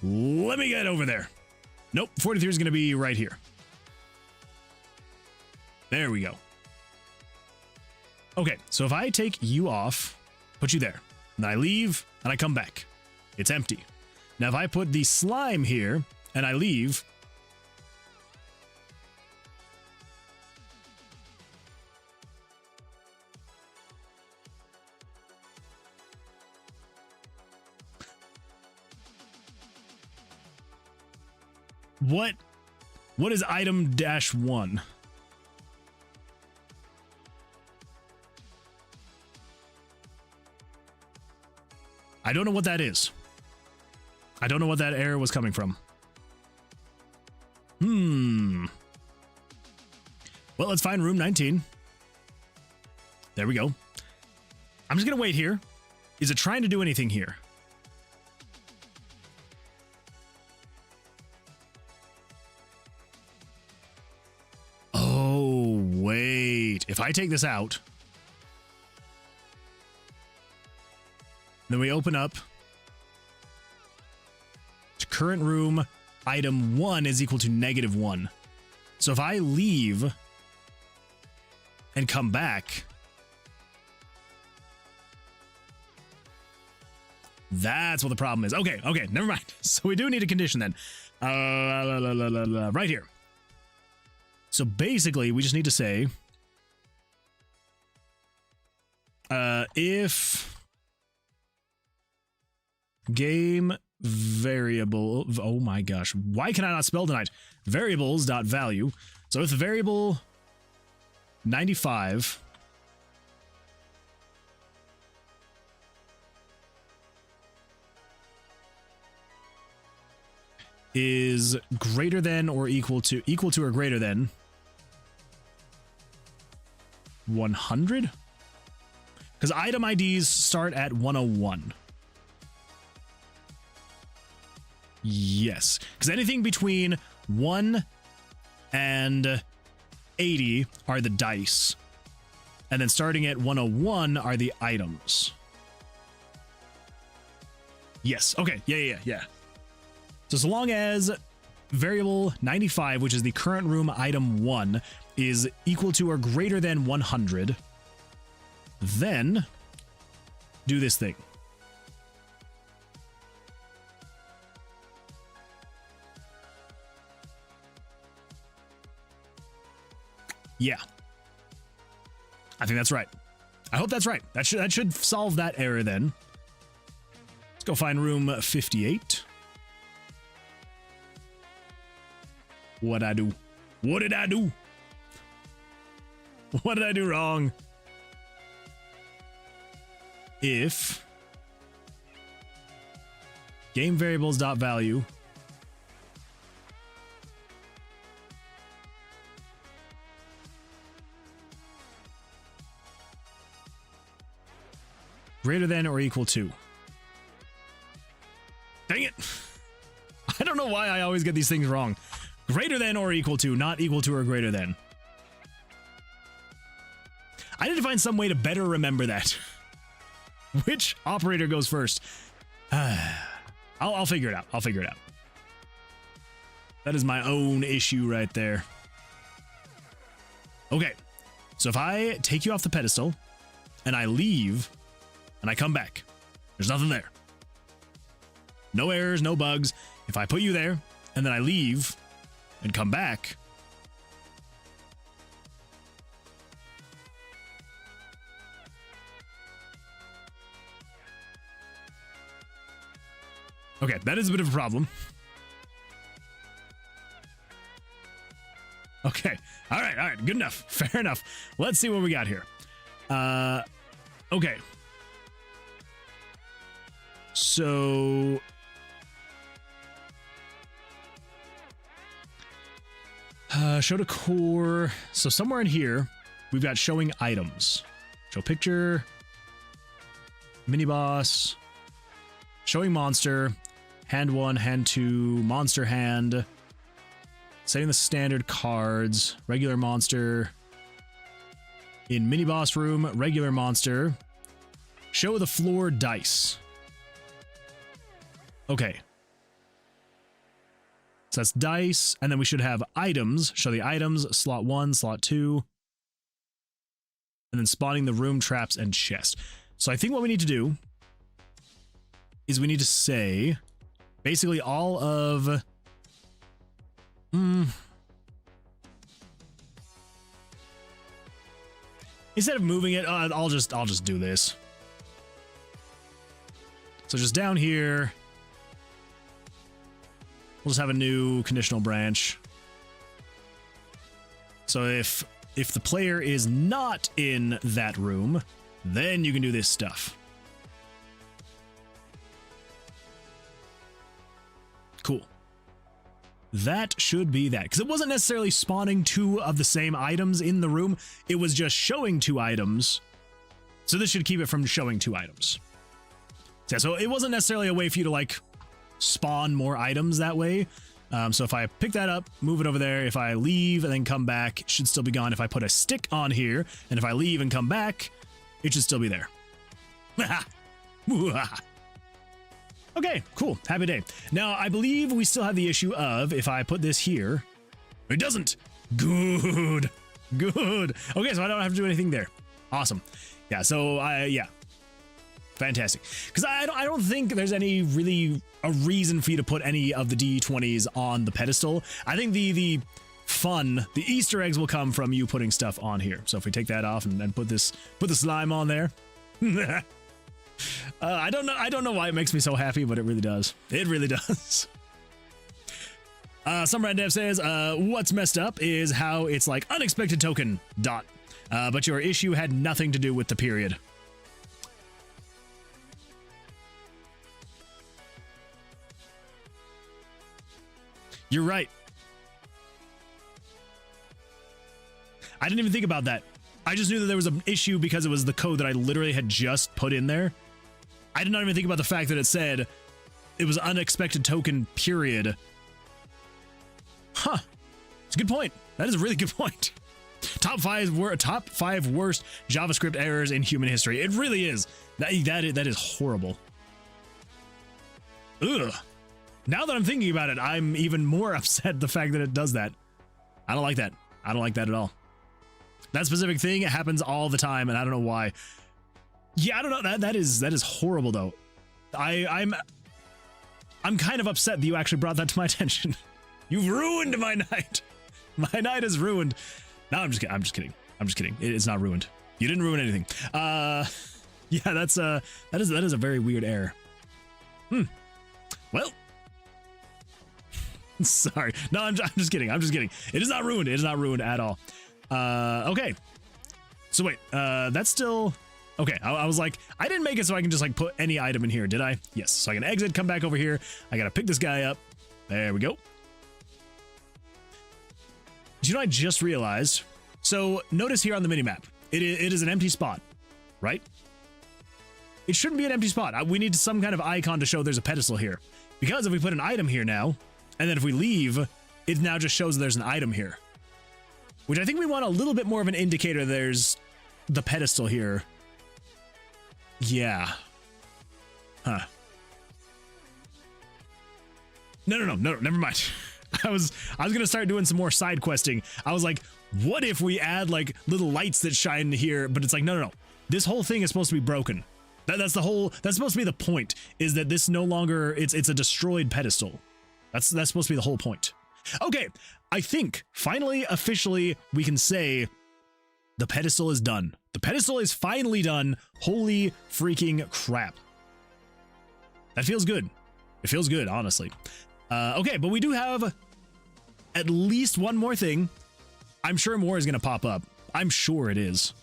Let me get over there. Nope, 43 is going to be right here. There we go. Okay, so if I take you off, put you there, and I leave, and I come back, it's empty. Now, if I put the slime here, and I leave, what is item -1? I don't know what that is. I don't know what that error was coming from. Well, let's find room 19. There we go. I'm just going to wait here. Is it trying to do anything here? Oh, wait. If I take this out, then we open up to current room, item 1 is equal to -1. So if I leave and come back, that's what the problem is. Okay, never mind. So we do need a condition then. Right here. So basically, we just need to say, if game variable, oh my gosh, why can I not spell tonight? Variables.value. So if the variable 95 is greater than or equal to or greater than 100, because item IDs start at 101. Yes, because anything between 1 and 80 are the dice, and then starting at 101 are the items. Yes, okay, yeah. So long as variable 95, which is the current room item 1, is equal to or greater than 100, then do this thing. Yeah. I think that's right. I hope that's right. That should solve that error then. Let's go find room 58. What'd I do? What did I do? What did I do wrong? If game variables.value greater than or equal to. Dang it. I don't know why I always get these things wrong. Greater than or equal to, not equal to or greater than. I need to find some way to better remember that. Which operator goes first? I'll figure it out. I'll figure it out. That is my own issue right there. Okay. So if I take you off the pedestal and I leave and I come back, there's nothing there. No errors, no bugs. If I put you there and then I leave and come back, okay, that is a bit of a problem. Okay, all right, good enough, fair enough. Let's see what we got here. Okay. So show to core. So somewhere in here, we've got showing items. Show picture, mini boss, showing monster, hand 1, hand 2, monster hand, setting the standard cards, regular monster, in mini boss room, regular monster, show the floor dice. Okay. So that's dice, and then we should have items. Show the items, slot 1, slot 2, and then spawning the room, traps, and chest. So I think what we need to do is we need to say basically all of... Instead of moving it, I'll just do this. So just down here, we'll just have a new conditional branch. So if the player is not in that room, then you can do this stuff. Cool. That should be that, because it wasn't necessarily spawning 2 of the same items in the room. It was just showing 2 items. So this should keep it from showing 2 items. Yeah, so it wasn't necessarily a way for you to like spawn more items that way. So if I pick that up, move it over there, if I leave and then come back, it should still be gone. If I put a stick on here, and if I leave and come back, it should still be there. Okay, cool. Happy day. Now, I believe we still have the issue of if I put this here, it doesn't. Good. Good. Okay, so I don't have to do anything there. Awesome. Yeah, so yeah. Fantastic. Because I don't think there's any really a reason for you to put any of the D20s on the pedestal. I think the fun, the Easter eggs will come from you putting stuff on here. So if we take that off and then put the slime on there. I don't know why it makes me so happy, but it really does. It really does. Some Red Dev says, what's messed up is how it's like unexpected token ... but your issue had nothing to do with the period. You're right. I didn't even think about that. I just knew that there was an issue because it was the code that I literally had just put in there. I did not even think about the fact that it said it was unexpected token period. Huh. It's a good point. That is a really good point. Top five worst JavaScript errors in human history. It really is. That is horrible. Ugh. Now that I'm thinking about it, I'm even more upset the fact that it does that. I don't like that. I don't like that at all. That specific thing, it happens all the time, and I don't know why. Yeah, I don't know. That is horrible, though. I'm kind of upset that you actually brought that to my attention. You've ruined my night. My night is ruined. No, I'm just kidding. It's not ruined. You didn't ruin anything. Yeah, that is a very weird error. Well. Sorry. No, I'm just kidding. It is not ruined. It is not ruined at all. Okay. So wait, that's still okay. I was like, I didn't make it so I can just like put any item in here, did I? Yes. So I can exit, come back over here. I gotta pick this guy up. There we go. Do you know what I just realized? So notice here on the minimap, it is an empty spot, right? It shouldn't be an empty spot. We need some kind of icon to show there's a pedestal here. Because if we put an item here now, and then if we leave, it now just shows there's an item here. Which I think we want a little bit more of an indicator there's the pedestal here. Yeah. Huh. No, never mind. I was gonna start doing some more side questing. I was like, what if we add like little lights that shine here? But it's like, no. This whole thing is supposed to be broken. That's supposed to be the point, is that this no longer, it's a destroyed pedestal. That's supposed to be the whole point. Okay, I think finally, officially, we can say the pedestal is done. The pedestal is finally done. Holy freaking crap. That feels good. It feels good, honestly. Okay, but we do have at least one more thing. I'm sure more is going to pop up. I'm sure it is.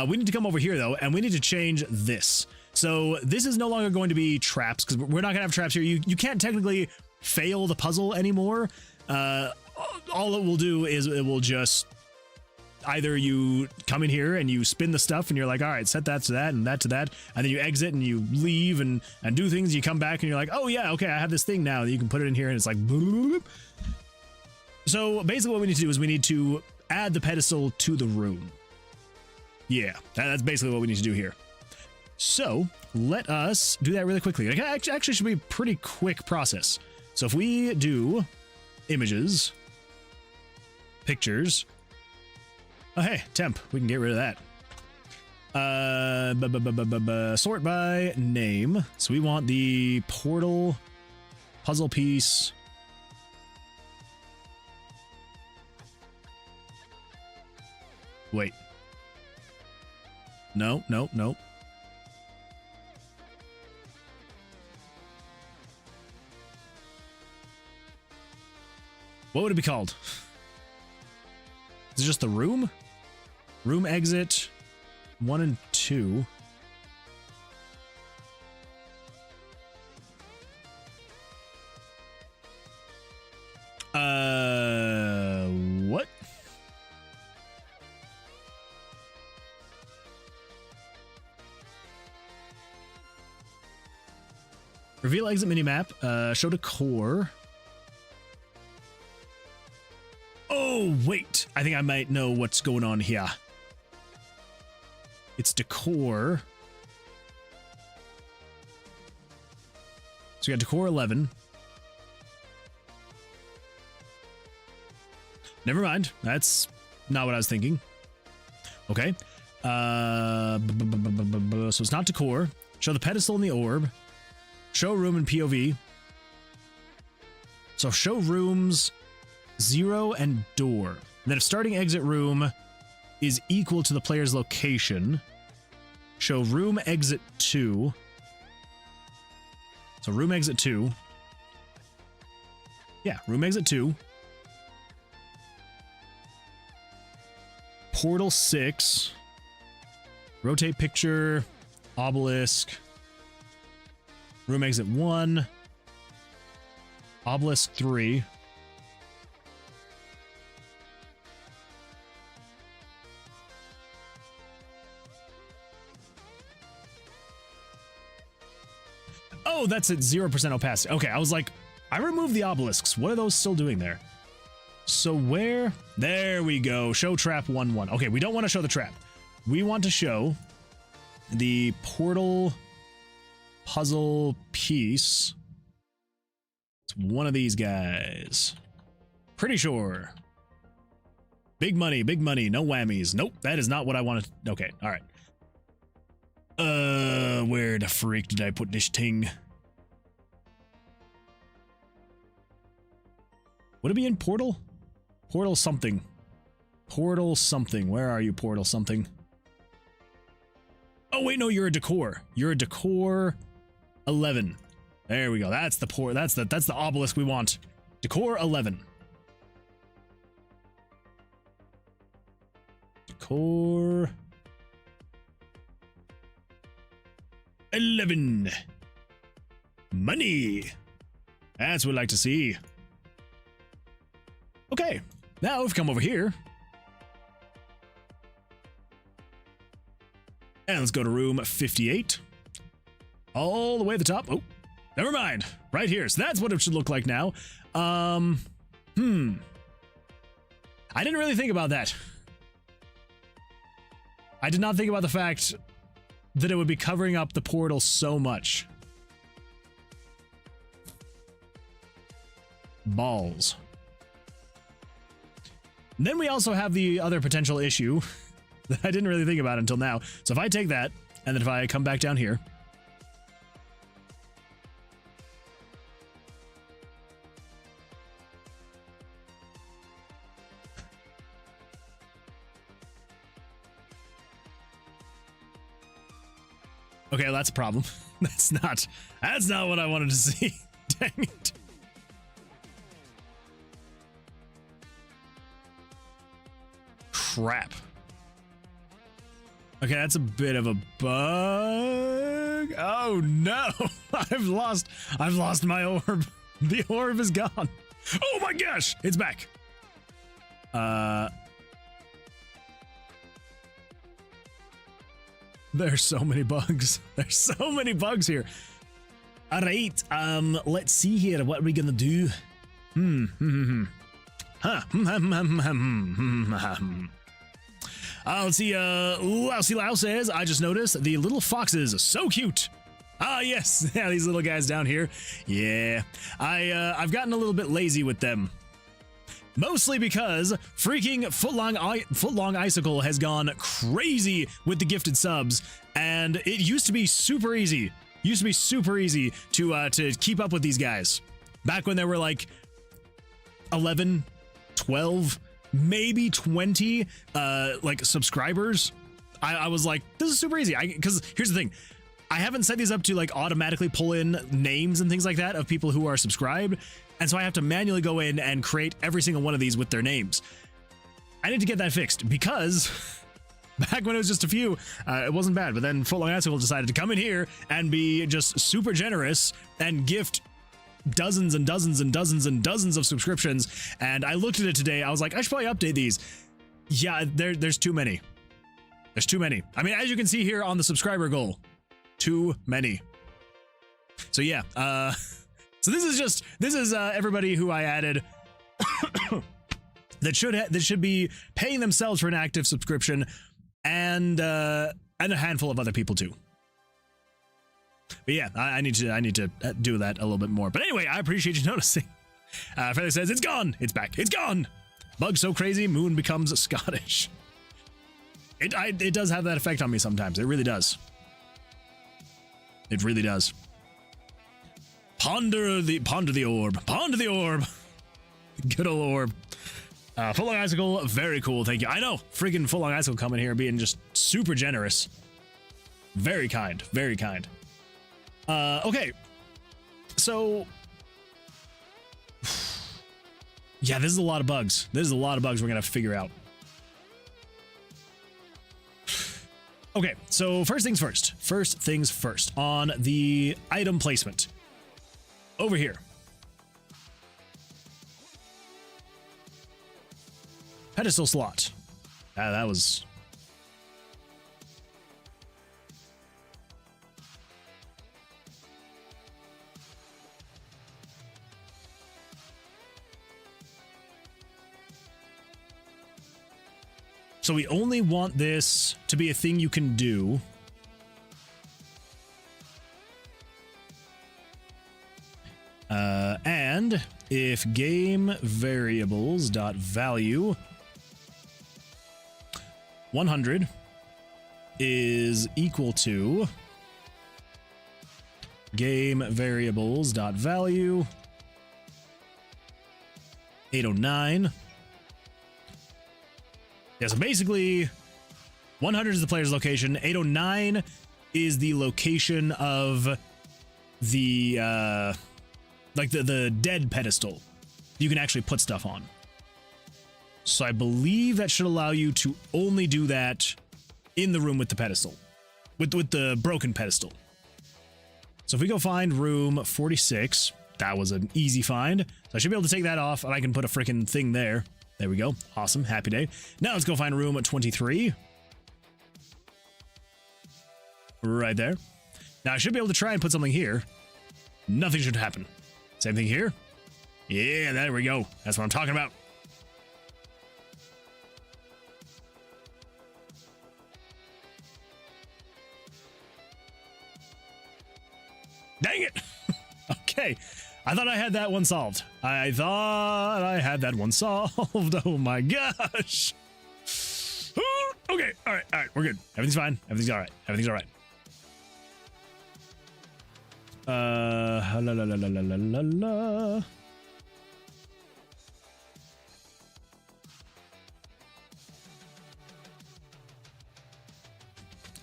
We need to come over here, though, and we need to change this. So this is no longer going to be traps, because we're not going to have traps here. You can't technically fail the puzzle anymore. All it will do is it will just either you come in here and you spin the stuff and you're like, all right, set that to that and that to that, and then you exit and you leave and do things. You come back and you're like, oh yeah, okay, I have this thing now that you can put it in here, and it's like boop. So basically what we need to do is we need to add the pedestal to the room. Yeah, that's basically what we need to do here. So let us do that really quickly. It actually should be a pretty quick process. So if we do images, pictures, oh hey, temp, we can get rid of that. Sort by name. So we want the portal puzzle piece. Wait. No. What would it be called? Is it just the room? Room exit 1 and 2. What? Reveal exit minimap. Show decor. Oh, wait. I think I might know what's going on here. It's decor. So we got decor 11. Never mind. That's not what I was thinking. Okay. So it's not decor. Show the pedestal and the orb. Show room and POV. So show rooms 0 and door. And then if starting exit room is equal to the player's location, show room exit 2. So room exit 2. Yeah, room exit 2. Portal 6. Rotate picture. Obelisk. Room exit 1. Obelisk 3. Oh, that's at 0% opacity. Okay, I was like, I removed the obelisks. What are those still doing there? So where? There we go. Show trap 1-1. Okay, we don't want to show the trap. We want to show the portal puzzle piece. It's one of these guys. Pretty sure. Big money, no whammies. Nope, that is not what I wanted. Okay, all right. Where the freak did I put this thing? Would it be in Portal? Portal something. Portal something. Where are you, Portal something? Oh wait, no, you're a decor. You're a decor 11. There we go. That's the that's the obelisk we want. Decor 11. Decor 11. Money. That's what I'd like to see. Okay, now we've come over here. And let's go to room 58. All the way at the top. Oh, never mind. Right here. So that's what it should look like now. I didn't really think about that. I did not think about the fact that it would be covering up the portal so much. Balls. And then we also have the other potential issue that I didn't really think about until now. So if I take that, and then if I come back down here. Okay, well, that's a problem. That's not what I wanted to see. Dang it. Crap. Okay, that's a bit of a bug. Oh no. I've lost my orb. The orb is gone. Oh my gosh, it's back. There's so many bugs. There's so many bugs here. All right, let's see here. What are we gonna do? Let's see, Lousy Lau says, I just noticed the little foxes, so cute. Ah, yes, yeah, these little guys down here. Yeah, I've gotten a little bit lazy with them. Mostly because freaking Footlong Icicle has gone crazy with the gifted subs, and it used to be super easy. To keep up with these guys. Back when there were like 11, 12, maybe 20 like subscribers. I was like, this is super easy. Because here's the thing. I haven't set these up to like automatically pull in names and things like that of people who are subscribed. And so I have to manually go in and create every single one of these with their names. I need to get that fixed because back when it was just a few, it wasn't bad. But then Footlong Icicle decided to come in here and be just super generous and gift dozens and dozens and dozens and dozens of subscriptions. And I looked at it today. I was like, I should probably update these. Yeah, there's too many. There's too many. I mean, as you can see here on the subscriber goal, too many. So yeah, so this is everybody who I added that should be paying themselves for an active subscription, and a handful of other people too. But yeah, I need to do that a little bit more. But anyway, I appreciate you noticing. Feather says it's gone. It's back. It's gone. Bug so crazy, Moon becomes Scottish. It does have that effect on me sometimes. It really does. It really does. Ponder the orb. Ponder the orb. Good old orb. Full on Icicle, very cool. Thank you. I know, freaking Full on Icicle coming here being just super generous. Very kind. Very kind. Okay. So yeah, this is a lot of bugs. This is a lot of bugs we're gonna have to figure out. Okay, so first things first. First things first. On the item placement. Over here. Pedestal slot. That was... So we only want this to be a thing you can do. And if game variables dot value 100 is equal to game variables dot value 809. Yeah, so basically 100 is the player's location, 809 is the location of the like the dead pedestal you can actually put stuff on. So I believe that should allow you to only do that in the room with the pedestal, with the broken pedestal. So if we go find room 46, that was an easy find. So I should be able to take that off and I can put a freaking thing there. There we go. Awesome. Happy day. Now let's go find room 23. Right there. Now I should be able to try and put something here. Nothing should happen. Same thing here. Yeah, there we go. That's what I'm talking about. Dang it. Okay. I thought I had that one solved. I thought I had that one solved. Oh my gosh. Okay. All right. We're good. Everything's fine. Everything's all right. Everything's all right. La la la la la la la la.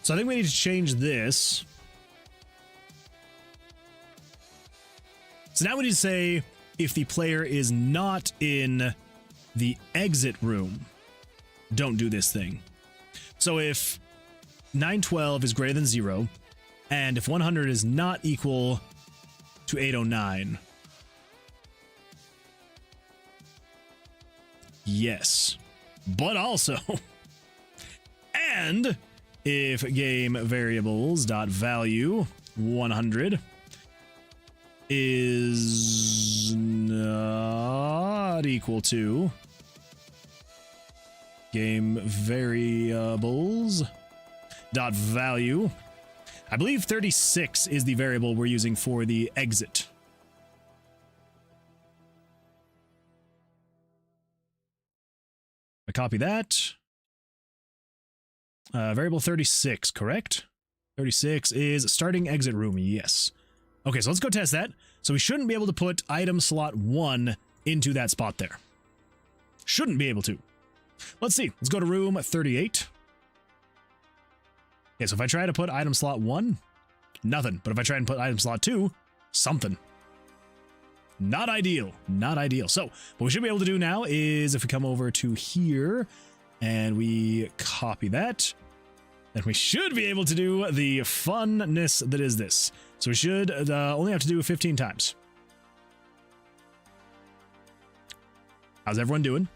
So I think we need to change this. So now we need to say if the player is not in the exit room, don't do this thing. So if 912 is greater than 0, and if 100 is not equal to 809, yes. But also, and if game variables dot value 100 is not equal to game variables dot value, I believe 36 is the variable we're using for the exit. I copy that. Variable 36, correct? 36 is starting exit room, yes. Okay, so let's go test that. So we shouldn't be able to put item slot 1 into that spot there. Shouldn't be able to. Let's see. Let's go to room 38. Okay, so if I try to put item slot 1, nothing. But if I try and put item slot 2, something. Not ideal. Not ideal. So what we should be able to do now is if we come over to here and we copy that, then we should be able to do the funness that is this. So we should only have to do it 15 times. How's everyone doing?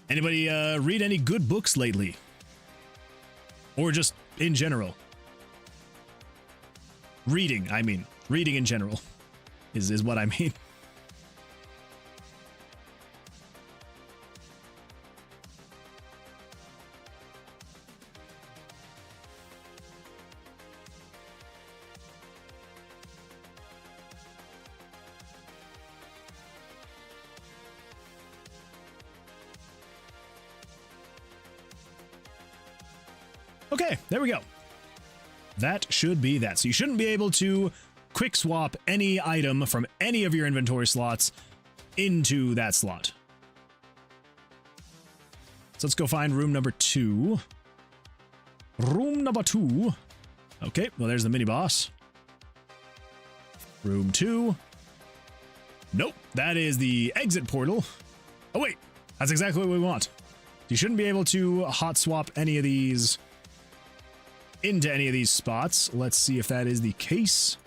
Anybody read any good books lately? Or just in general? Reading, I mean. Reading in general is what I mean. Okay, there we go. That should be that. So you shouldn't be able to quick swap any item from any of your inventory slots into that slot. So let's go find room number 2. Room number 2. Okay, well, there's the mini boss. Room 2. Nope, that is the exit portal. Oh, wait, that's exactly what we want. You shouldn't be able to hot swap any of these into any of these spots. Let's see if that is the case.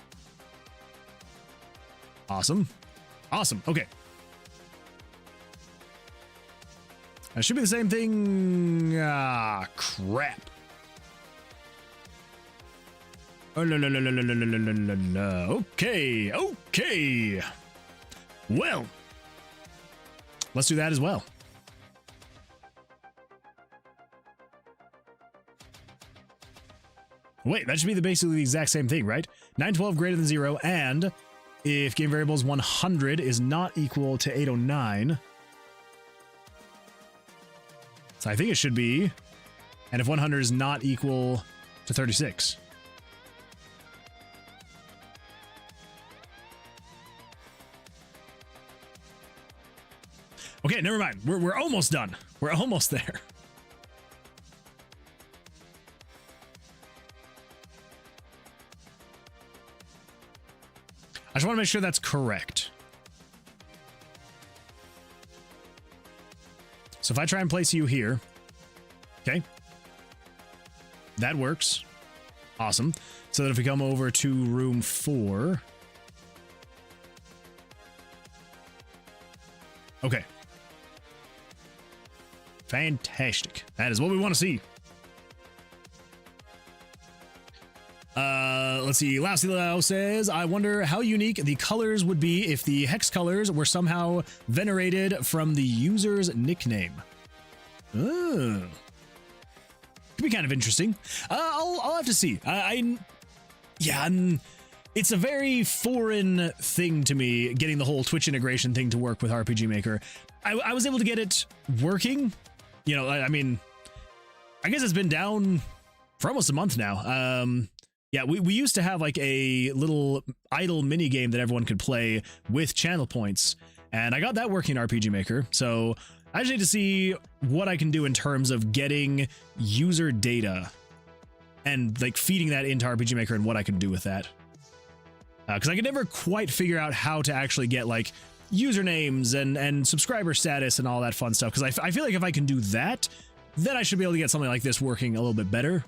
Awesome. Awesome. Okay. That should be the same thing. Ah, crap. Oh, no. Okay. Okay. Well, let's do that as well. Wait, that should be basically the exact same thing, right? 912 greater than 0, and if game variables 100 is not equal to 809. So I think it should be. And if 100 is not equal to 36. Okay, never mind. We're almost done. We're almost there. I just want to make sure that's correct. So if I try and place you here, okay, that works. Awesome. So that if we come over to room 4, okay, fantastic. That is what we want to see. Let's see. Lousy Lau says, I wonder how unique the colors would be if the hex colors were somehow venerated from the user's nickname. Oh. Could be kind of interesting. I'll have to see. It's a very foreign thing to me, getting the whole Twitch integration thing to work with RPG Maker. I was able to get it working. You know, I mean, I guess it's been down for almost a month now. Yeah, we used to have like a little idle mini game that everyone could play with channel points, and I got that working in RPG Maker. So I just need to see what I can do in terms of getting user data and like feeding that into RPG Maker and what I can do with that. Because I could never quite figure out how to actually get like usernames and subscriber status and all that fun stuff. Because I feel like if I can do that, then I should be able to get something like this working a little bit better.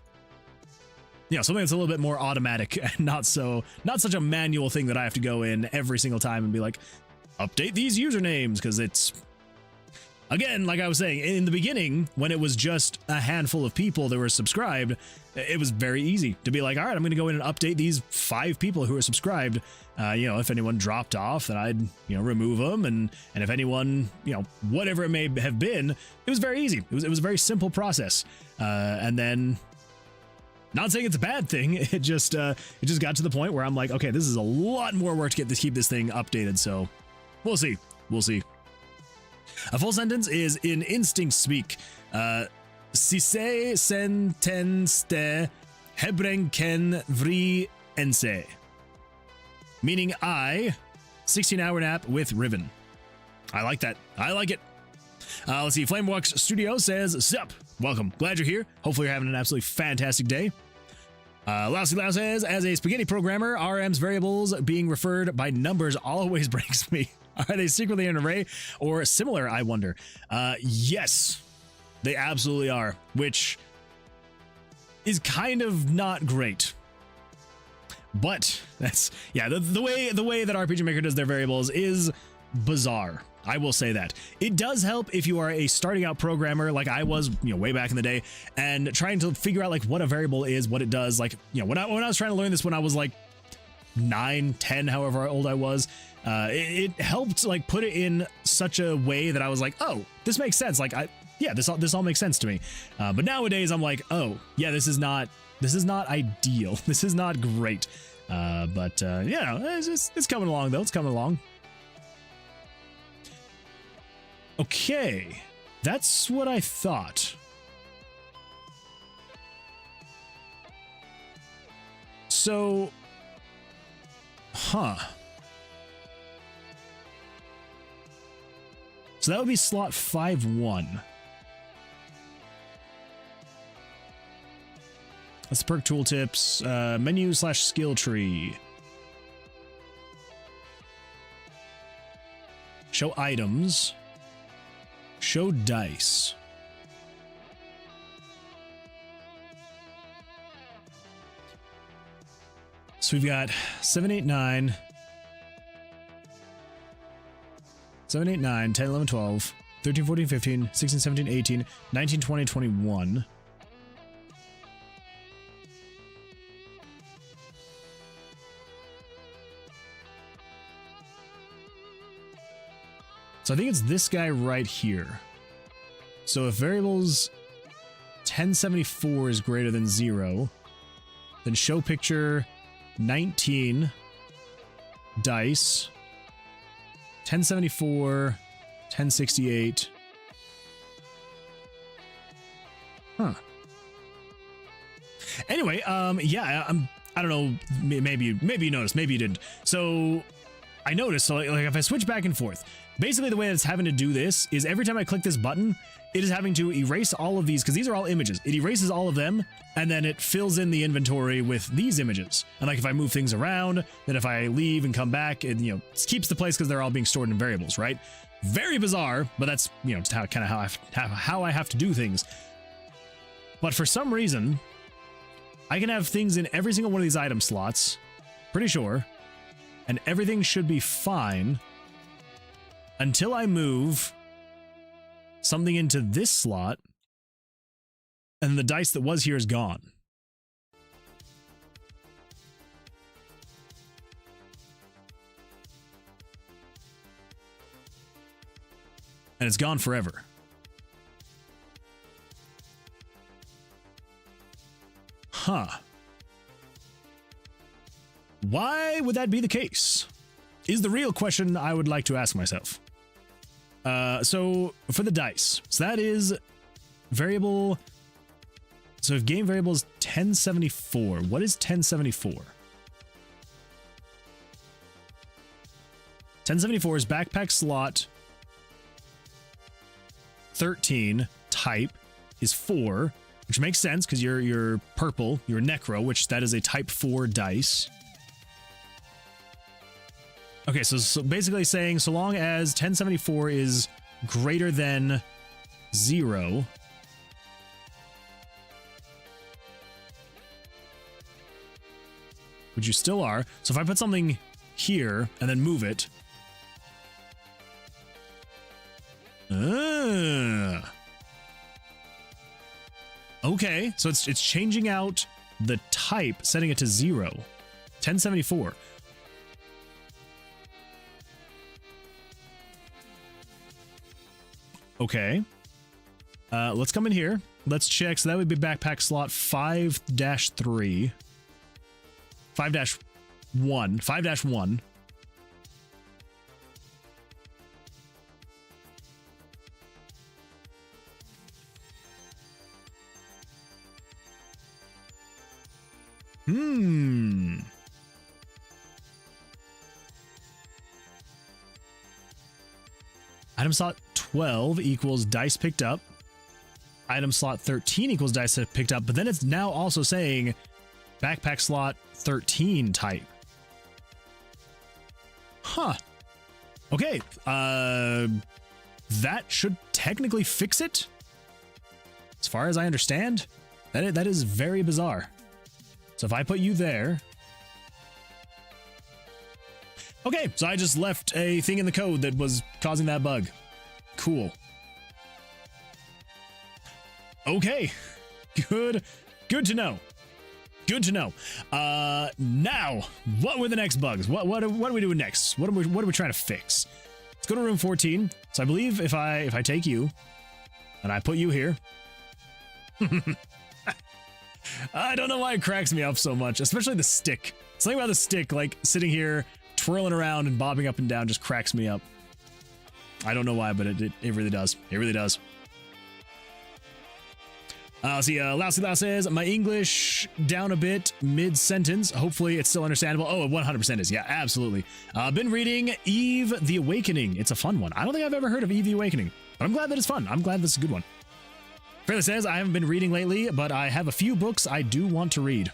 You know, something that's a little bit more automatic and not such a manual thing that I have to go in every single time and be like, update these usernames, because it's, again, like I was saying, in the beginning, when it was just a handful of people that were subscribed, it was very easy to be like, all right, I'm going to go in and update these 5 people who are subscribed. You know, if anyone dropped off, then I'd, you know, remove them. And if anyone, you know, whatever it may have been, it was very easy. It was a very simple process. And then, not saying it's a bad thing, it just got to the point where I'm like, okay, this is a lot more work to keep this thing updated. So we'll see. We'll see. A full sentence is in instinct speak. Si se sentenste hebrenken vri ense. Meaning 16-hour nap with Riven. I like that. I like it. Let's see. Flamewalks Studio says, sup. Welcome. Glad you're here. Hopefully you're having an absolutely fantastic day. Lousy Lau says, as a spaghetti programmer, RM's variables being referred by numbers always breaks me. Are they secretly an array or similar, I wonder? Yes, they absolutely are, which is kind of not great. But that's, yeah, the way that RPG Maker does their variables is bizarre. I will say that. It does help if you are a starting out programmer like I was, you know, way back in the day, and trying to figure out like what a variable is, what it does. Like, you know, when I was trying to learn this when I was like 9, 10, however old I was. It helped like put it in such a way that I was like, oh, this makes sense. Like, yeah, this all makes sense to me. But nowadays I'm like, oh yeah, this is not ideal. This is not great. But yeah, it's coming along though. It's coming along. Okay, that's what I thought. So, huh. So that would be slot 5-1. That's the perk tooltips, menu / skill tree. Show items. Show dice. So we've got 7, 8, 9. 7, 8, 9, 10, 11, 12, 13, 14, 15, 16, 17, 18, 19, 20, 21. So I think it's this guy right here. So if variables 1074 is greater than 0, then show picture 19 dice 1074 1068. Huh. Anyway, yeah, I don't know, maybe you noticed, maybe you didn't. So I noticed, so like if I switch back and forth, basically the way it's having to do this is every time I click this button, it is having to erase all of these, because these are all images. It erases all of them, and then it fills in the inventory with these images. And like if I move things around, then if I leave and come back, it, you know, keeps the place because they're all being stored in variables, right? Very bizarre, but that's, you know, just how I have to do things. But for some reason, I can have things in every single one of these item slots, pretty sure, and everything should be fine until I move something into this slot, and the dice that was here is gone. And it's gone forever. Huh. Why would that be the case? Is the real question I would like to ask myself. So for the dice, so that is variable. So if game variable is 1074, what is 1074? 1074 is backpack slot 13, type is 4, which makes sense because you're purple, you're necro, which that is a type 4 dice. Okay, so basically saying so long as 1074 is greater than 0, which you still are. So if I put something here and then move it. Okay, so it's changing out the type, setting it to 0. 1074. Okay. Let's come in here. Let's check. So that would be backpack slot 5-3. 5-1. 5-1. Item slot 12 equals dice picked up. Item slot 13 equals dice picked up, but then it's now also saying backpack slot 13 type. Huh. Okay. That should technically fix it. As far as I understand, that is very bizarre. So if I put you there. Okay, so I just left a thing in the code that was causing that bug. Cool. Okay. Good to know. Good to know. Now, what were the next bugs? What are we doing next? What are we trying to fix? Let's go to room 14. So I believe if I take you and I put you here. I don't know why it cracks me up so much, especially the stick. Something about the stick, like sitting here, twirling around and bobbing up and down, just cracks me up. I don't know why, but it really does. It really does. See, Lousy says, my English down a bit mid-sentence. Hopefully it's still understandable. Oh, it 100% is. Yeah, absolutely. Been reading Eve the Awakening. It's a fun one. I don't think I've ever heard of Eve the Awakening, but I'm glad that it's fun. I'm glad this is a good one. Fairly says, I haven't been reading lately, but I have a few books I do want to read.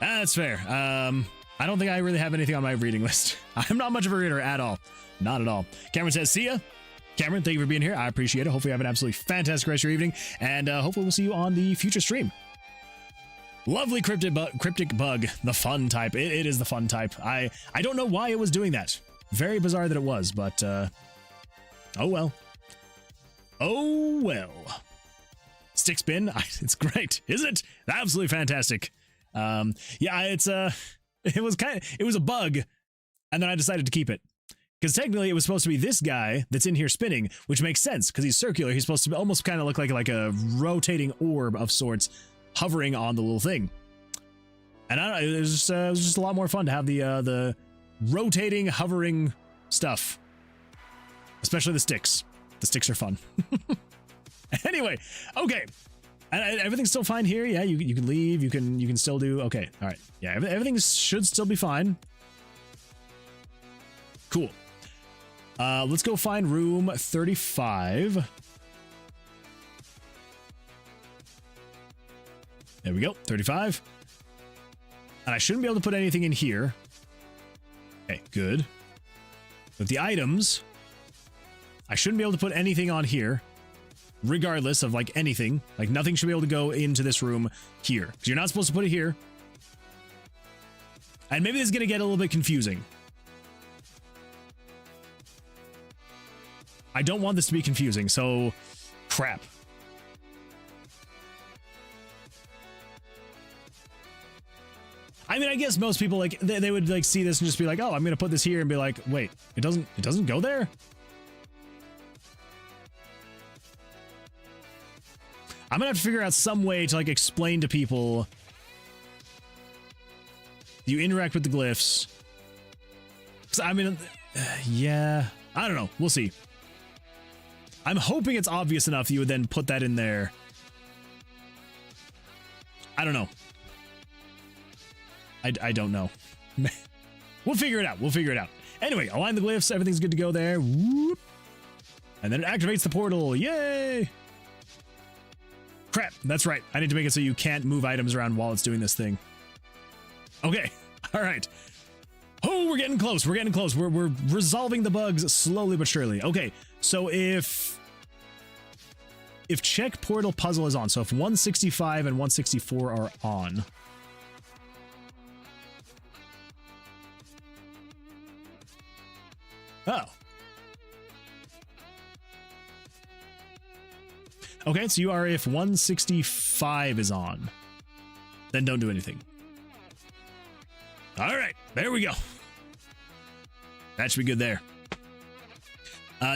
That's fair. I don't think I really have anything on my reading list. I'm not much of a reader at all. Not at all. Cameron says, see ya. Cameron, thank you for being here. I appreciate it. Hopefully you have an absolutely fantastic rest of your evening, and hopefully we'll see you on the future stream. Lovely cryptic bug, the fun type. It is the fun type. I don't know why it was doing that. Very bizarre that it was, but oh well. Oh well. Stick spin, it's great, is it? Absolutely fantastic. Yeah, it was a bug, and then I decided to keep it. Because technically it was supposed to be this guy that's in here spinning, which makes sense because he's circular. He's supposed to almost kind of look like a rotating orb of sorts hovering on the little thing. And I don't know, it was just a lot more fun to have the rotating, hovering stuff. Especially the sticks. The sticks are fun. Anyway, okay. And everything's still fine here. Yeah, you can leave. You can still do. Okay, all right. Yeah, everything should still be fine. Cool. Let's go find room 35. There we go, 35. And I shouldn't be able to put anything in here. Okay, good. With the items, I shouldn't be able to put anything on here, regardless of like anything. Like nothing should be able to go into this room here, because you're not supposed to put it here. And maybe this is going to get a little bit confusing. I don't want this to be confusing, so crap. I mean, I guess most people like they would like see this and just be like, "Oh, I'm going to put this here," and be like, "Wait, it doesn't go there?" I'm going to have to figure out some way to like explain to people you interact with the glyphs. 'Cause, I mean, yeah, I don't know. We'll see. I'm hoping it's obvious enough you would then put that in there. I don't know. I don't know. We'll figure it out. We'll figure it out. Anyway, align the glyphs. Everything's good to go there. Whoop. And then it activates the portal. Yay! Crap. That's right. I need to make it so you can't move items around while it's doing this thing. Okay. All right. Oh, we're getting close. We're getting close. We're resolving the bugs slowly but surely. Okay. So if check portal puzzle is on, so if 165 and 164 are on. Oh. Okay, so you are if 165 is on. Then don't do anything. All right, there we go. That should be good there.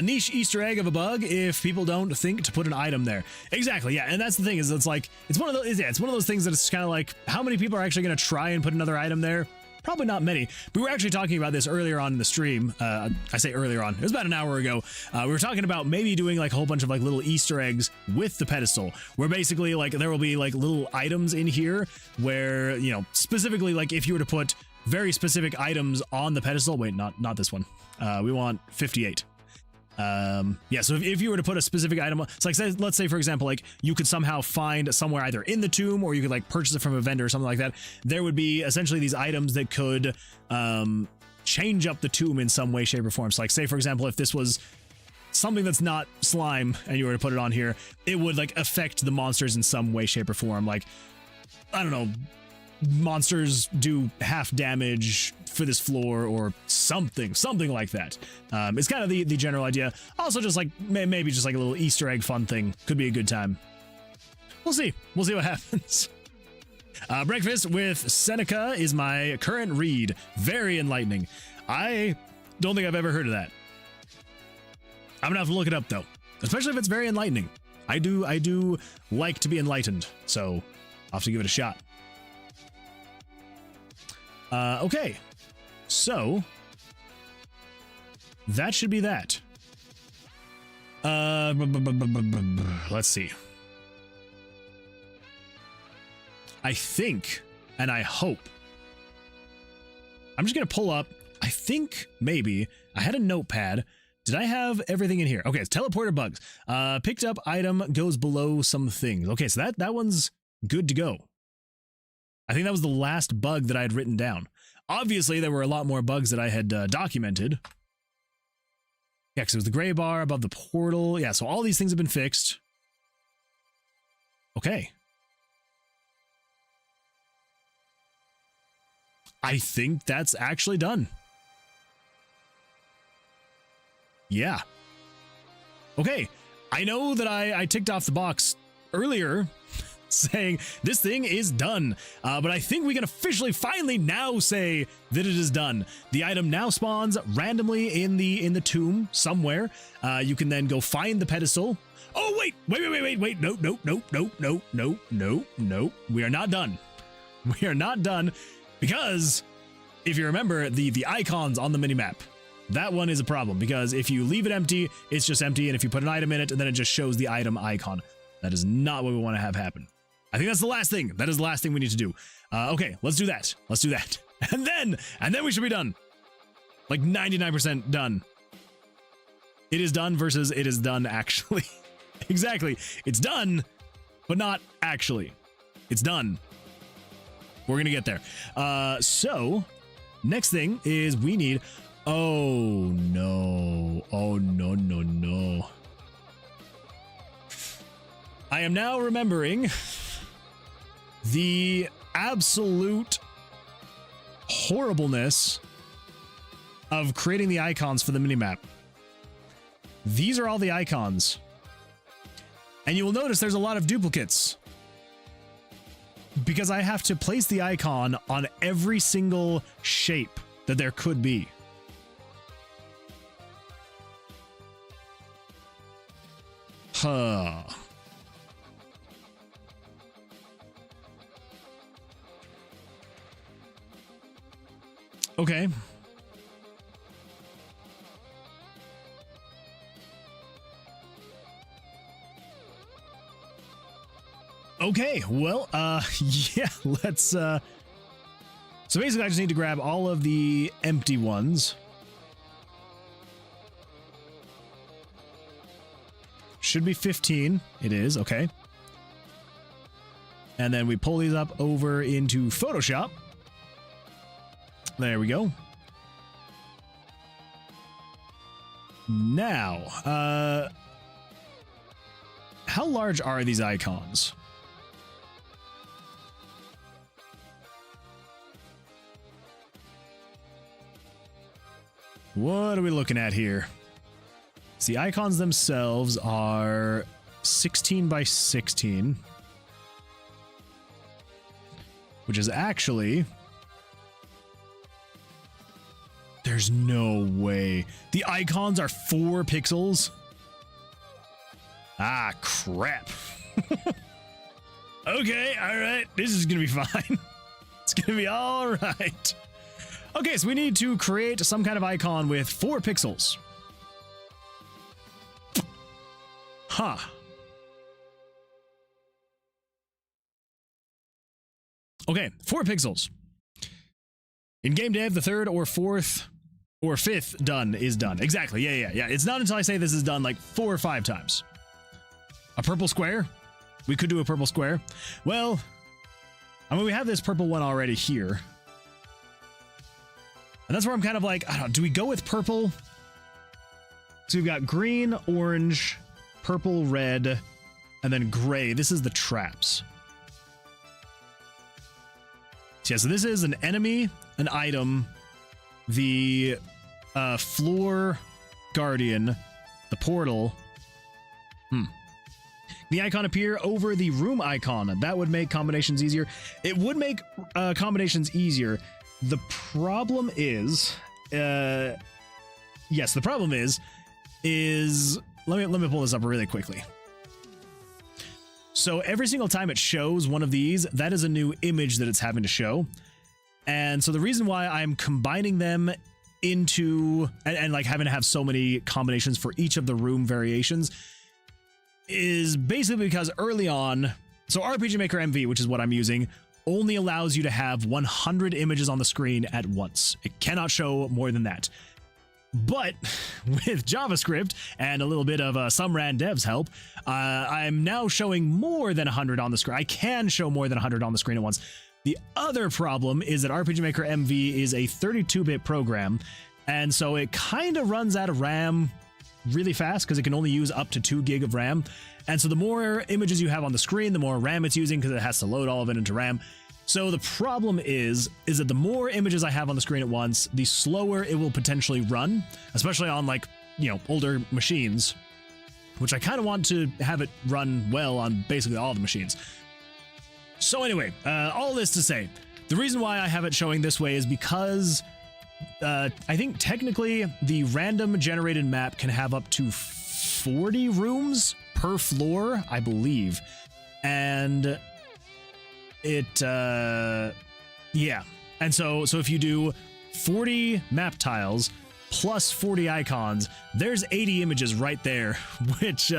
Niche Easter egg of a bug if people don't think to put an item there. Exactly, yeah, and that's the thing is it's like it's one of those it's one of those things that it's kind of like how many people are actually going to try and put another item there? Probably not many. We were actually talking about this earlier on in the stream. I say earlier on. It was about an hour ago. We were talking about maybe doing like a whole bunch of like little Easter eggs with the pedestal, where basically like there will be like little items in here where, you know, specifically like if you were to put very specific items on the pedestal. Wait, not this one. We want 58. Yeah, so if you were to put a specific item, it's like, let's say, for example, like you could somehow find somewhere either in the tomb or you could like purchase it from a vendor or something like that. There would be essentially these items that could change up the tomb in some way, shape, or form. So like, say, for example, if this was something that's not slime and you were to put it on here, it would like affect the monsters in some way, shape, or form. Like, I don't know, monsters do half damage for this floor or something like that. It's kind of the general idea. Also just like maybe just like a little Easter egg fun thing could be a good time. We'll see what happens. Breakfast with Seneca is my current read. Very enlightening. I don't think I've ever heard of that. I'm gonna have to look it up though, especially if it's very enlightening. I do like to be enlightened, so I'll have to give it a shot. Okay, so that should be that. Let's see. I think, and I hope, I'm just gonna pull up. I think maybe I had a notepad. Did I have everything in here? Okay, it's teleporter bugs. Picked up item goes below some things. Okay, so that one's good to go. I think that was the last bug that I had written down. Obviously, there were a lot more bugs that I had documented. Yeah, because it was the gray bar above the portal. Yeah, so all these things have been fixed. Okay. I think that's actually done. Yeah. Okay. I know that I ticked off the box earlier saying this thing is done, but I think we can officially finally now say that it is done. The item now spawns randomly in the tomb somewhere. You can then go find the pedestal. Oh, wait. No. We are not done. We are not done because if you remember the icons on the minimap, that one is a problem because if you leave it empty, it's just empty. And if you put an item in it, and then it just shows the item icon. That is not what we want to have happen. I think that's the last thing. That is the last thing we need to do. Okay, let's do that. Let's do that. And then we should be done. Like 99% done. It is done versus it is done actually. Exactly. It's done, but not actually. It's done. We're going to get there. So next thing is we need, oh no. I am now remembering the absolute horribleness of creating the icons for the minimap. These are all the icons. And you will notice there's a lot of duplicates because I have to place the icon on every single shape that there could be. Huh. Okay. Okay, well, yeah, let's, so basically I just need to grab all of the empty ones. Should be 15. It is, okay. And then we pull these up over into Photoshop. There we go. Now, how large are these icons? What are we looking at here? So the icons themselves are 16 by 16, which is actually, there's no way. The icons are 4 pixels. Ah, crap. Okay, all right. This is going to be fine. It's going to be all right. Okay, so we need to create some kind of icon with 4 pixels. Huh. Okay, 4 pixels. In game dev, the 3rd or 4th or 5th done is done. Exactly, yeah. It's not until I say this is done like 4 or 5 times. A purple square? We could do a purple square. Well, I mean, we have this purple one already here. And that's where I'm kind of like, I don't know, do we go with purple? So we've got green, orange, purple, red, and then gray. This is the traps. So yeah, so this is an enemy, an item, the floor guardian, the portal. the icon appear over the room icon. That would make combinations easier. It would make combinations easier. The problem is, yes, the problem is let me pull this up really quickly. So every single time it shows one of these, that is a new image that it's having to show. And so the reason why I'm combining them into and like having to have so many combinations for each of the room variations is basically because early on, so RPG Maker MV, which is what I'm using, only allows you to have 100 images on the screen at once. It cannot show more than that. But with JavaScript and a little bit of some ran devs help, I'm now showing more than 100 on the screen. I can show more than 100 on the screen at once. The other problem is that RPG Maker MV is a 32-bit program, and so it kind of runs out of RAM really fast because it can only use up to 2 gig of RAM. And so the more images you have on the screen, the more RAM it's using because it has to load all of it into RAM. So the problem is that the more images I have on the screen at once, the slower it will potentially run, especially on like, older machines, which I kind of want to have it run well on basically all the machines. So anyway, all this to say, the reason why I have it showing this way is because I think technically the random generated map can have up to 40 rooms per floor, I believe. And it, yeah. And so if you do 40 map tiles plus 40 icons, there's 80 images right there, which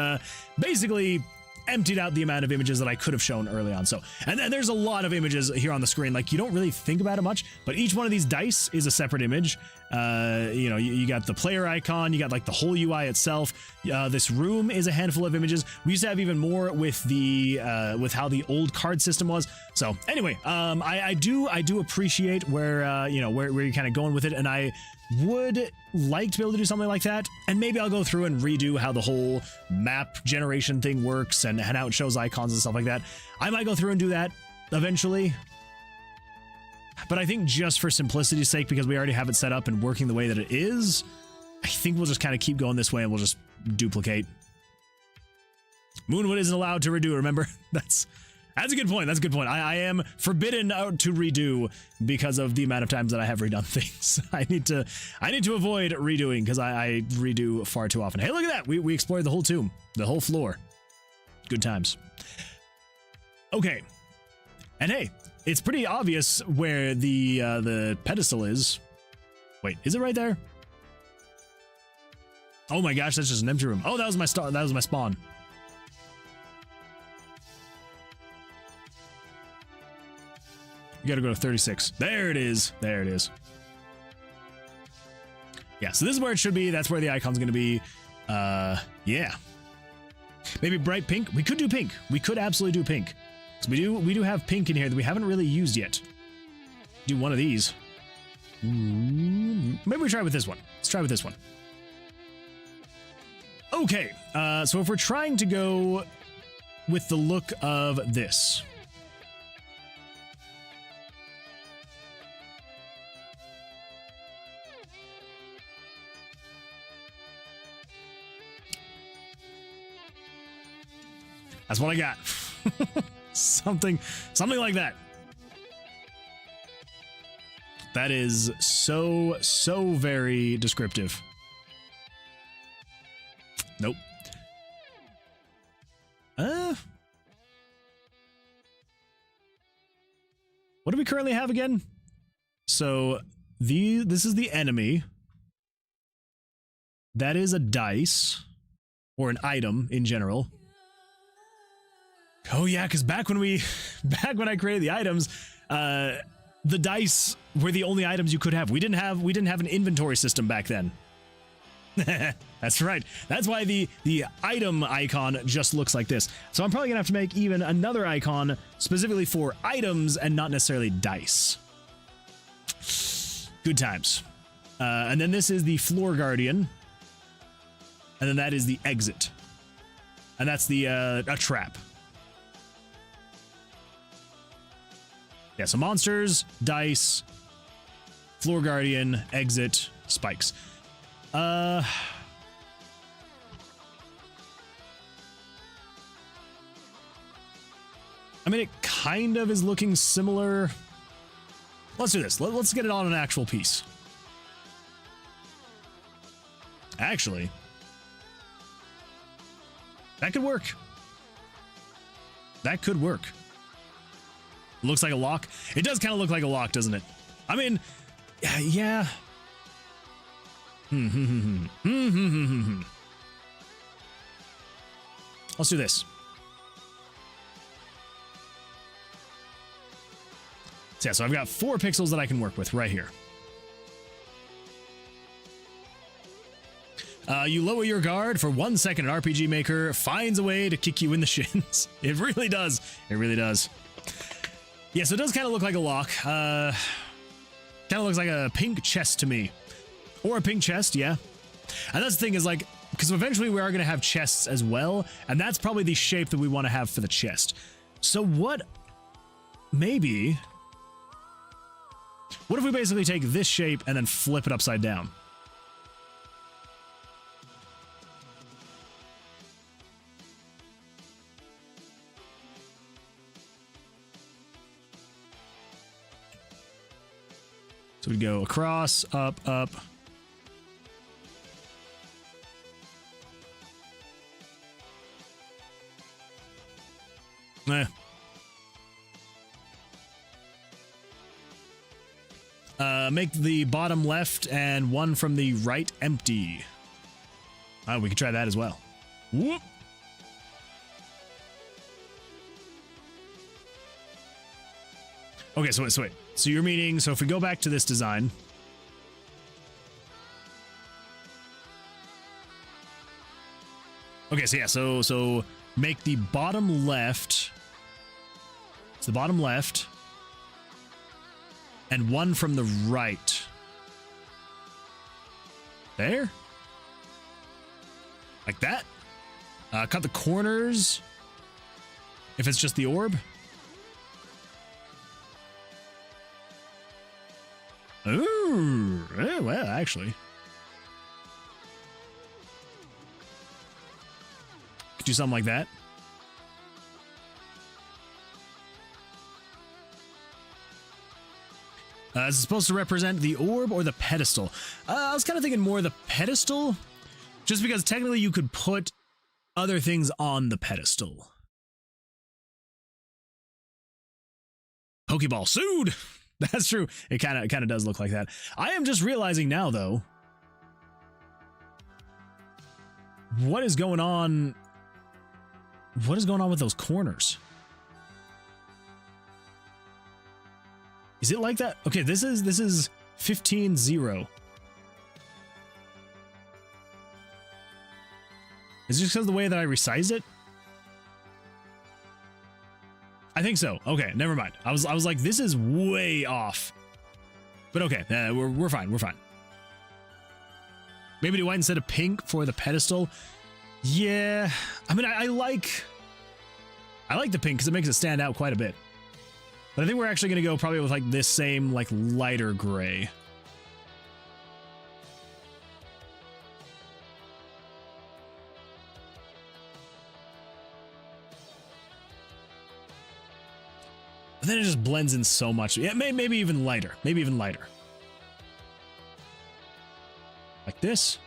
basically emptied out the amount of images that I could have shown early on. So, and then there's a lot of images here on the screen. Like, you don't really think about it much, but each one of these dice is a separate image. You got the player icon, you got like the whole UI itself. This room is a handful of images. We used to have even more with the with how the old card system was. So anyway, I do appreciate where where you're kind of going with it, and I would like to be able to do something like that. And maybe I'll go through and redo how the whole map generation thing works and how it shows icons and stuff like that. I might go through and do that eventually. But I think just for simplicity's sake, because we already have it set up and working the way that it is, I think we'll just kind of keep going this way and we'll just duplicate. Moonwood isn't allowed to redo, remember? That's a good point. That's a good point. I am forbidden to redo because of the amount of times that I have redone things. I need to avoid redoing because I redo far too often. Hey, look at that. We explored the whole tomb, the whole floor. Good times. Okay. And hey, it's pretty obvious where the pedestal is. Wait, is it right there? Oh my gosh, that's just an empty room. Oh, that was my star. That was my spawn. You gotta go to 36. There it is. There it is. Yeah, so this is where it should be. That's where the icon's gonna be. Yeah. Maybe bright pink. We could do pink. We could absolutely do pink. So we do have pink in here that we haven't really used yet. Do one of these. Maybe we try with this one. Let's try with this one. Okay, so if we're trying to go with the look of this. That's what I got. something like that. That is so very descriptive. Nope. What do we currently have again? So this is the enemy. That is a dice or an item in general. Oh yeah, because back when I created the items, the dice were the only items you could have. We didn't have an inventory system back then. That's right. That's why the item icon just looks like this. So I'm probably gonna have to make even another icon specifically for items and not necessarily dice. Good times. And then this is the floor guardian, and then that is the exit, and that's the a trap. Yeah, so monsters, dice, floor guardian, exit, spikes. I mean, it kind of is looking similar. Let's do this. Let's get it on an actual piece. Actually, that could work. That could work. Looks like a lock. It does kind of look like a lock, doesn't it? I mean, yeah. Let's do this. So yeah, so I've got 4 pixels that I can work with right here. You lower your guard for 1 second. An RPG Maker finds a way to kick you in the shins. It really does. It really does. Yeah, so it does kind of look like a lock. Kind of looks like a pink chest to me. Or a pink chest, yeah. And that's the thing is like, because eventually we are going to have chests as well. And that's probably the shape that we want to have for the chest. So what, maybe, what if we basically take this shape and then flip it upside down? So we go across, up, up. Make the bottom left and one from the right empty. We could try that as well. Whoop. Okay, so wait. So you're meaning, so if we go back to this design. Okay, so yeah, so make the bottom left. It's the bottom left. And one from the right. There? Like that? Cut the corners. If it's just the orb. Ooh, well, actually. Could do something like that. Is it supposed to represent the orb or the pedestal? I was kind of thinking more the pedestal, just because technically you could put other things on the pedestal. Pokeball sued! That's true. It kind of does look like that. I am just realizing now, though, what is going on? What is going on with those corners? Is it like that? Okay, this is 15-0. Is it just because of the way that I resized it? I think so. Okay, never mind. I was like, this is way off. But okay, we're fine. We're fine. Maybe do white instead of pink for the pedestal. Yeah, I mean, I like the pink because it makes it stand out quite a bit. But I think we're actually going to go probably with like this same like lighter gray. But then it just blends in so much. Yeah, maybe even lighter. Maybe even lighter. Like this.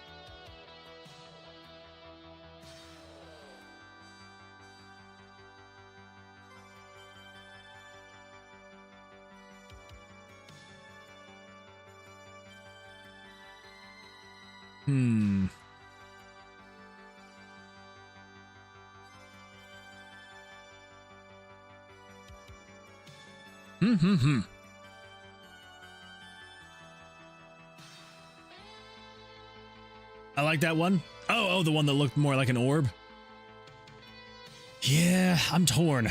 I like that one. Oh, the one that looked more like an orb. Yeah, I'm torn.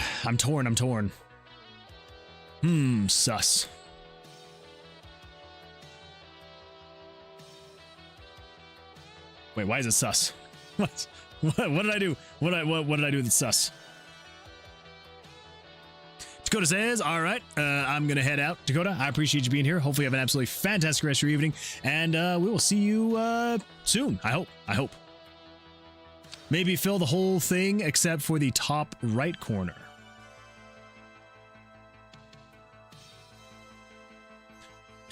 Sus. Wait, why is it sus? What did I do? What did I do that's sus? Dakota says, all right, I'm going to head out. Dakota, I appreciate you being here. Hopefully you have an absolutely fantastic rest of your evening. And we will see you soon, I hope. Maybe fill the whole thing except for the top right corner.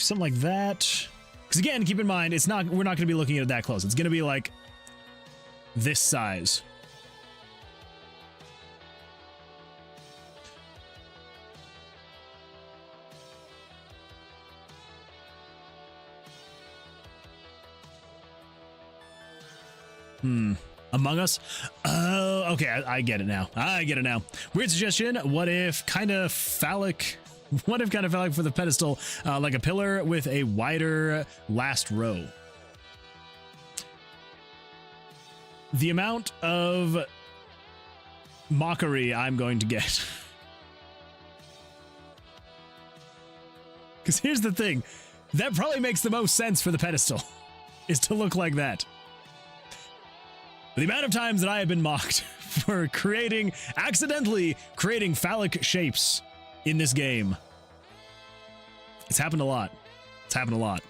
something like that. Because again, keep in mind, we're not going to be looking at it that close. It's going to be like this size. Among Us? Oh, okay, I get it now. I get it now. Weird suggestion. What if kind of phallic for the pedestal, like a pillar with a wider last row? The amount of mockery I'm going to get. Because here's the thing. That probably makes the most sense for the pedestal, is to look like that. The amount of times that I have been mocked for accidentally creating phallic shapes in this game. It's happened a lot. It's happened a lot.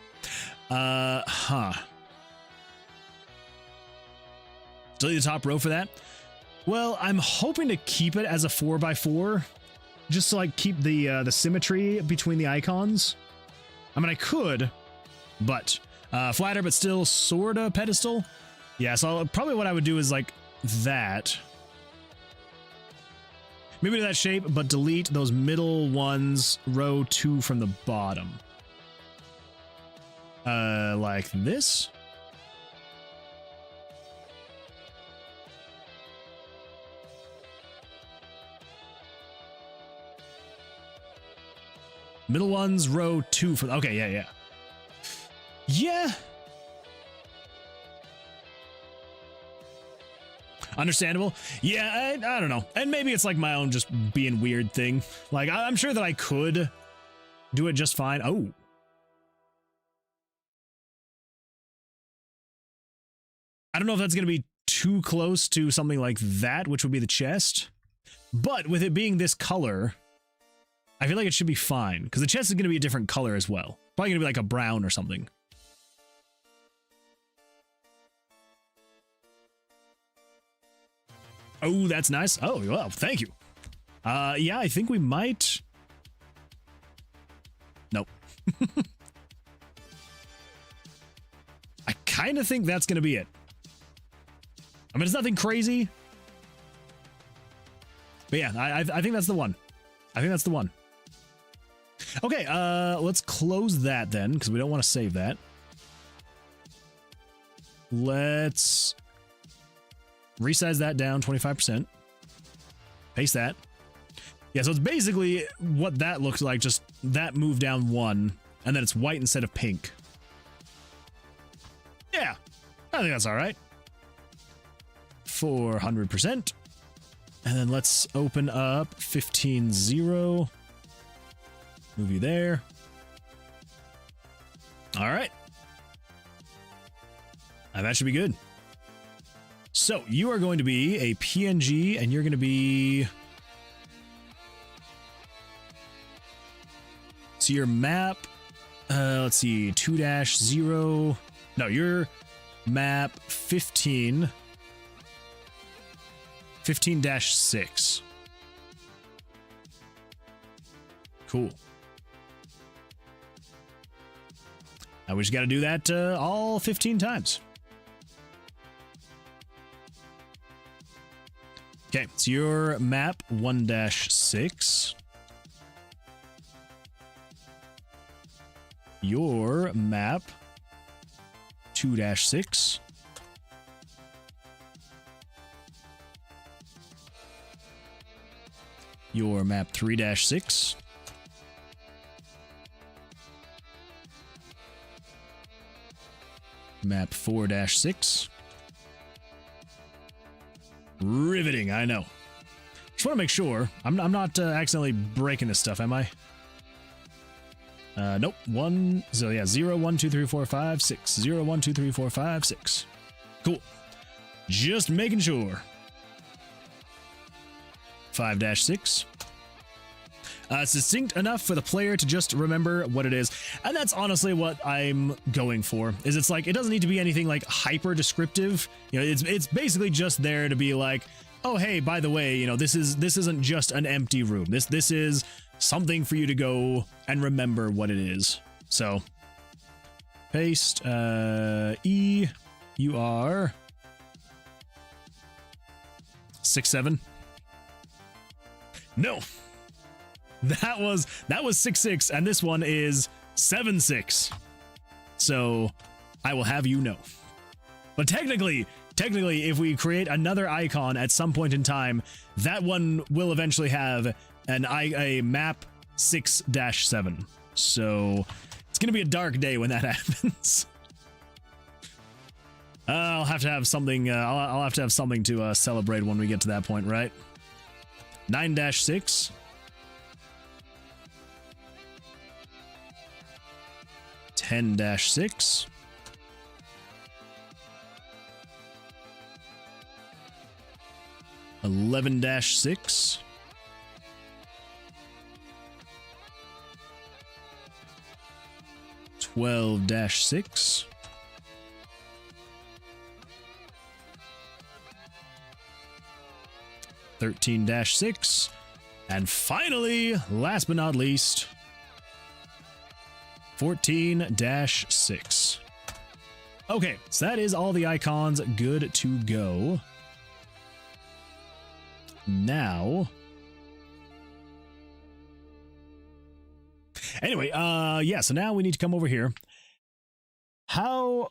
Delete the top row for that. Well, I'm hoping to keep it as a 4x4, just to like keep the symmetry between the icons. I mean, I could, but flatter, but still sorta pedestal. Yeah, so probably what I would do is like that. Maybe do that shape, but delete those middle ones, row 2 from the bottom. Like this. Middle ones, row 2 from, okay, yeah. Yeah. Understandable. Yeah, I don't know. And maybe it's like my own just being weird thing. Like, I'm sure that I could do it just fine. Oh. I don't know if that's going to be too close to something like that, which would be the chest. But with it being this color, I feel like it should be fine. Because the chest is going to be a different color as well. Probably going to be like a brown or something. Oh, that's nice. Oh, well, thank you. Yeah, I think we might. Nope. I kind of think that's going to be it. I mean, it's nothing crazy. But yeah, I think that's the one. I think that's the one. Okay, let's close that then, because we don't want to save that. Let's resize that down 25%. Paste that. Yeah, so it's basically what that looks like, just that move down 1, and then it's white instead of pink. Yeah, I think that's all right. 400%. And then let's open up 15.0. Move you there. All right. That should be good. So you are going to be a PNG, and you're going to be... So your map, let's see, 2-0. No, your map 15-6. Cool. Now we just got to do that all 15 times. Okay, so your map 1-6. Your map 2-6. Your map 3-6. Map 4-6. Riveting, I know. Just want to make sure. I'm not accidentally breaking this stuff, am I? Nope. 1, so yeah, 0, 1, 2, 3, 4, 5, 6. 0, 1, 2, 3, 4, 5, 6. Cool. Just making sure. 5-6. It's distinct enough for the player to just remember what it is. And that's honestly what I'm going for. Is it's like, it doesn't need to be anything like hyper descriptive. You know, it's basically just there to be like, oh, hey, by the way, you know, this isn't just an empty room. This is something for you to go and remember what it is. So paste E, you are 6-7. No, that was 6-6, and this one is 7-6. So I will have you know. But technically, if we create another icon at some point in time, that one will eventually have a map 6-7. So it's gonna be a dark day when that happens. I'll have to have something. I'll have to have something to celebrate when we get to that point, right? 9-6. 10-6. 11-6. 12-6. 13-6. And finally, last but not least, 14-6. Okay, so that is all the icons good to go. Now, anyway, yeah, so now we need to come over here. How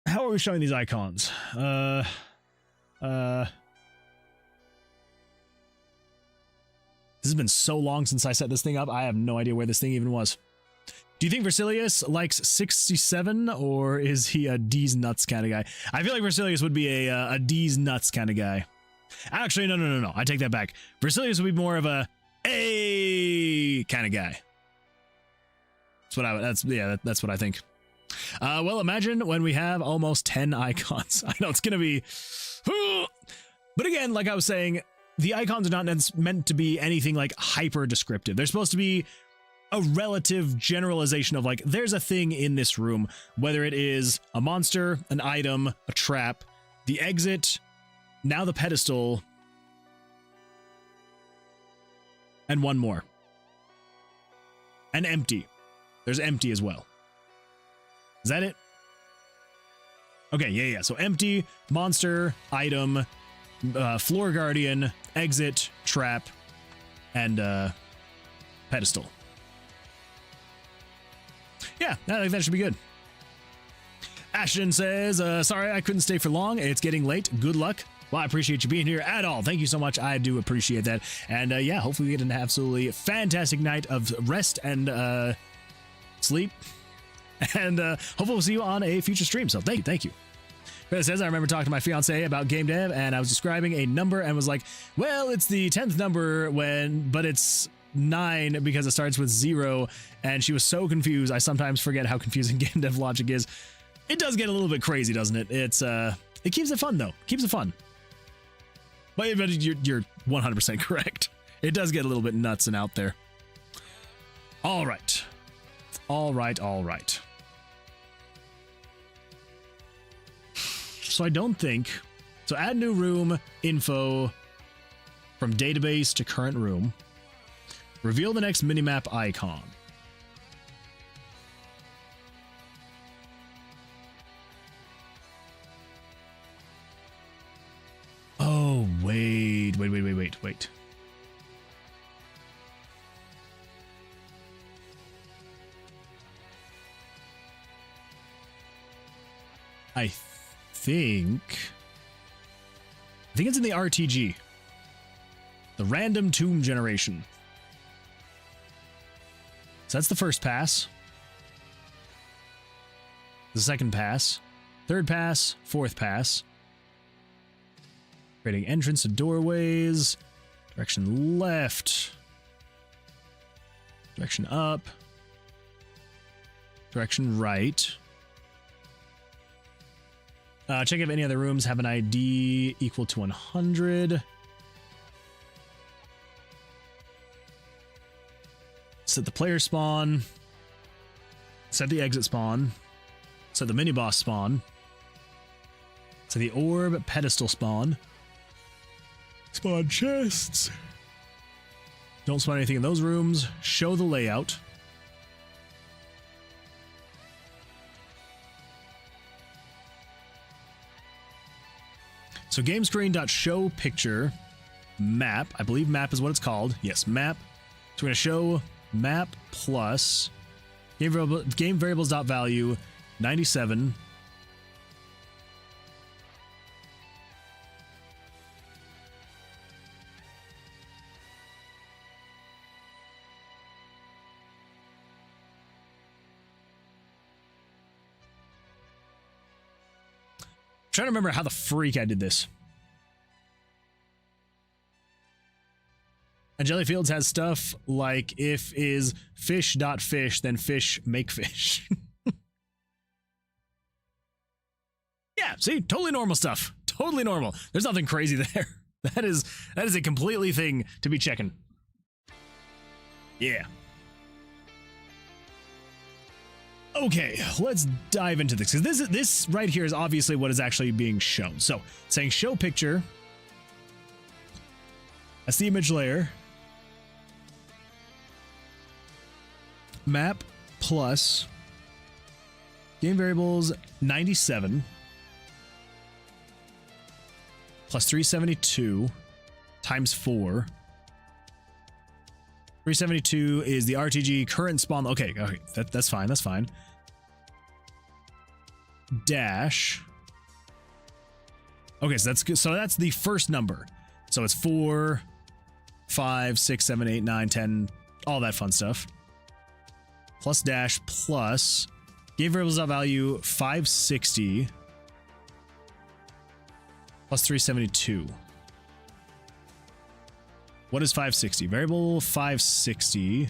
are we showing these icons? This has been so long since I set this thing up, I have no idea where this thing even was. Do you think Vercilias likes 67, or is he a D's nuts kind of guy? I feel like Vercilias would be a D's nuts kind of guy. Actually, no. I take that back. Vercilias would be more of a kind of guy. That's what I think. Well, imagine when we have almost 10 icons. I know it's gonna be, but again, like I was saying, the icons are not meant to be anything like hyper descriptive. They're supposed to be a relative generalization of like, there's a thing in this room, whether it is a monster, an item, a trap, the exit, now the pedestal, and one more. And empty. There's empty as well. Is that it? Okay, yeah. So empty, monster, item, floor guardian, exit, trap, and pedestal. Yeah, I think that should be good. Ashton says, sorry I couldn't stay for long. It's getting late. Good luck. Well, I appreciate you being here at all. Thank you so much. I do appreciate that. And yeah, hopefully we get an absolutely fantastic night of rest and sleep. And hopefully we'll see you on a future stream. So thank you. But it says, I remember talking to my fiance about game dev, and I was describing a number and was like, well, it's the 10th number but it's 9 because it starts with 0. And she was so confused. I sometimes forget how confusing game dev logic is. It does get a little bit crazy, doesn't it? It keeps it fun though. Keeps it fun. But you're 100% correct. It does get a little bit nuts and out there. All right. So I don't think, so add new room info from database to current room. Reveal the next minimap icon. Oh, wait. I think it's in the RTG. The random tomb generation. So that's the first pass. The second pass. Third pass. Fourth pass. Creating entrance to doorways. Direction left. Direction up. Direction right. Check if any other rooms have an ID equal to 100. Set the player spawn. Set the exit spawn. Set the mini boss spawn. Set the orb pedestal spawn. Spawn chests. Don't spawn anything in those rooms. Show the layout. So game screen.show picture map. I believe map is what it's called. Yes, map. So we're going to show map plus game variables dot value 97. Trying to remember how the freak I did this. And Jellyfields has stuff like if is fish dot fish, then fish make fish. Yeah, see, totally normal stuff. Totally normal. There's nothing crazy there. That is a completely thing to be checking. Yeah. Okay, let's dive into this, because this right here is obviously what is actually being shown. So, saying show picture. That's the image layer. Map plus game variables 97 plus 372 times 4. 372 is the RTG current spawn. Okay, that's fine. That's fine. Dash. Okay, so that's good. So that's the first number. So it's 4, 5, 6, 7, 8, 9, 10, all that fun stuff. Plus dash plus game variables value 560 plus 372. What is 560? Variable 560.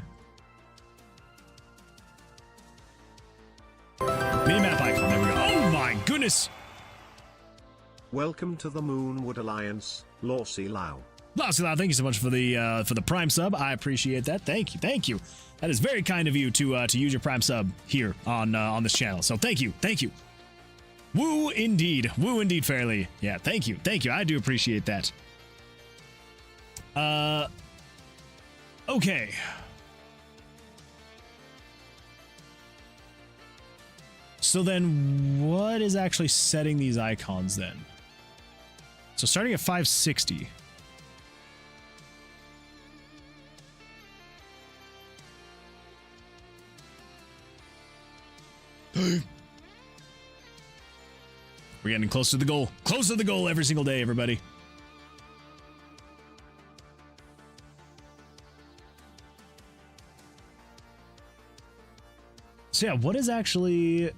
Minimap icon. There we go. Oh my goodness. Welcome to the Moonwood Alliance, Lossy Lau. Lossy Lau, thank you so much for the Prime sub. I appreciate that. Thank you. That is very kind of you to use your Prime sub here on this channel. So thank you. Woo indeed, fairly. Yeah, thank you. I do appreciate that. Okay. So then what is actually setting these icons then? So starting at 560. We're getting close to the goal. Close to the goal every single day, everybody. So yeah, what is actually...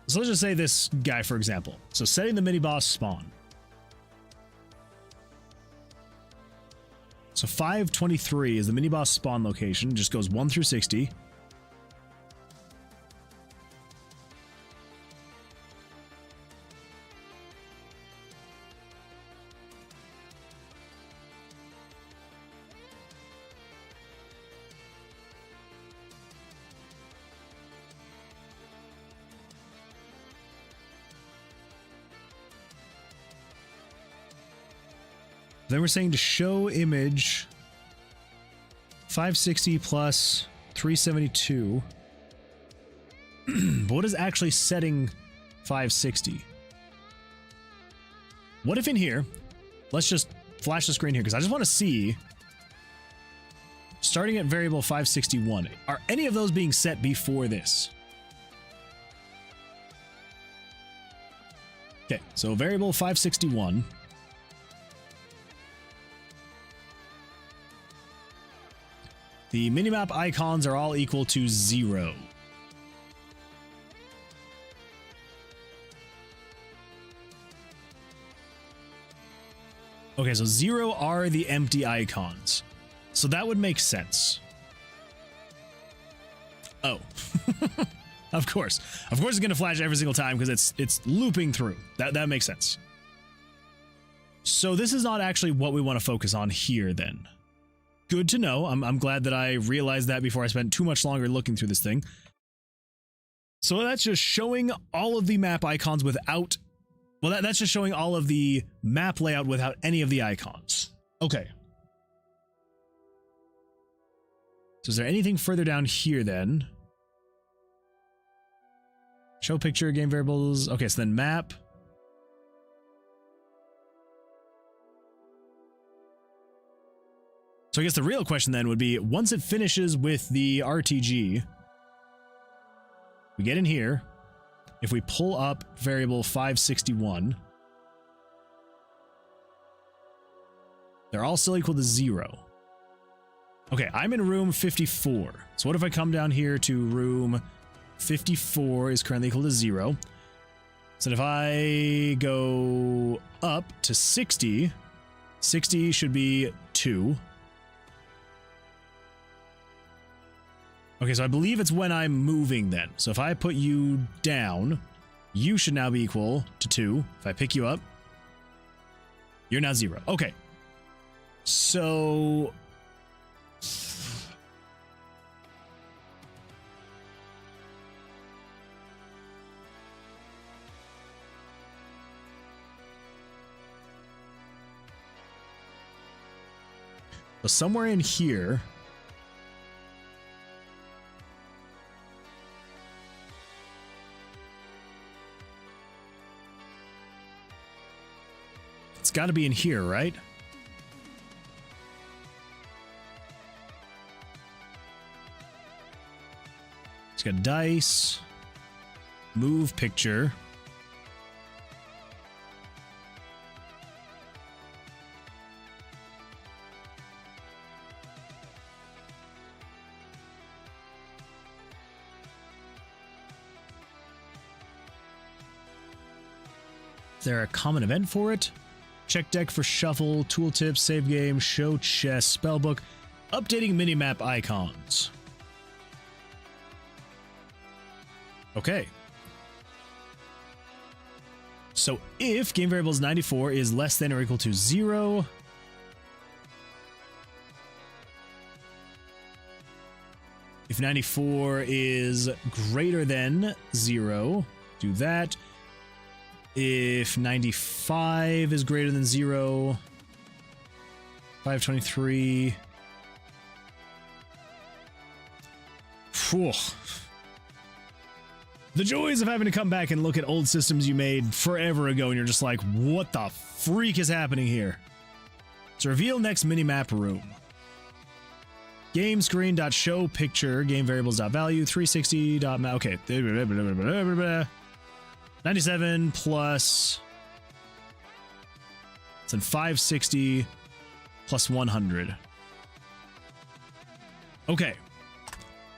So let's just say this guy, for example. So setting the mini-boss spawn. So 523 is the mini-boss spawn location. Just goes 1 through 60. Then we're saying to show image 560 plus 372. But what is actually setting 560? What if in here, let's just flash the screen here because I just want to see, starting at variable 561, are any of those being set before this? Okay, so variable 561. The minimap icons are all equal to 0. Okay, so 0 are the empty icons. So that would make sense. Oh. Of course. Of course it's going to flash every single time because it's looping through. That makes sense. So this is not actually what we want to focus on here then. Good to know. I'm glad that I realized that before I spent too much longer looking through this thing. So that's just showing all of the map icons without... Well, that's just showing all of the map layout without any of the icons. Okay. So is there anything further down here then? Show picture, game variables. Okay, so then map. So I guess the real question then would be, once it finishes with the RTG, we get in here. If we pull up variable 561, they're all still equal to 0. Okay, I'm in room 54. So what if I come down here to room 54 is currently equal to 0. So if I go up to 60, 60 should be 2. Okay, so I believe it's when I'm moving then. So if I put you down, you should now be equal to 2. If I pick you up, you're now 0. Okay. So somewhere in here, it's got to be in here, right? It's got dice, move picture. Is there a common event for it? Check deck for shuffle, tooltips, save game, show chess, spellbook, updating minimap icons. Okay. So if game variables 94 is less than or equal to 0, if 94 is greater than 0, do that. If 95 is greater than 0, 523. Whew. The joys of having to come back and look at old systems you made forever ago, and you're just like, what the freak is happening here? So reveal next minimap room. Game screen.show picture, game variables.value, 360. Okay. 97 plus, it's in 560 plus 100. Okay.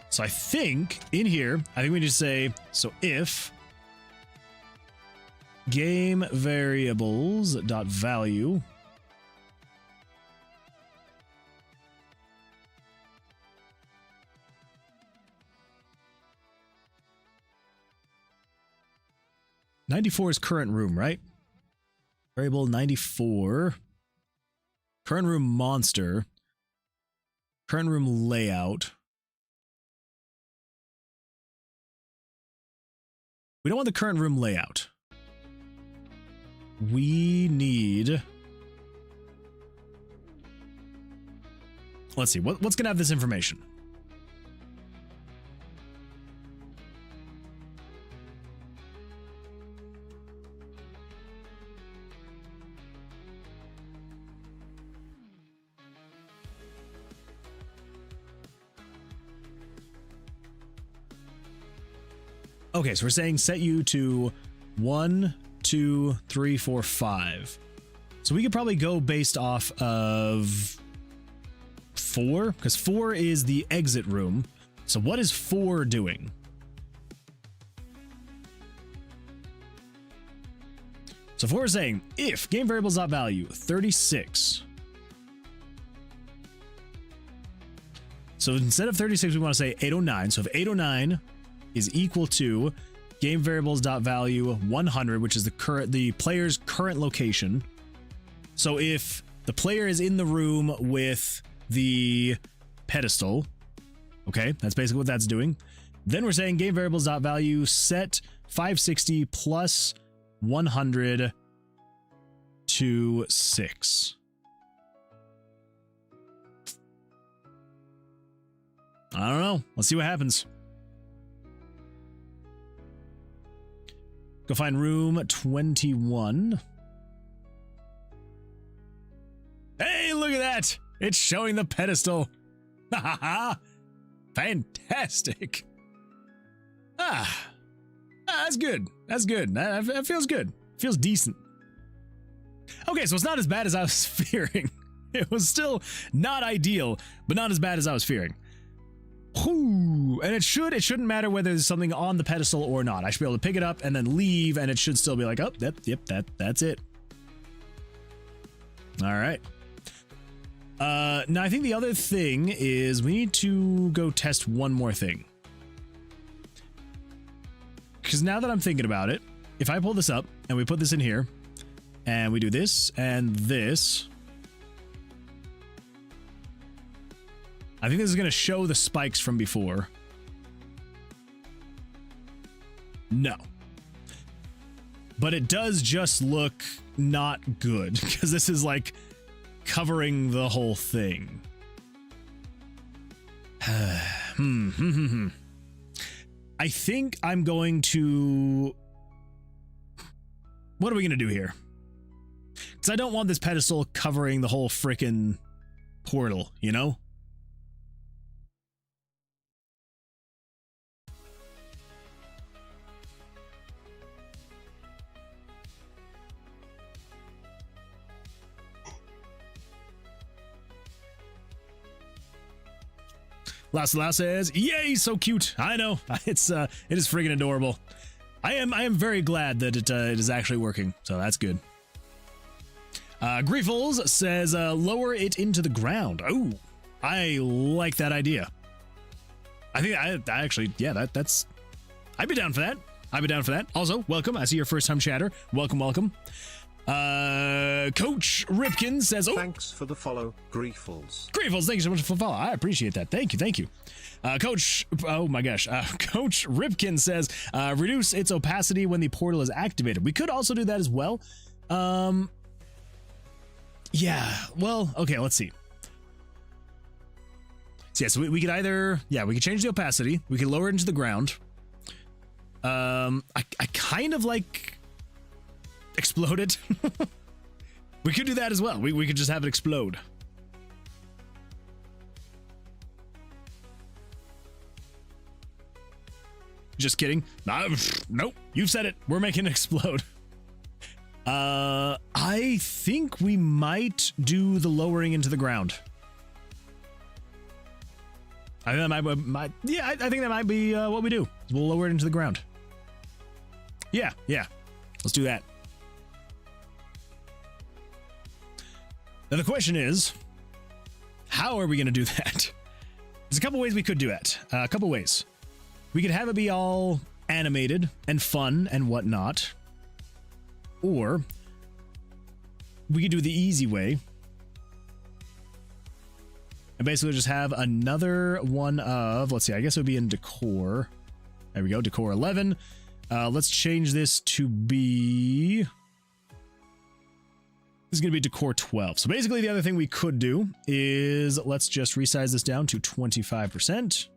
So I think in here, I think we just say, so if game variables dot value .94 is current room, right? Variable 94. Current room monster. Current room layout. We don't want the current room layout. We need... Let's see, what's going to have this information? Okay, so we're saying set you to 1, 2, 3, 4, 5. So we could probably go based off of 4, because 4 is the exit room. So what is 4 doing? So 4 is saying if game variables.value 36. So instead of 36, we want to say 809. So if 809 is equal to game variables.value 100, which is the player's current location. So if the player is in the room with the pedestal, okay, that's basically what that's doing. Then we're saying game variables.value set 560 plus 100 to 6. I don't know. Let's see what happens. Go find room 21. Hey, look at that! It's showing the pedestal. Ha ha ha. Fantastic. That's good. That's good. That feels good. Feels decent. Okay, so it's not as bad as I was fearing. It was still not ideal, but not as bad as I was fearing. Whew. And it shouldn't matter whether there's something on the pedestal or not. I should be able to pick it up and then leave, and it should still be like, oh, yep, that's it. All right. Now I think the other thing is we need to go test one more thing. Because now that I'm thinking about it, if I pull this up and we put this in here, and we do this and this, I think this is going to show the spikes from before. No. But it does just look not good, because this is like covering the whole thing. I think I'm going to... What are we going to do here? Because I don't want this pedestal covering the whole frickin' portal, you know? Lasla says, "Yay, so cute." I know, it is friggin' adorable. I am very glad that it is actually working, so that's good. Griefles says, "Lower it into the ground." Oh, I like that idea. I think I actually, yeah, that's. I'd be down for that. I'd be down for that. Also, welcome. I see your first time chatter. Welcome, welcome. Coach Ripkin says, oh, thanks for the follow, Griefles. Griefles, thank you so much for the follow. I appreciate that. Thank you. Coach, oh my gosh. Coach Ripkin says, reduce its opacity when the portal is activated. We could also do that as well. Yeah, well, okay, let's see. So yeah, so we could either, yeah, we could change the opacity. We could lower it into the ground. I kind of like explode it. We could do that as well. We could just have it explode. Just kidding. Nope. You've said it. We're making it explode. I think we might do the lowering into the ground. I think that might yeah, I think that might be what we do. We'll lower it into the ground. Yeah. Let's do that. Now the question is, how are we going to do that? There's a couple ways we could do it. A couple ways. We could have it be all animated and fun and whatnot. Or we could do the easy way and basically just have another one of, let's see, I guess it would be in decor. There we go, decor 11. Let's change this to be, this is going to be decor 12. So basically the other thing we could do is let's just resize this down to 25%.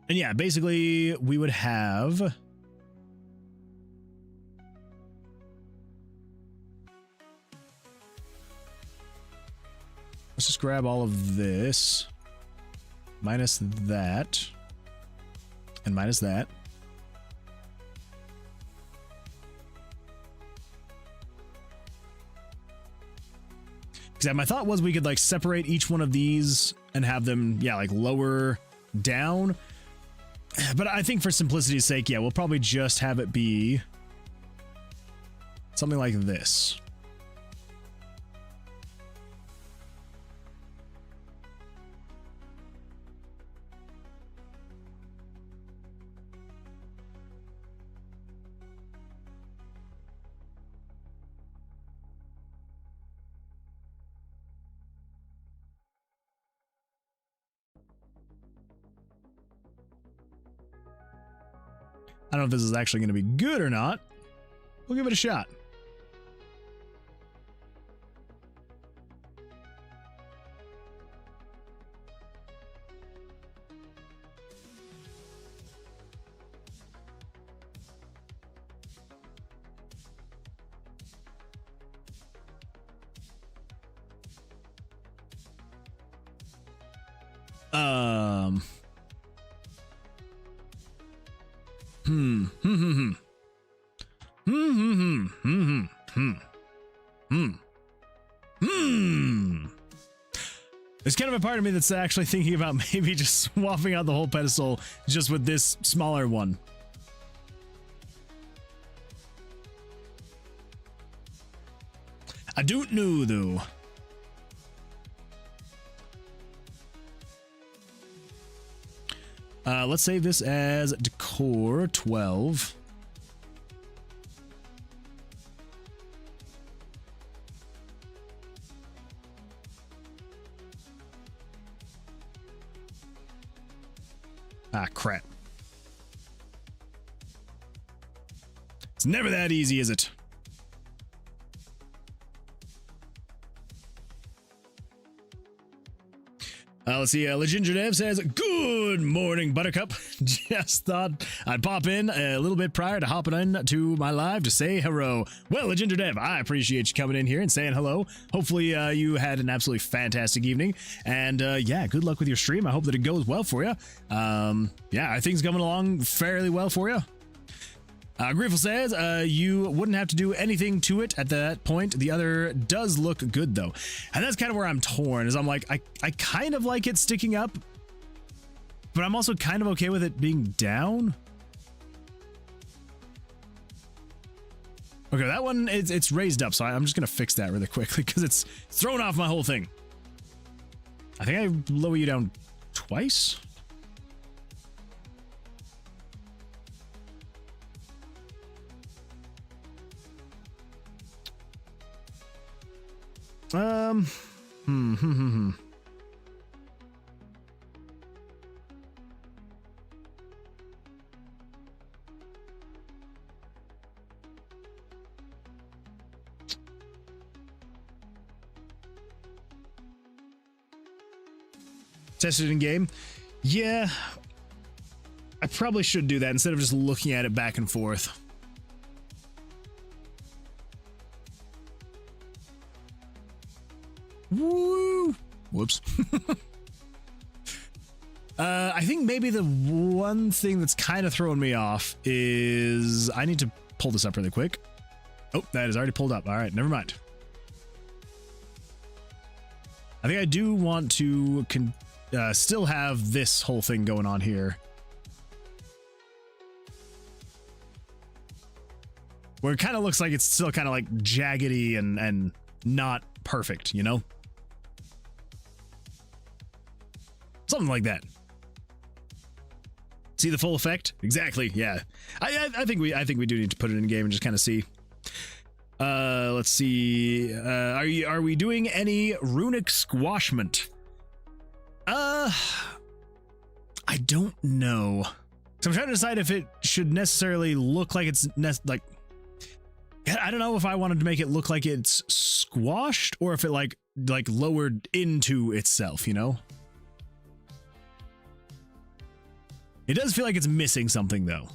And yeah, basically we would have, let's just grab all of this, minus that, and minus that. Because my thought was we could like separate each one of these and have them, yeah, like lower down. But I think for simplicity's sake, yeah, we'll probably just have it be something like this. I don't know if this is actually going to be good or not. We'll give it a shot. Um. Hmm. Hmm. Hmm. Hmm. Hmm. Hmm. Hmm. Hmm. Hmm. There's kind of a part of me that's actually thinking about maybe just swapping out the whole pedestal just with this smaller one. I don't know though. Let's save this as decor 12. Ah, crap. It's never that easy, is it? Let's see. Legingerdev says, "Good morning, Buttercup. Just thought I'd pop in a little bit prior to hopping in to my live to say hello." Well, Legingerdev, I appreciate you coming in here and saying hello. Hopefully, you had an absolutely fantastic evening. And yeah, good luck with your stream. I hope that it goes well for you. Yeah, are things coming along fairly well for you? Griffle says, you wouldn't have to do anything to it at that point. The other does look good, though. And that's kind of where I'm torn, is I'm like, I kind of like it sticking up, but I'm also kind of okay with it being down. Okay, that one, it's raised up, so I'm just going to fix that really quickly, because it's thrown off my whole thing. I think I lower you down twice. Tested in game. Yeah, I probably should do that instead of just looking at it back and forth. Woo! Whoops. I think maybe the one thing that's kind of throwing me off is I need to pull this up really quick. Oh, that is already pulled up. All right, never mind. I think I do want to still have this whole thing going on here, where it kind of looks like it's still kind of like jaggedy and not perfect, you know? Something like that. See the full effect? Exactly. Yeah. I think we do need to put it in game and just kind of see. Let's see. Are we doing any runic squashment? I don't know. So I'm trying to decide if it should necessarily look like it's like, I don't know if I wanted to make it look like it's squashed or if it like lowered into itself, you know? It does feel like it's missing something, though.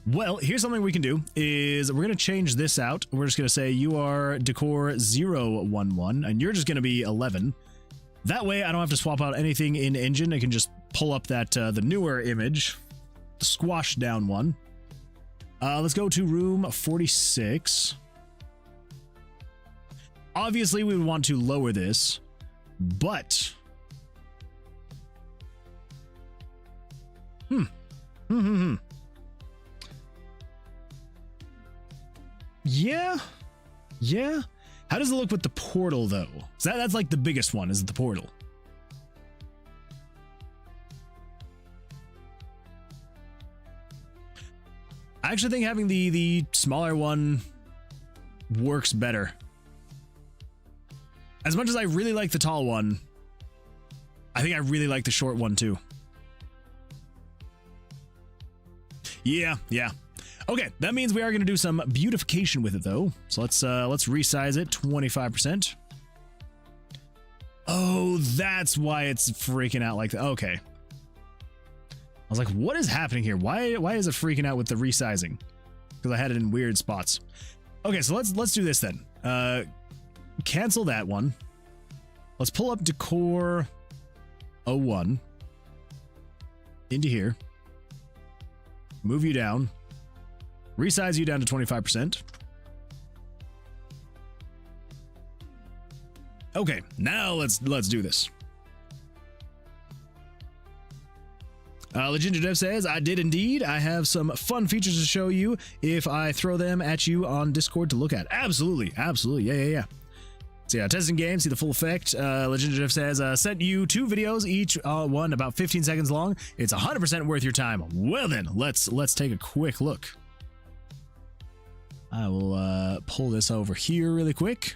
Well, here's something we can do is we're going to change this out. We're just going to say you are decor 011 and you're just going to be 11. That way I don't have to swap out anything in engine. I can just pull up that the newer image, the squashed down one. Let's go to room 46. Obviously, we would want to lower this, but Yeah. How does it look with the portal, though? So that's like the biggest one, is the portal. I actually think having the smaller one works better. As much as I really like the tall one, I think I really like the short one too. Yeah. Okay, that means we are going to do some beautification with it though. So let's resize it 25%. Oh, that's why it's freaking out like that. Okay. I was like, what is happening here? Why is it freaking out with the resizing? because I had it in weird spots. Okay, so let's do this then. Cancel that one. Let's pull up Decor 01 into here. Move you down. Resize you down to 25%. Okay, now let's do this. Legenda Dev says, I did indeed. I have some fun features to show you if I throw them at you on Discord to look at. Absolutely, absolutely. Yeah. So yeah, testing game, see the full effect. Legenda Dev says, sent you 2 videos, each one about 15 seconds long. It's 100% worth your time. Well then, let's take a quick look. I will pull this over here really quick.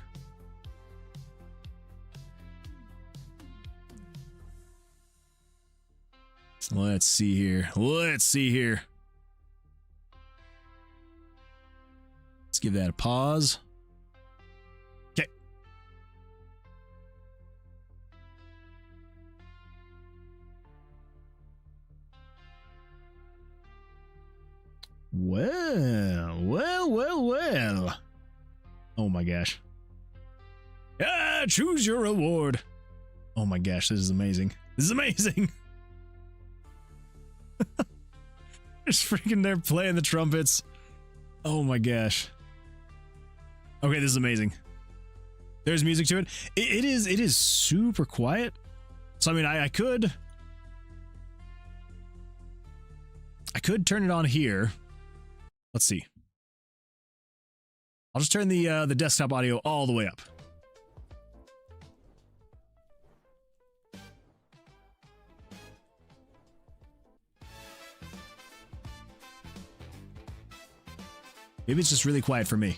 Let's see here. Let's give that a pause. Okay. Well. Oh my gosh. Ah, choose your reward. Oh my gosh, this is amazing. Just freaking there playing the trumpets. Oh my gosh. Okay, this is amazing. There's music to it. It is super quiet. So I mean, I could turn it on here. Let's see. I'll just turn the desktop audio all the way up. Maybe it's just really quiet for me.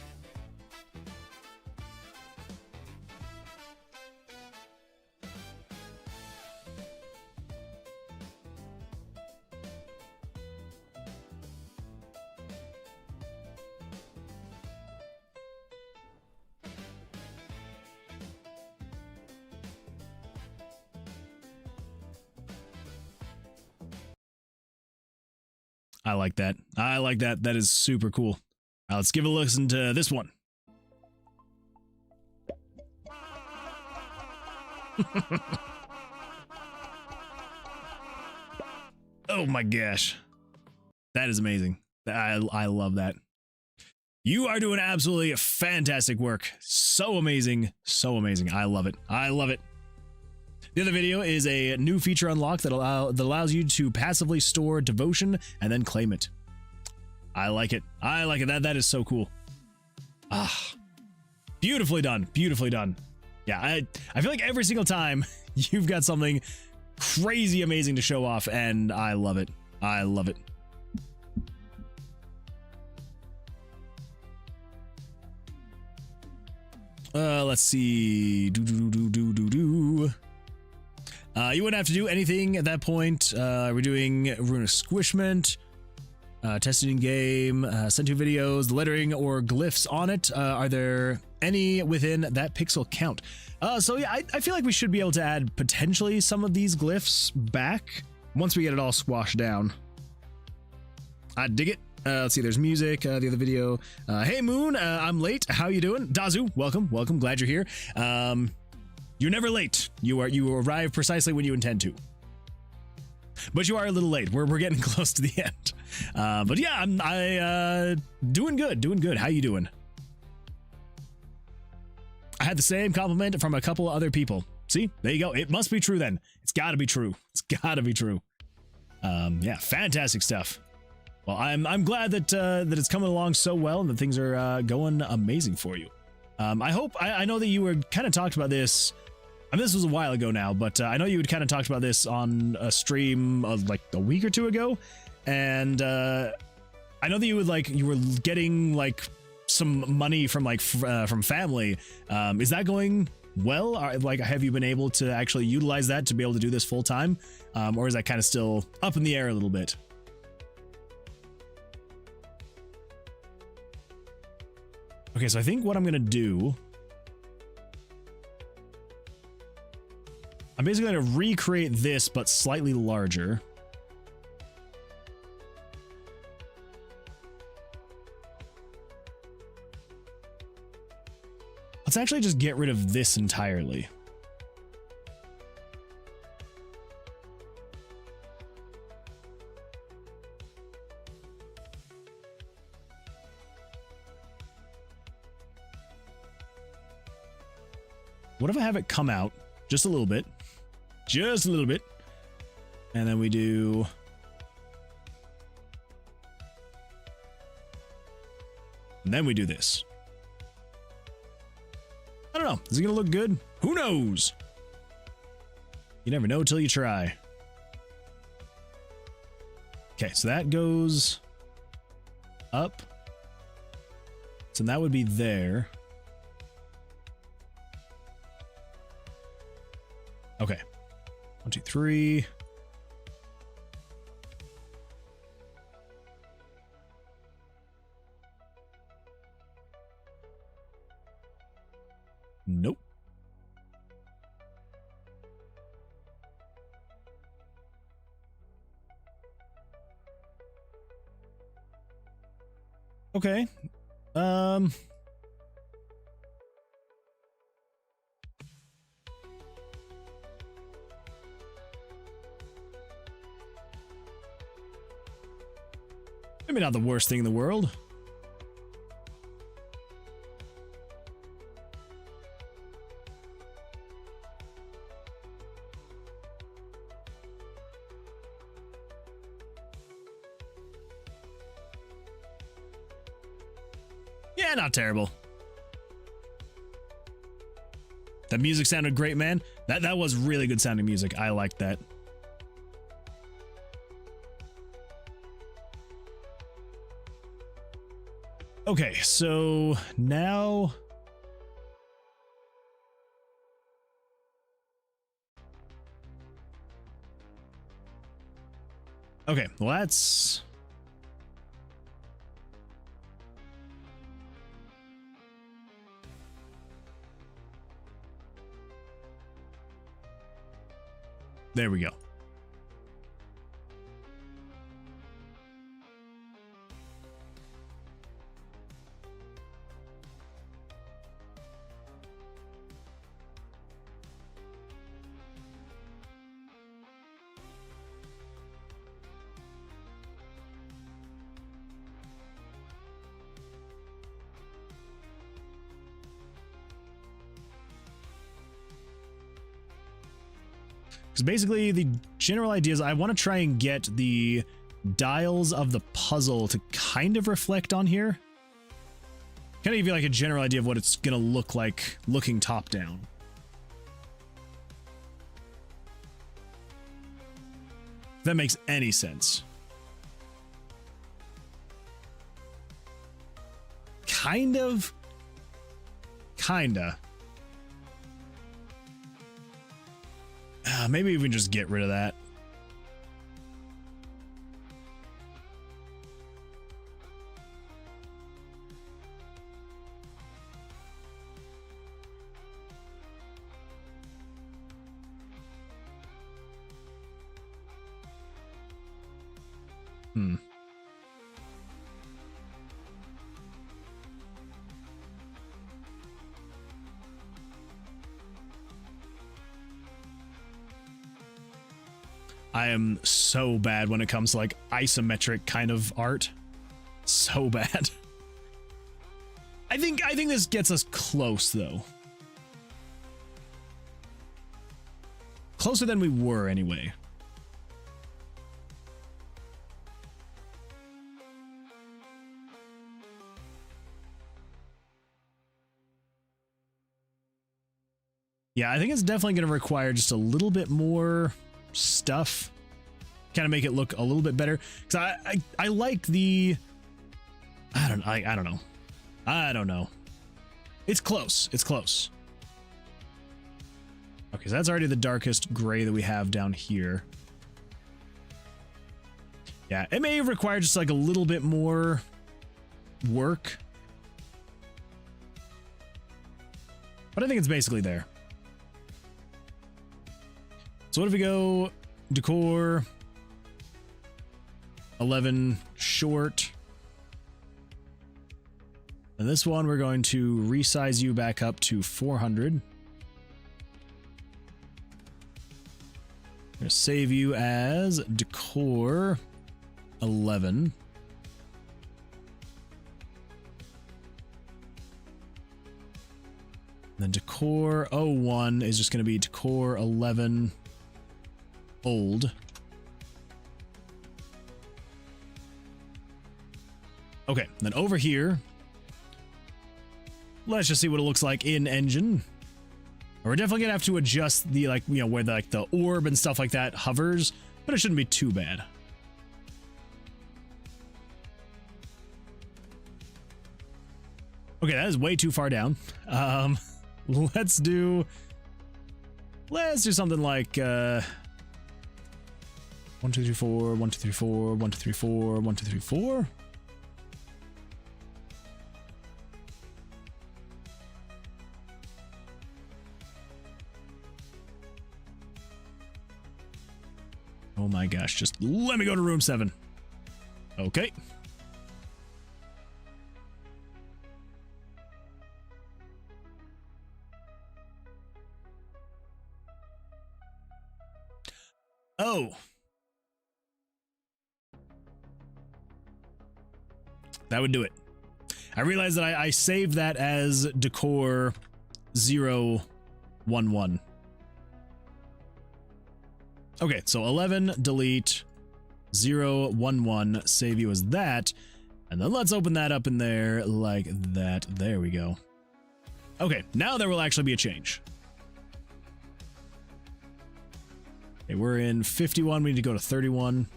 I like that. That is super cool. Let's give a listen to this one. Oh my gosh. That is amazing. I love that. You are doing absolutely fantastic work. So amazing. I love it. The other video is a new feature unlock that allows you to passively store devotion and then claim it. I like it. That is so cool. Beautifully done. Yeah, I feel like every single time you've got something crazy amazing to show off, and I love it. Let's see. You wouldn't have to do anything at that point. We're doing runic squishment. Tested in game, sent 2 videos, the lettering or glyphs on it. Are there any within that pixel count? So yeah, I feel like we should be able to add potentially some of these glyphs back once we get it all squashed down. I dig it. Let's see, there's music, the other video. Hey Moon, I'm late. How you doing? Dazu, welcome. Glad you're here. You're never late. You arrive precisely when you intend to. But you are a little late. We're getting close to the end. But yeah, I doing good. How you doing? I had the same compliment from a couple of other people. See, there you go. It must be true then. It's got to be true. Yeah, fantastic stuff. Well, I'm glad that it's coming along so well and that things are going amazing for you. I know that you were kind of talked about this. I mean, this was a while ago now, but I know you had kind of talked about this on a stream like a week or 2 ago, and I know that you were getting like some money from from family. Is that going well? Have you been able to actually utilize that to be able to do this full time, or is that kind of still up in the air a little bit? Okay, so I think what I'm gonna do, I'm basically going to recreate this, but slightly larger. Let's actually just get rid of this entirely. What if I have it come out just a little bit? Just a little bit. And then we do... And then we do this. I don't know. Is it going to look good? Who knows? You never know till you try. Okay, so that goes up. So that would be there. Okay. 1, 2, 3. Nope. Okay. Maybe not the worst thing in the world. Yeah, not terrible. That music sounded great, man. That was really good sounding music. I liked that. Okay, so now... Okay, well that's... There we go. Because basically the general idea is I want to try and get the dials of the puzzle to kind of reflect on here. Kind of give you like a general idea of what it's going to look like looking top down. If that makes any sense. Kind of. Kinda. Maybe we can just get rid of that. I am so bad when it comes to like isometric kind of art. So bad. I think this gets us close though. Closer than we were anyway. Yeah, I think it's definitely going to require just a little bit more stuff, kind of make it look a little bit better, because I like the I don't know. It's close. Okay, so that's already the darkest gray that we have down here. Yeah, it may require just like a little bit more work, but I think it's basically there. So what if we go decor 11 short, And this one, we're going to resize you back up to 400. I'm going to save you as Decor 11. Then Decor 01 is just going to be Decor 11 Old. Okay, then over here, let's just see what it looks like in engine. We're definitely gonna have to adjust the, like, you know, where the, like, the orb and stuff like that hovers, but it shouldn't be too bad. Okay, that is way too far down. Let's do something like 1 2 3 4 1 2 3 4 1 2 3 4 1 2 3 4. Oh my gosh, just let me go to room 7. Okay. Oh. That would do it. I realized that I saved that as Decor 011. Okay, so 11, delete, 011, save you as that, and then let's open that up in there like that. There we go. Okay, now there will actually be a change. Okay, we're in 51, we need to go to 31.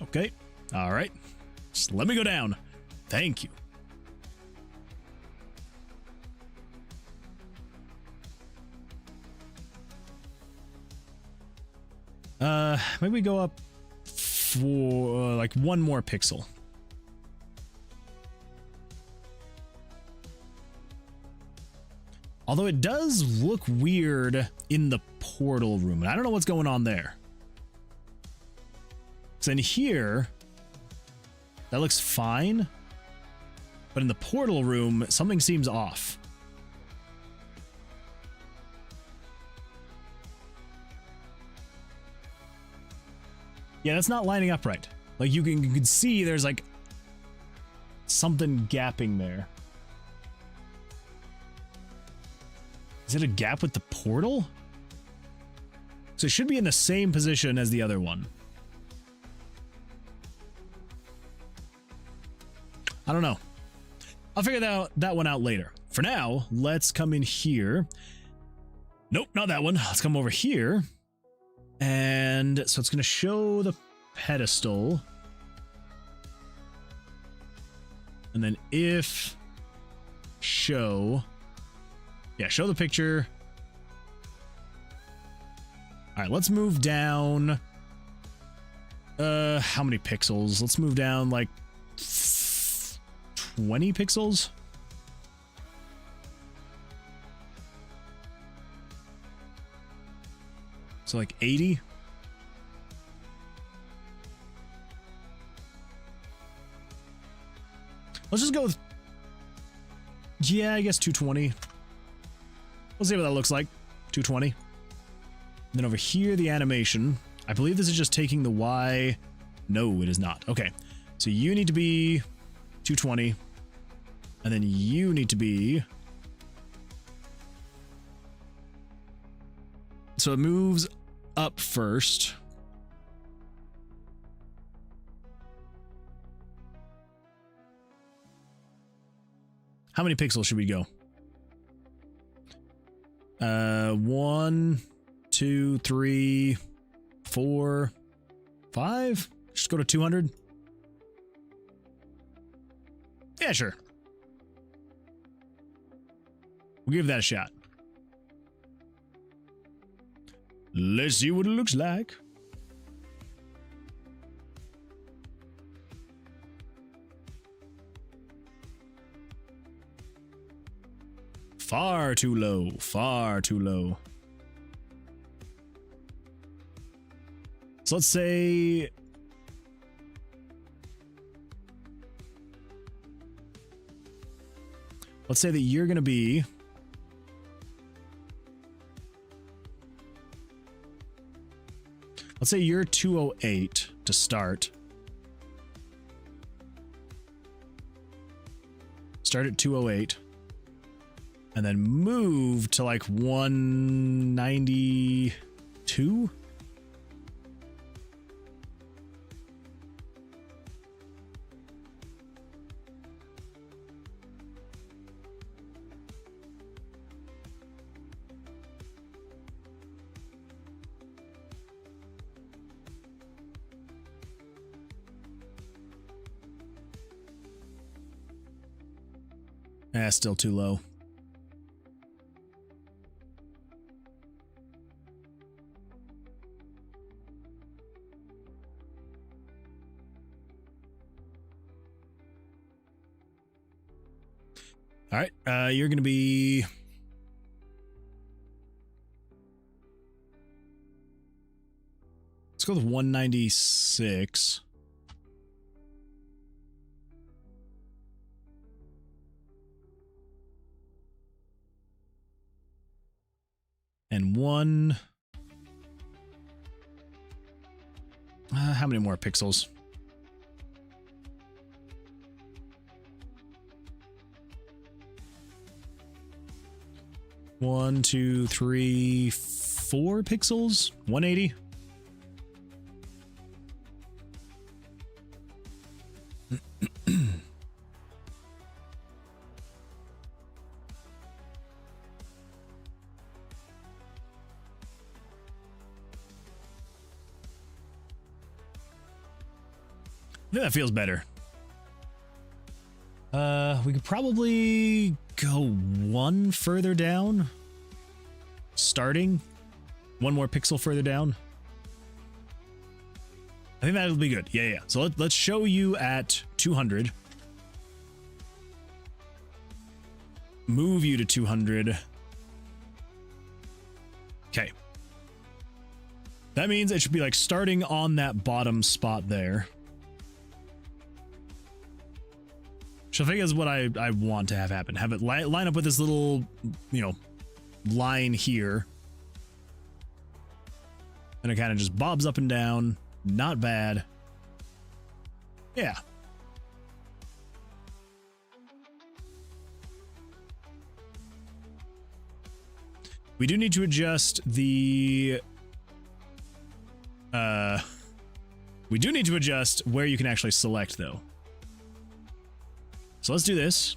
Okay, all right, just let me go down. Thank you. Maybe we go up for like 1 more pixel. Although it does look weird in the portal room, and I don't know what's going on there. Because in here, that looks fine, but in the portal room, something seems off. Yeah, that's not lining up right. Like you can see there's like something gapping there. Is it a gap with the portal? So it should be in the same position as the other one. I don't know. I'll figure that one out later. For now, let's come in here. Nope, not that one. Let's come over here. And so it's going to show the pedestal. And then if show. Yeah, show the picture. All right, let's move down. How many pixels? Let's move down like 20 pixels. So like 80. Let's just go with, yeah, I guess 220. We'll see what that looks like. 220. And then over here, the animation. I believe this is just taking the Y. No, it is not. Okay. So you need to be 220. And then you need to be. So it moves up first. How many pixels should we go? 1, 2, 3, 4, 5. Just go to 200. Yeah, sure. We'll give that a shot. Let's see what it looks like. Far too low, far too low. So let's say let's say that you're going to be... Let's say you're 208 to start. Start at 208. And then move to like 192? Still too low. All right, you're going to be... Let's go with 196. And one... how many more pixels? One, two, three, 4 pixels? 180? I think that feels better. We could probably go one further down. Starting. One more pixel further down. I think that'll be good. Yeah. So let's show you at 200. Move you to 200. Okay. That means it should be like starting on that bottom spot there. Which I think is what I want to have happen. Have it line up with this little, line here. And it kind of just bobs up and down. Not bad. Yeah. We do need to adjust the... we do need to adjust where you can actually select, though. So let's do this.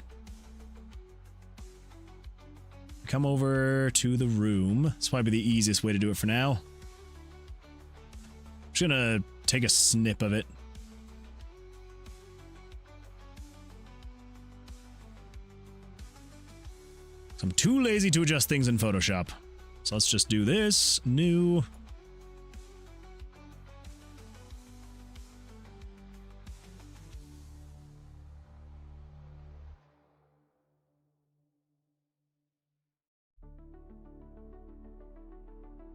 Come over to the room. This might be the easiest way to do it for now. I'm just gonna take a snip of it. I'm too lazy to adjust things in Photoshop. So let's just do this. New.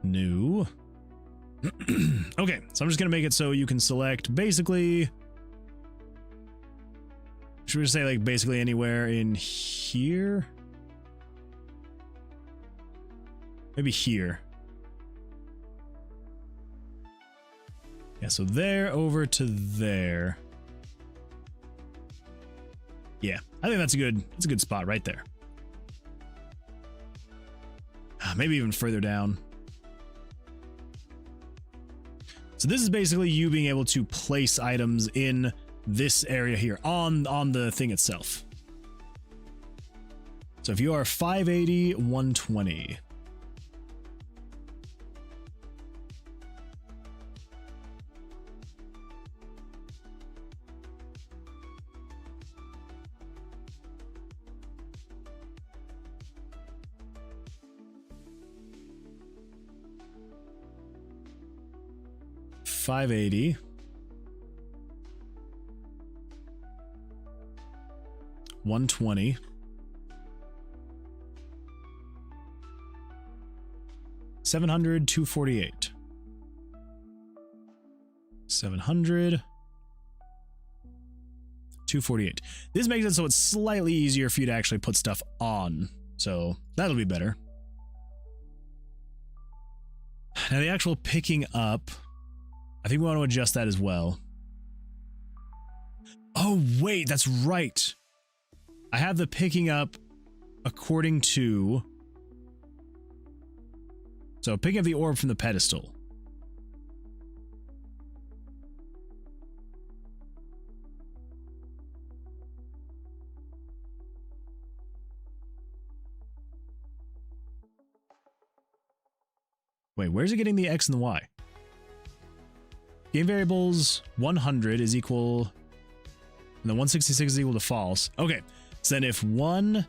New. Okay, so I'm just gonna make it so you can select basically... Should we just say like basically anywhere in here? Maybe here. Yeah, so there over to there. Yeah, I think that's a good spot right there. Maybe even further down. So this is basically you being able to place items in this area here on the thing itself. So if you are 580, 120. $580. 120. $700, 248. 700, 248. This makes it so it's slightly easier for you to actually put stuff on. So that'll be better. Now the actual picking up, I think we want to adjust that as well. Oh, wait, that's right. I have the picking up according to... So picking up the orb from the pedestal. Wait, where's it getting the X and the Y? Game variables 100 is equal... And the 166 is equal to false. Okay, so then if 1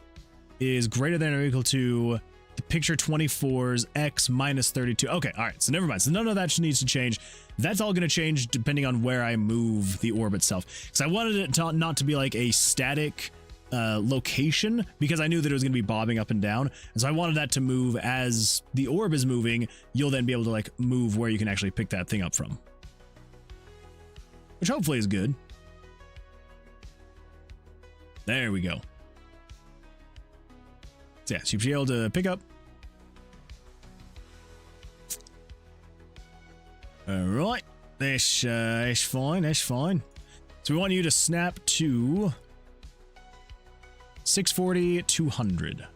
is greater than or equal to the picture 24's X minus 32. Okay, all right, so never mind. So none of that needs to change. That's all going to change depending on where I move the orb itself. Because I wanted it to, not to be like a static location, because I knew that it was going to be bobbing up and down. And so I wanted that to move as the orb is moving. You'll then be able to like move where you can actually pick that thing up from. Which hopefully is good. There we go. So yeah, so you should be able to pick up. Alright, that's fine, that's fine. So we want you to snap to 640, 200.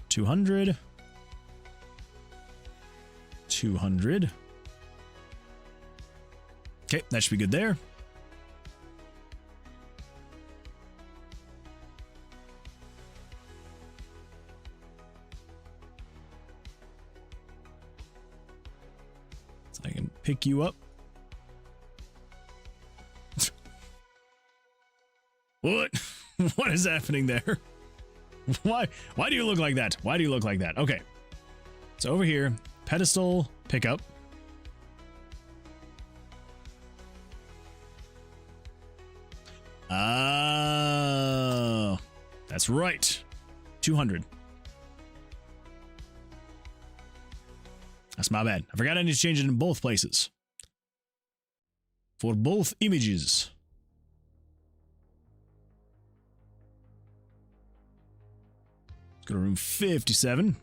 $200. Okay, that should be good there. So I can pick you up. What? What is happening there? Why do you look like that? Why do you look like that? Okay. So over here, pedestal, pickup. Oh, that's right. 200. That's my bad. I forgot I need to change it in both places. For both images. Let's go to room 57.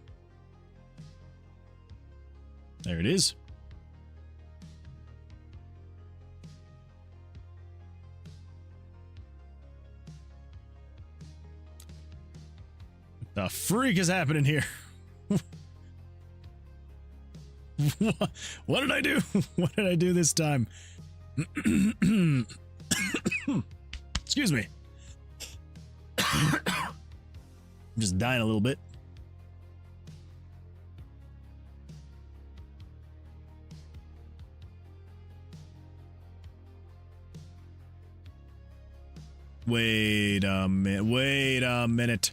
There it is. The freak is happening here? What did I do? What did I do this time? Excuse me. I'm just dying a little bit. Wait a minute. Wait a minute.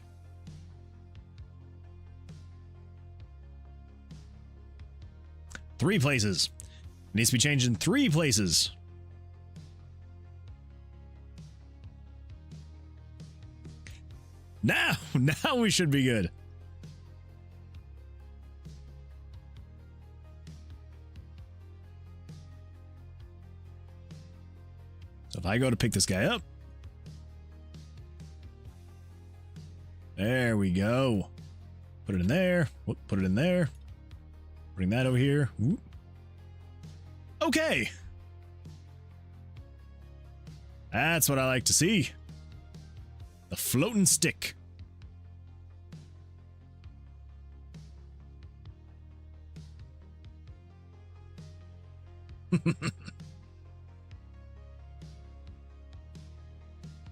Three places. It needs to be changed in 3 places. Now we should be good. So if I go to pick this guy up. There we go. Put it in there. Whoop, put it in there. Bring that over here. Whoop. Okay. That's what I like to see. The floating stick.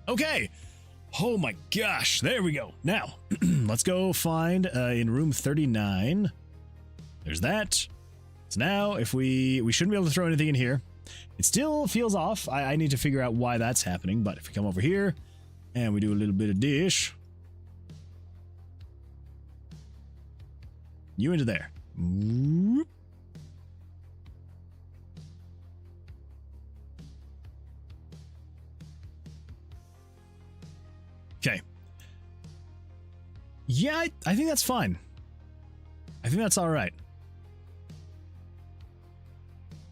Okay. Oh my gosh. There we go. Now, let's go find in room 39. There's that. So now if we shouldn't be able to throw anything in here. It still feels off. I need to figure out why that's happening. But if we come over here and we do a little bit of dish. You into there. Whoop. Yeah, I think that's fine. I think that's all right.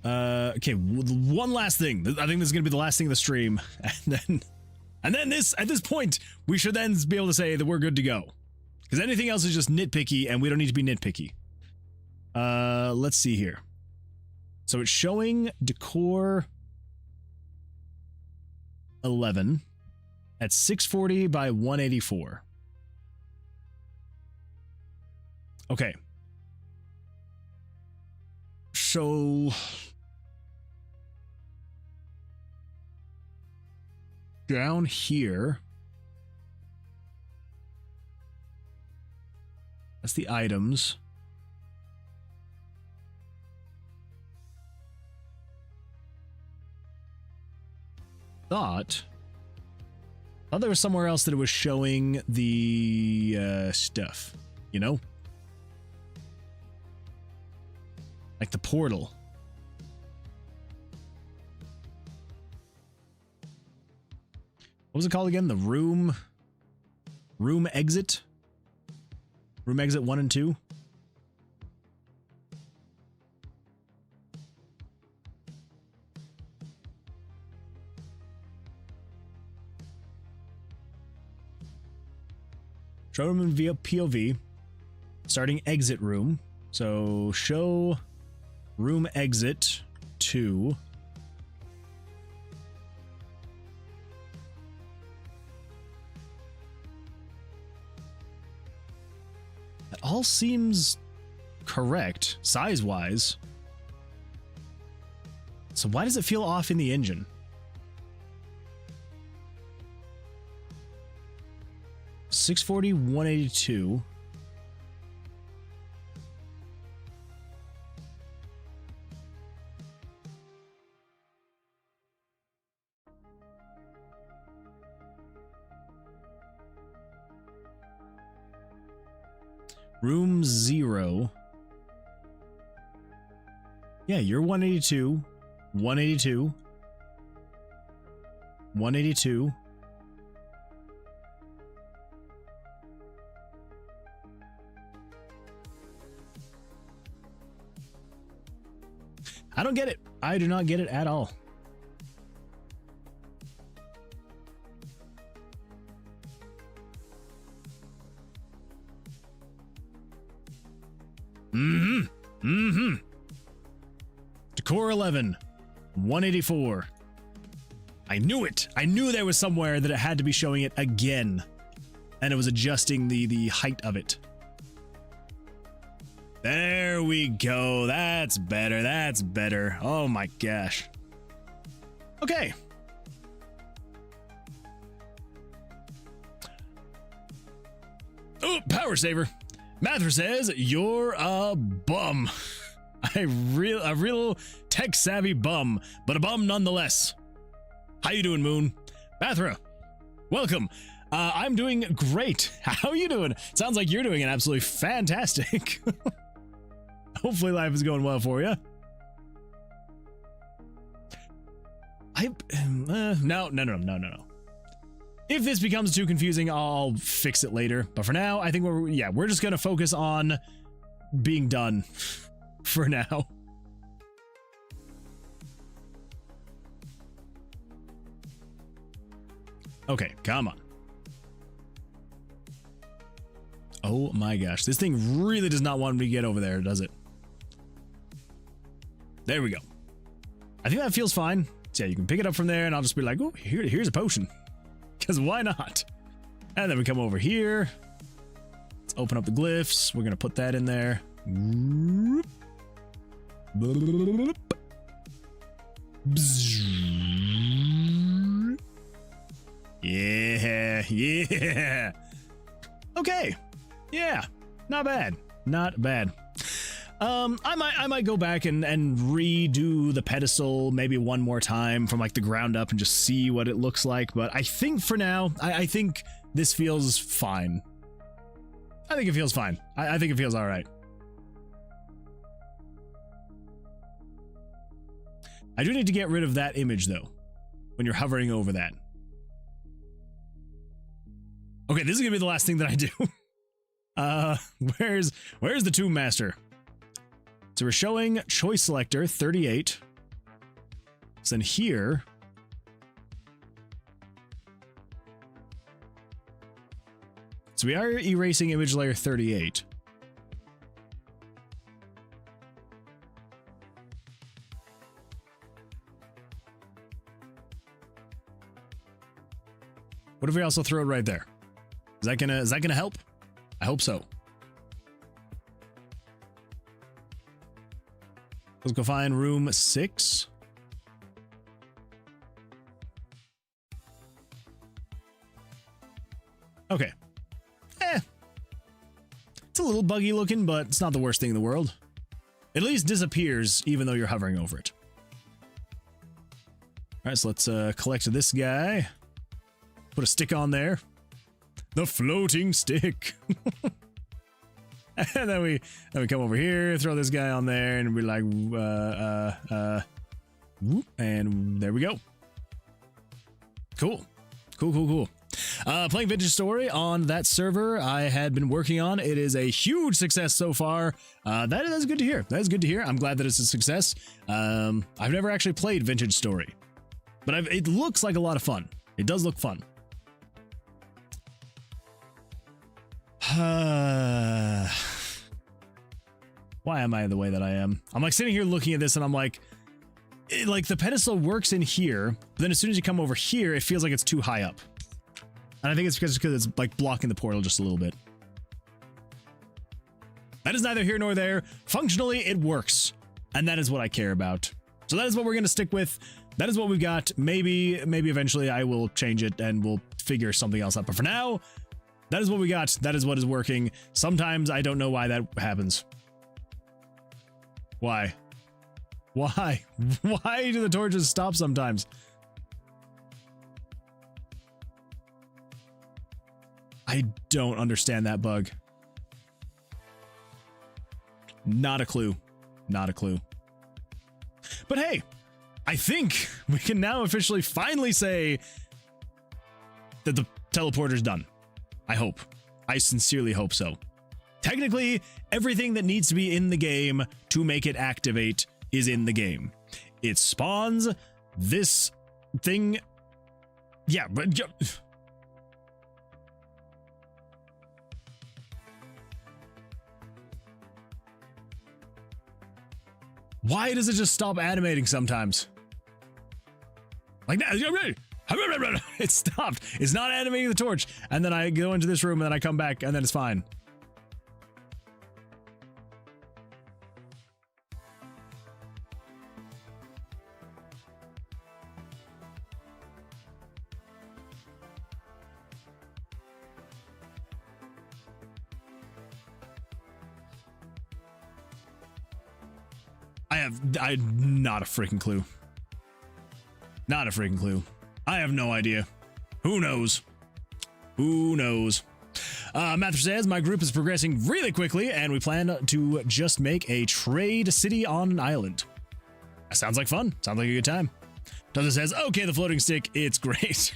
Okay, one last thing. I think this is gonna be the last thing of the stream, and then this at this point we should then be able to say that we're good to go, because anything else is just nitpicky, and we don't need to be nitpicky. Let's see here. So it's showing decor 11 at 640 by 184. Okay. So down here, that's the items. Thought there was somewhere else that it was showing the stuff, you know? Like the portal. What was it called again? The room exit? Room exit 1 and 2? Show room via POV. Starting exit room. So show room exit 2. That all seems correct, size-wise. So why does it feel off in the engine? $640, $182. Room 0. Yeah, you're 182. 182. 182. I don't get it. I do not get it at all. Decor 11, 184. I knew it. I knew there was somewhere that it had to be showing it again. And it was adjusting the height of it. There we go. That's better. That's better. Oh my gosh. Okay. Oh, power saver. Mathra says, you're a bum. A real tech-savvy bum, but a bum nonetheless. How you doing, Moon? Mathra, welcome. I'm doing great. How you doing? Sounds like you're doing it absolutely fantastic. Hopefully life is going well for you. No. If this becomes too confusing, I'll fix it later. But for now, I think we're just gonna focus on being done for now. Okay, come on. Oh my gosh, this thing really does not want me to get over there, does it? There we go. I think that feels fine. So yeah, you can pick it up from there and I'll just be like, oh, here's a potion. Because why not? And then we come over here. Let's open up the glyphs. We're going to put that in there. Yeah. Okay. Yeah. Not bad. Not bad. I might go back and redo the pedestal maybe one more time from like the ground up and just see what it looks like. But I think for now, I think this feels fine. I think it feels fine. I think it feels all right. I do need to get rid of that image though, when you're hovering over that. Okay, this is gonna be the last thing that I do. Where's the Tomb Master? So we're showing choice selector 38. So then here. So we are erasing image layer 38. What if we also throw it right there? Is that gonna help? I hope so. Let's go find room 6. Okay. It's a little buggy looking, but it's not the worst thing in the world. It at least disappears even though you're hovering over it. All right, so let's collect this guy. Put a stick on there. The floating stick. And then we come over here, throw this guy on there, and we're like, whoop, and there we go. Cool. Playing Vintage Story on that server I had been working on. It is a huge success so far. That's good to hear. That is good to hear. I'm glad that it's a success. I've never actually played Vintage Story, but it looks like a lot of fun. It does look fun. Why am I the way that I am? I'm like sitting here looking at this and I'm like the pedestal works in here, but then as soon as you come over here, it feels like it's too high up. And I think it's because it's like blocking the portal just a little bit. That is neither here nor there. Functionally, it works. And that is what I care about. So that is what we're going to stick with. That is what we've got. Maybe eventually I will change it and we'll figure something else out. But for now, that is what we got. That is what is working. Sometimes I don't know why that happens. Why? Why do the torches stop sometimes? I don't understand that bug. Not a clue. Not a clue. But hey, I think we can now officially finally say that the teleporter's done. I hope. I sincerely hope so. Technically, everything that needs to be in the game to make it activate is in the game. It spawns this thing. Yeah, but why does it just stop animating sometimes? Like that. It stopped. It's not animating the torch. And then I go into this room and then I come back and then it's fine. I not a freaking clue. Not a freaking clue. I have no idea. Who knows? Who knows? Mather says, my group is progressing really quickly and we plan to just make a trade city on an island. That sounds like fun. Sounds like a good time. Dozer says, okay, the floating stick, it's great.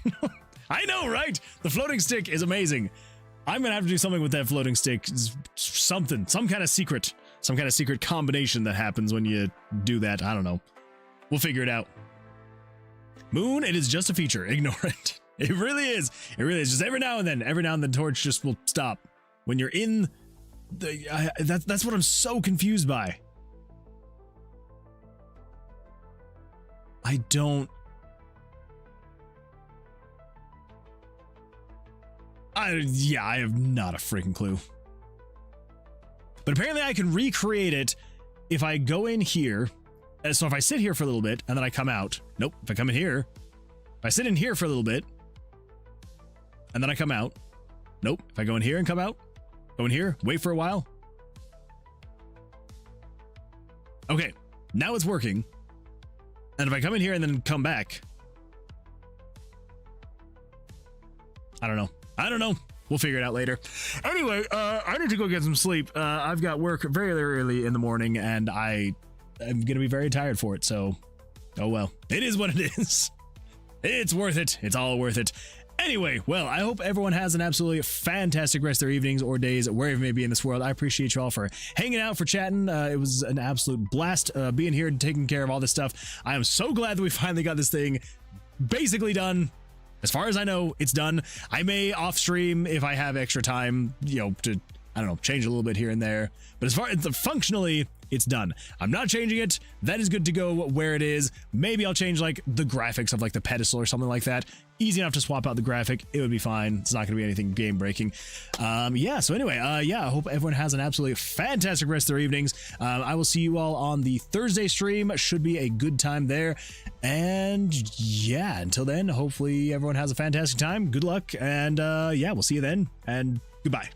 I know, right? The floating stick is amazing. I'm gonna have to do something with that floating stick. Something, some kind of secret combination that happens when you do that. I don't know. We'll figure it out. Moon, it is just a feature. Ignore it. It really is. It really is. Just every now and then the torch just will stop. When you're in the... that's what I'm so confused by. I don't... Yeah, I have not a freaking clue. But apparently I can recreate it if I go in here. So if I sit here for a little bit and then I come out. Nope. If I come in here. If I sit in here for a little bit and then I come out. Nope. If I go in here and come out. Go in here. Wait for a while. Okay. Now it's working. And if I come in here and then come back. I don't know. We'll figure it out later. Anyway, I need to go get some sleep. I've got work very early in the morning, and I'm going to be very tired for it, so... Oh well. It is what it is. It's worth it. It's all worth it. Anyway, well, I hope everyone has an absolutely fantastic rest of their evenings or days, wherever you may be in this world. I appreciate you all for hanging out, for chatting. It was an absolute blast being here and taking care of all this stuff. I am so glad that we finally got this thing basically done. As far as I know, it's done. I may off stream if I have extra time, you know, to, I don't know, change a little bit here and there. But as far as functionally, it's done. I'm not changing it. That is good to go where it is. Maybe I'll change like the graphics of like the pedestal or something like that. Easy enough to swap out the graphic. It would be fine. It's not going to be anything game breaking. Yeah. So anyway, yeah, I hope everyone has an absolutely fantastic rest of their evenings. I will see you all on the Thursday stream. Should be a good time there. And yeah, until then, hopefully everyone has a fantastic time. Good luck. And yeah, we'll see you then. And goodbye.